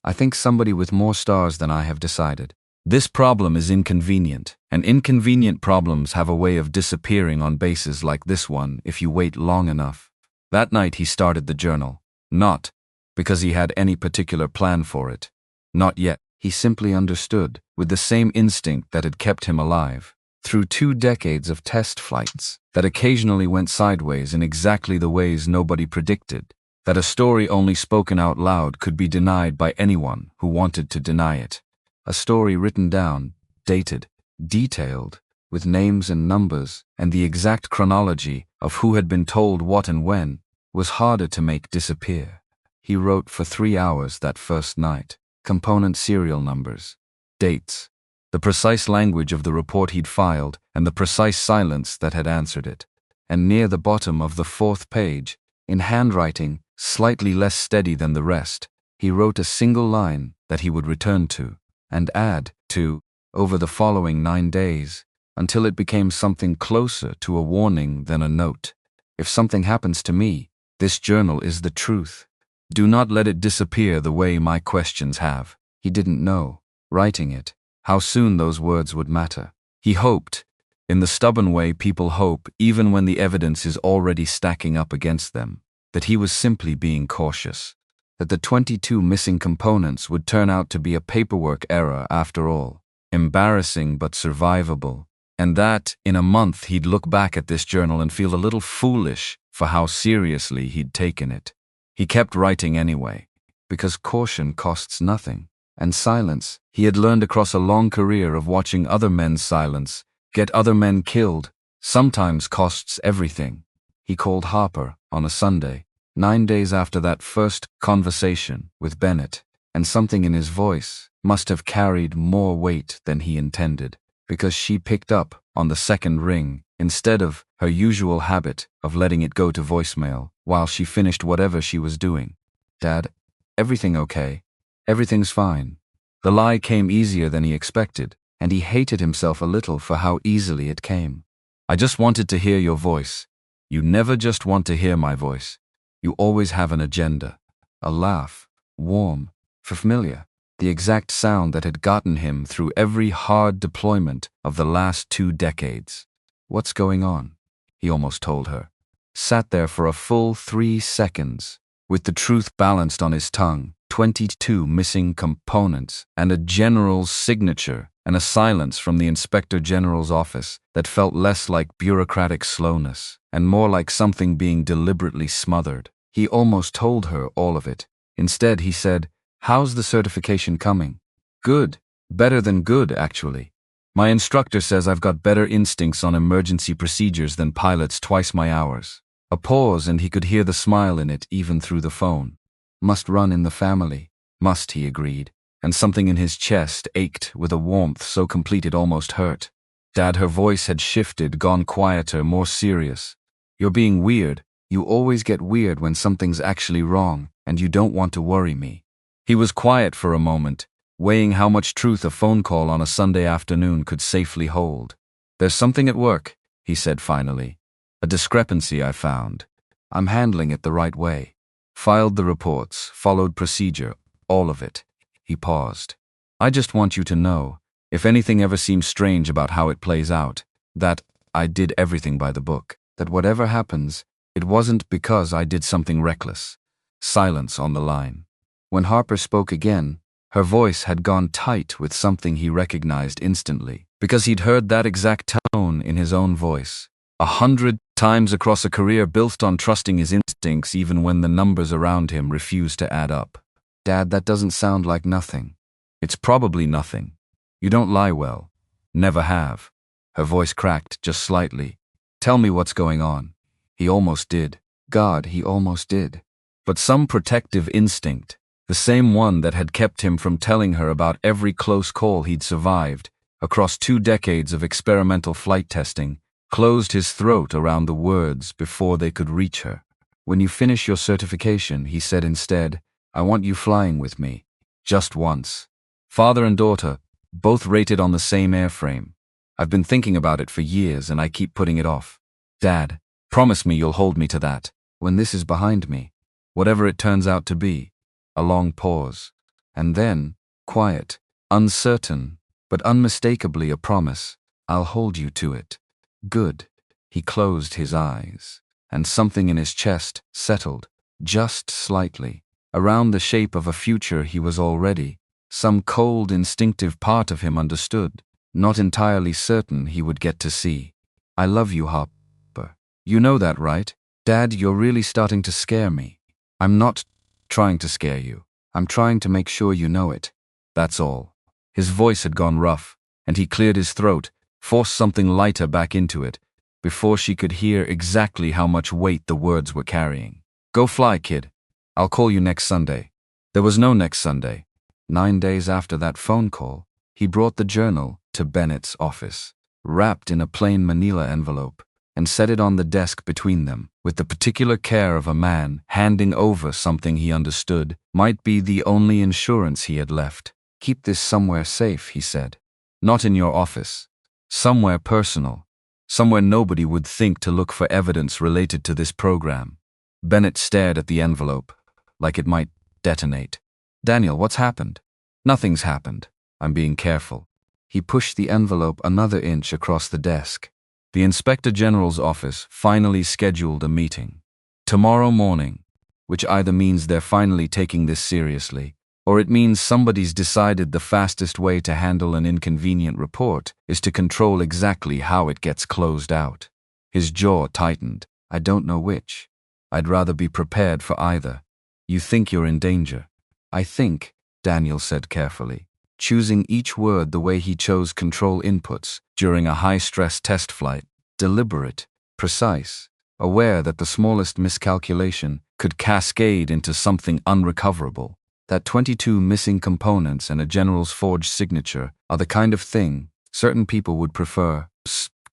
"I think somebody with more stars than I have decided. This problem is inconvenient, and inconvenient problems have a way of disappearing on bases like this one if you wait long enough." That night he started the journal. Not because he had any particular plan for it. Not yet. He simply understood, with the same instinct that had kept him alive, through 2 decades of test flights that occasionally went sideways in exactly the ways nobody predicted, that a story only spoken out loud could be denied by anyone who wanted to deny it. A story written down, dated, detailed, with names and numbers and the exact chronology of who had been told what and when, was harder to make disappear. He wrote for 3 hours that first night. Component serial numbers, dates, the precise language of the report he'd filed, and the precise silence that had answered it. And near the bottom of the 4th page, in handwriting slightly less steady than the rest, he wrote a single line that he would return to, and add to, over the following 9 days, until it became something closer to a warning than a note. "If something happens to me, this journal is the truth. Do not let it disappear the way my questions have." He didn't know, writing it, how soon those words would matter. He hoped, in the stubborn way people hope even when the evidence is already stacking up against them, that he was simply being cautious, that the 22 missing components would turn out to be a paperwork error after all. embarrassing but survivable, and that, in a month, he'd look back at this journal and feel a little foolish for how seriously he'd taken it. He kept writing anyway, because caution costs nothing, and silence, he had learned across a long career of watching other men's silence get other men killed, sometimes costs everything. He called Harper on a Sunday, 9 days after that first conversation with Bennett, and something in his voice must have carried more weight than he intended, because she picked up on the second ring instead of her usual habit of letting it go to voicemail while she finished whatever she was doing. "Dad, everything okay? Everything's fine." The lie came easier than he expected, and he hated himself a little for how easily it came. "I just wanted to hear your voice. You never just want to hear my voice. You always have an agenda." A laugh, warm, familiar, the exact sound that had gotten him through every hard deployment of the last 2 decades. "What's going on?" he almost told her. Sat there for a full 3 seconds, with the truth balanced on his tongue, 22 missing components, and a general's signature, and a silence from the Inspector General's office that felt less like bureaucratic slowness, and more like something being deliberately smothered. He almost told her all of it. Instead, he said, "How's the certification coming?" "Good. Better than good, actually. My instructor says I've got better instincts on emergency procedures than pilots twice my hours." A pause, and he could hear the smile in it even through the phone. "Must run in the family." "Must," he agreed, and something in his chest ached with a warmth so complete it almost hurt. "Dad," her voice had shifted, gone quieter, more serious. "You're being weird. You always get weird when something's actually wrong, and you don't want to worry me." He was quiet for a moment, weighing how much truth a phone call on a Sunday afternoon could safely hold. "There's something at work," he said finally. "A discrepancy I found. I'm handling it the right way. Filed the reports, followed procedure, all of it." He paused. "I just want you to know, if anything ever seems strange about how it plays out, that I did everything by the book. That whatever happens, it wasn't because I did something reckless." Silence on the line. When Harper spoke again, her voice had gone tight with something he recognized instantly, because he'd heard that exact tone in his own voice 100 times across a career built on trusting his instincts even when the numbers around him refused to add up. "Dad, that doesn't sound like nothing." "It's probably nothing. You don't lie well. Never have." Her voice cracked just slightly. "Tell me what's going on." He almost did. God, he almost did. But some protective instinct, the same one that had kept him from telling her about every close call he'd survived across 2 decades of experimental flight testing, closed his throat around the words before they could reach her. "When you finish your certification," he said instead, "I want you flying with me. Just once. Father and daughter, both rated on the same airframe. I've been thinking about it for years and I keep putting it off. Dad, promise me you'll hold me to that. When this is behind me. Whatever it turns out to be." A long pause. And then, quiet, uncertain, but unmistakably a promise. "I'll hold you to it." Good. He closed his eyes, and something in his chest settled, just slightly, around the shape of a future he was already. Some cold, instinctive part of him understood, not entirely certain he would get to see. "I love you, Harper. You know that, right? Dad, you're really starting to scare me." "I'm not trying to scare you. I'm trying to make sure you know it. That's all." His voice had gone rough, and he cleared his throat, forced something lighter back into it, before she could hear exactly how much weight the words were carrying. "Go fly, kid. I'll call you next Sunday." There was no next Sunday. 9 days after that phone call, he brought the journal to Bennett's office, wrapped in a plain manila envelope, and set it on the desk between them, with the particular care of a man handing over something he understood might be the only insurance he had left. "Keep this somewhere safe," he said. "Not in your office. Somewhere personal. Somewhere nobody would think to look for evidence related to this program." Bennett stared at the envelope, like it might detonate. "Daniel, what's happened?" "Nothing's happened. I'm being careful." He pushed the envelope another inch across the desk. The Inspector General's office finally scheduled a meeting. Tomorrow morning, which either means they're finally taking this seriously, or it means somebody's decided the fastest way to handle an inconvenient report is to control exactly how it gets closed out. His jaw tightened. I don't know which. I'd rather be prepared for either. You think you're in danger. I think, Daniel said carefully, choosing each word the way he chose control inputs during a high-stress test flight, deliberate, precise, aware that the smallest miscalculation could cascade into something unrecoverable. That 22 missing components and a general's forged signature are the kind of thing certain people would prefer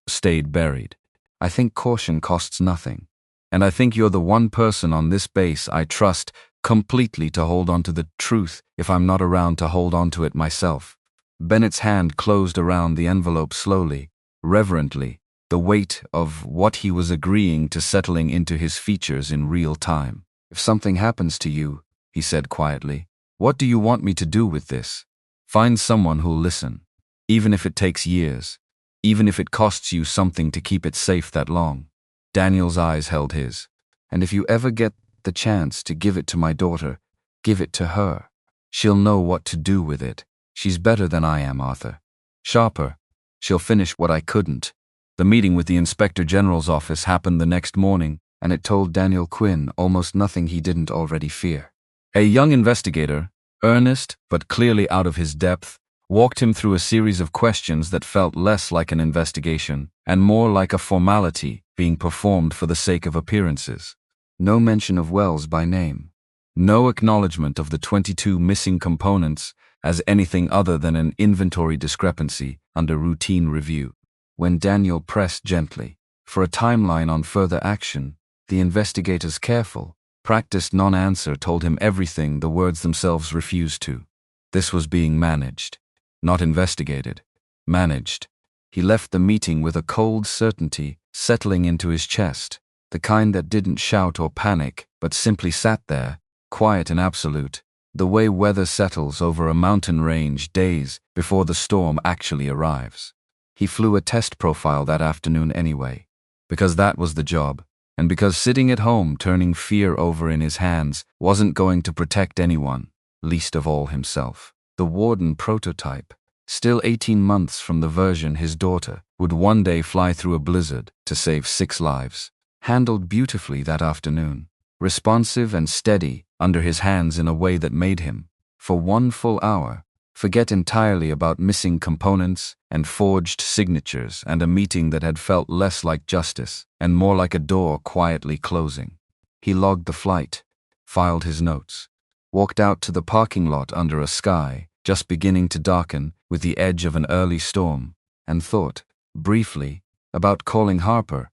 stayed buried. I think caution costs nothing. And I think you're the one person on this base I trust completely to hold on to the truth if I'm not around to hold on to it myself. Bennett's hand closed around the envelope slowly, reverently, the weight of what he was agreeing to settling into his features in real time. If something happens to you, he said quietly, what do you want me to do with this? Find someone who'll listen, even if it takes years, even if it costs you something to keep it safe that long. Daniel's eyes held his. And if you ever get the chance to give it to my daughter, give it to her. She'll know what to do with it. She's better than I am, Arthur. Sharper. She'll finish what I couldn't. The meeting with the Inspector General's office happened the next morning, and it told Daniel Quinn almost nothing he didn't already fear. A young investigator, earnest but clearly out of his depth, walked him through a series of questions that felt less like an investigation and more like a formality being performed for the sake of appearances. No mention of Wells by name. No acknowledgement of the 22 missing components as anything other than an inventory discrepancy under routine review. When Daniel pressed gently for a timeline on further action, the investigator's careful, practiced non-answer told him everything the words themselves refused to. This was being managed. Not investigated. Managed. He left the meeting with a cold certainty settling into his chest, the kind that didn't shout or panic, but simply sat there, quiet and absolute, the way weather settles over a mountain range days before the storm actually arrives. He flew a test profile that afternoon anyway, because that was the job, and because sitting at home turning fear over in his hands wasn't going to protect anyone, least of all himself. The Warden prototype, still 18 months from the version his daughter would one day fly through a blizzard to save 6 lives, handled beautifully that afternoon, responsive and steady under his hands in a way that made him, for 1 full hour, forget entirely about missing components and forged signatures and a meeting that had felt less like justice and more like a door quietly closing. He logged the flight, filed his notes, walked out to the parking lot under a sky just beginning to darken with the edge of an early storm, and thought, briefly, about calling Harper,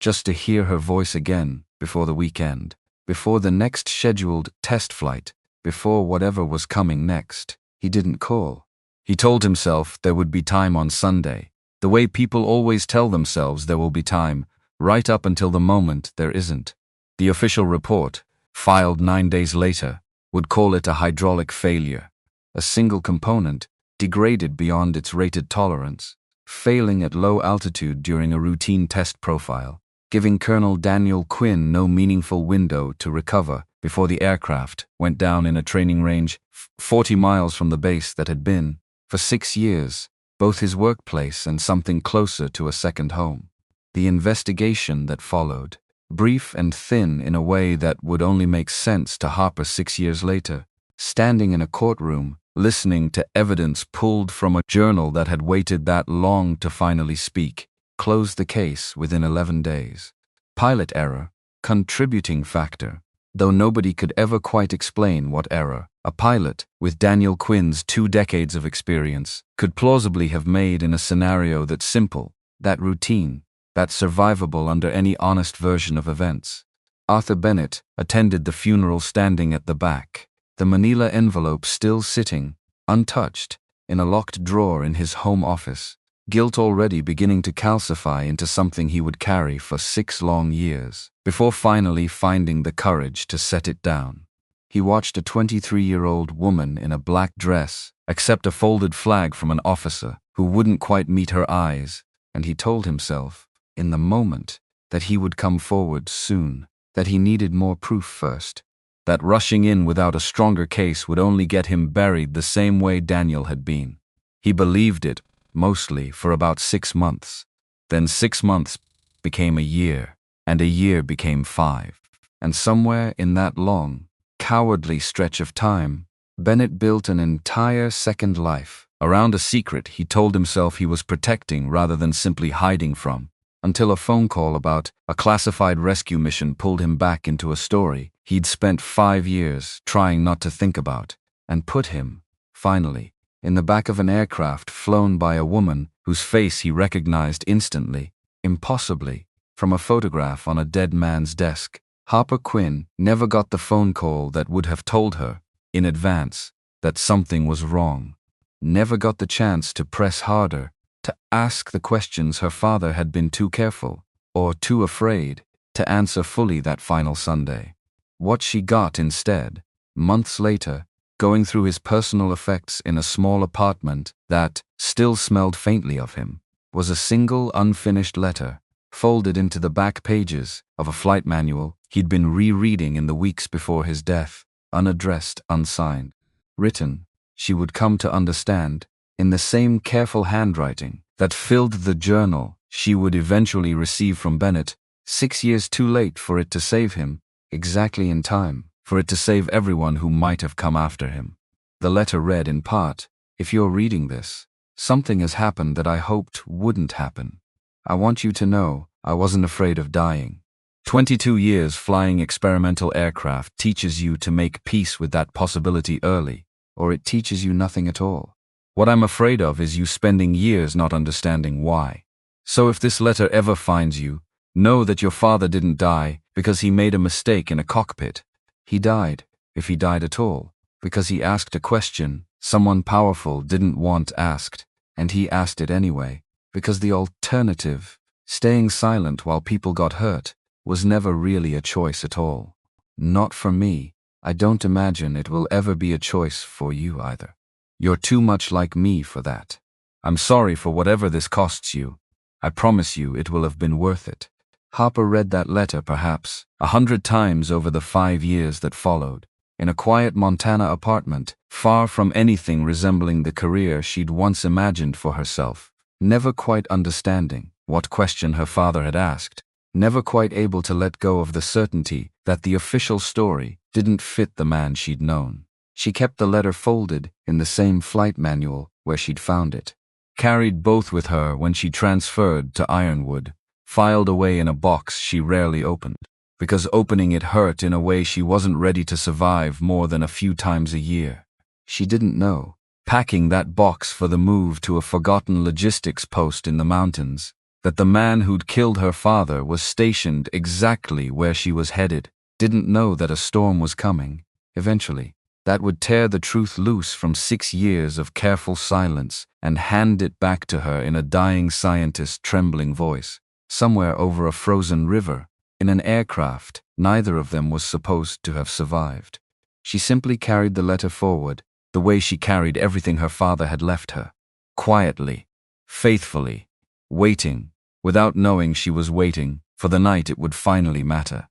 just to hear her voice again before the weekend, before the next scheduled test flight, before whatever was coming next. He didn't call. He told himself there would be time on Sunday, the way people always tell themselves there will be time, right up until the moment there isn't. The official report, filed 9 days later, would call it a hydraulic failure. A single component, degraded beyond its rated tolerance, failing at low altitude during a routine test profile, giving Colonel Daniel Quinn no meaningful window to recover before the aircraft went down in a training range 40 miles from the base that had been, for 6 years, both his workplace and something closer to a second home. The investigation that followed, brief and thin in a way that would only make sense to Harper 6 years later, standing in a courtroom, listening to evidence pulled from a journal that had waited that long to finally speak, closed the case within 11 days. Pilot error, contributing factor, though nobody could ever quite explain what error a pilot with Daniel Quinn's 2 decades of experience could plausibly have made in a scenario that's simple, that routine, that survivable under any honest version of events. Arthur Bennett attended the funeral standing at the back, the manila envelope still sitting, untouched, in a locked drawer in his home office, guilt already beginning to calcify into something he would carry for 6 long years, before finally finding the courage to set it down. He watched a 23-year-old woman in a black dress accept a folded flag from an officer who wouldn't quite meet her eyes, and he told himself, in the moment, that he would come forward soon, that he needed more proof first. that rushing in without a stronger case would only get him buried the same way Daniel had been. He believed it, mostly, for about 6 months. Then 6 months became a year, and a year became 5. And somewhere in that long, cowardly stretch of time, Bennett built an entire second life around a secret he told himself he was protecting rather than simply hiding from, until a phone call about a classified rescue mission pulled him back into a story he'd spent 5 years trying not to think about, and put him, finally, in the back of an aircraft flown by a woman whose face he recognized instantly, impossibly, from a photograph on a dead man's desk. Harper Quinn never got the phone call that would have told her, in advance, that something was wrong. Never got the chance to press harder, to ask the questions her father had been too careful, or too afraid, to answer fully that final Sunday. What she got instead, months later, going through his personal effects in a small apartment that still smelled faintly of him, was a single unfinished letter, folded into the back pages of a flight manual he'd been rereading in the weeks before his death, unaddressed, unsigned. Written, she would come to understand, in the same careful handwriting that filled the journal she would eventually receive from Bennett, 6 years too late for it to save him, exactly in time for it to save everyone who might have come after him. The letter read in part, "If you're reading this, something has happened that I hoped wouldn't happen. I want you to know I wasn't afraid of dying." 22 years flying experimental aircraft teaches you to make peace with that possibility early, or it teaches you nothing at all. What I'm afraid of is you spending years not understanding why. So if this letter ever finds you, know that your father didn't die because he made a mistake in a cockpit. He died, if he died at all, because he asked a question someone powerful didn't want asked, and he asked it anyway, because the alternative, staying silent while people got hurt, was never really a choice at all. Not for me. I don't imagine it will ever be a choice for you either. You're too much like me for that. I'm sorry for whatever this costs you. I promise you it will have been worth it. Harper read that letter perhaps 100 times over the 5 years that followed, in a quiet Montana apartment, far from anything resembling the career she'd once imagined for herself, never quite understanding what question her father had asked, never quite able to let go of the certainty that the official story didn't fit the man she'd known. She kept the letter folded in the same flight manual where she'd found it, carried both with her when she transferred to Ironwood, filed away in a box she rarely opened, because opening it hurt in a way she wasn't ready to survive more than a few times a year. She didn't know, packing that box for the move to a forgotten logistics post in the mountains, that the man who'd killed her father was stationed exactly where she was headed, didn't know that a storm was coming, eventually, that would tear the truth loose from 6 years of careful silence and hand it back to her in a dying scientist's trembling voice, somewhere over a frozen river, in an aircraft neither of them was supposed to have survived. She simply carried the letter forward, the way she carried everything her father had left her, quietly, faithfully, waiting, without knowing she was waiting, for the night it would finally matter.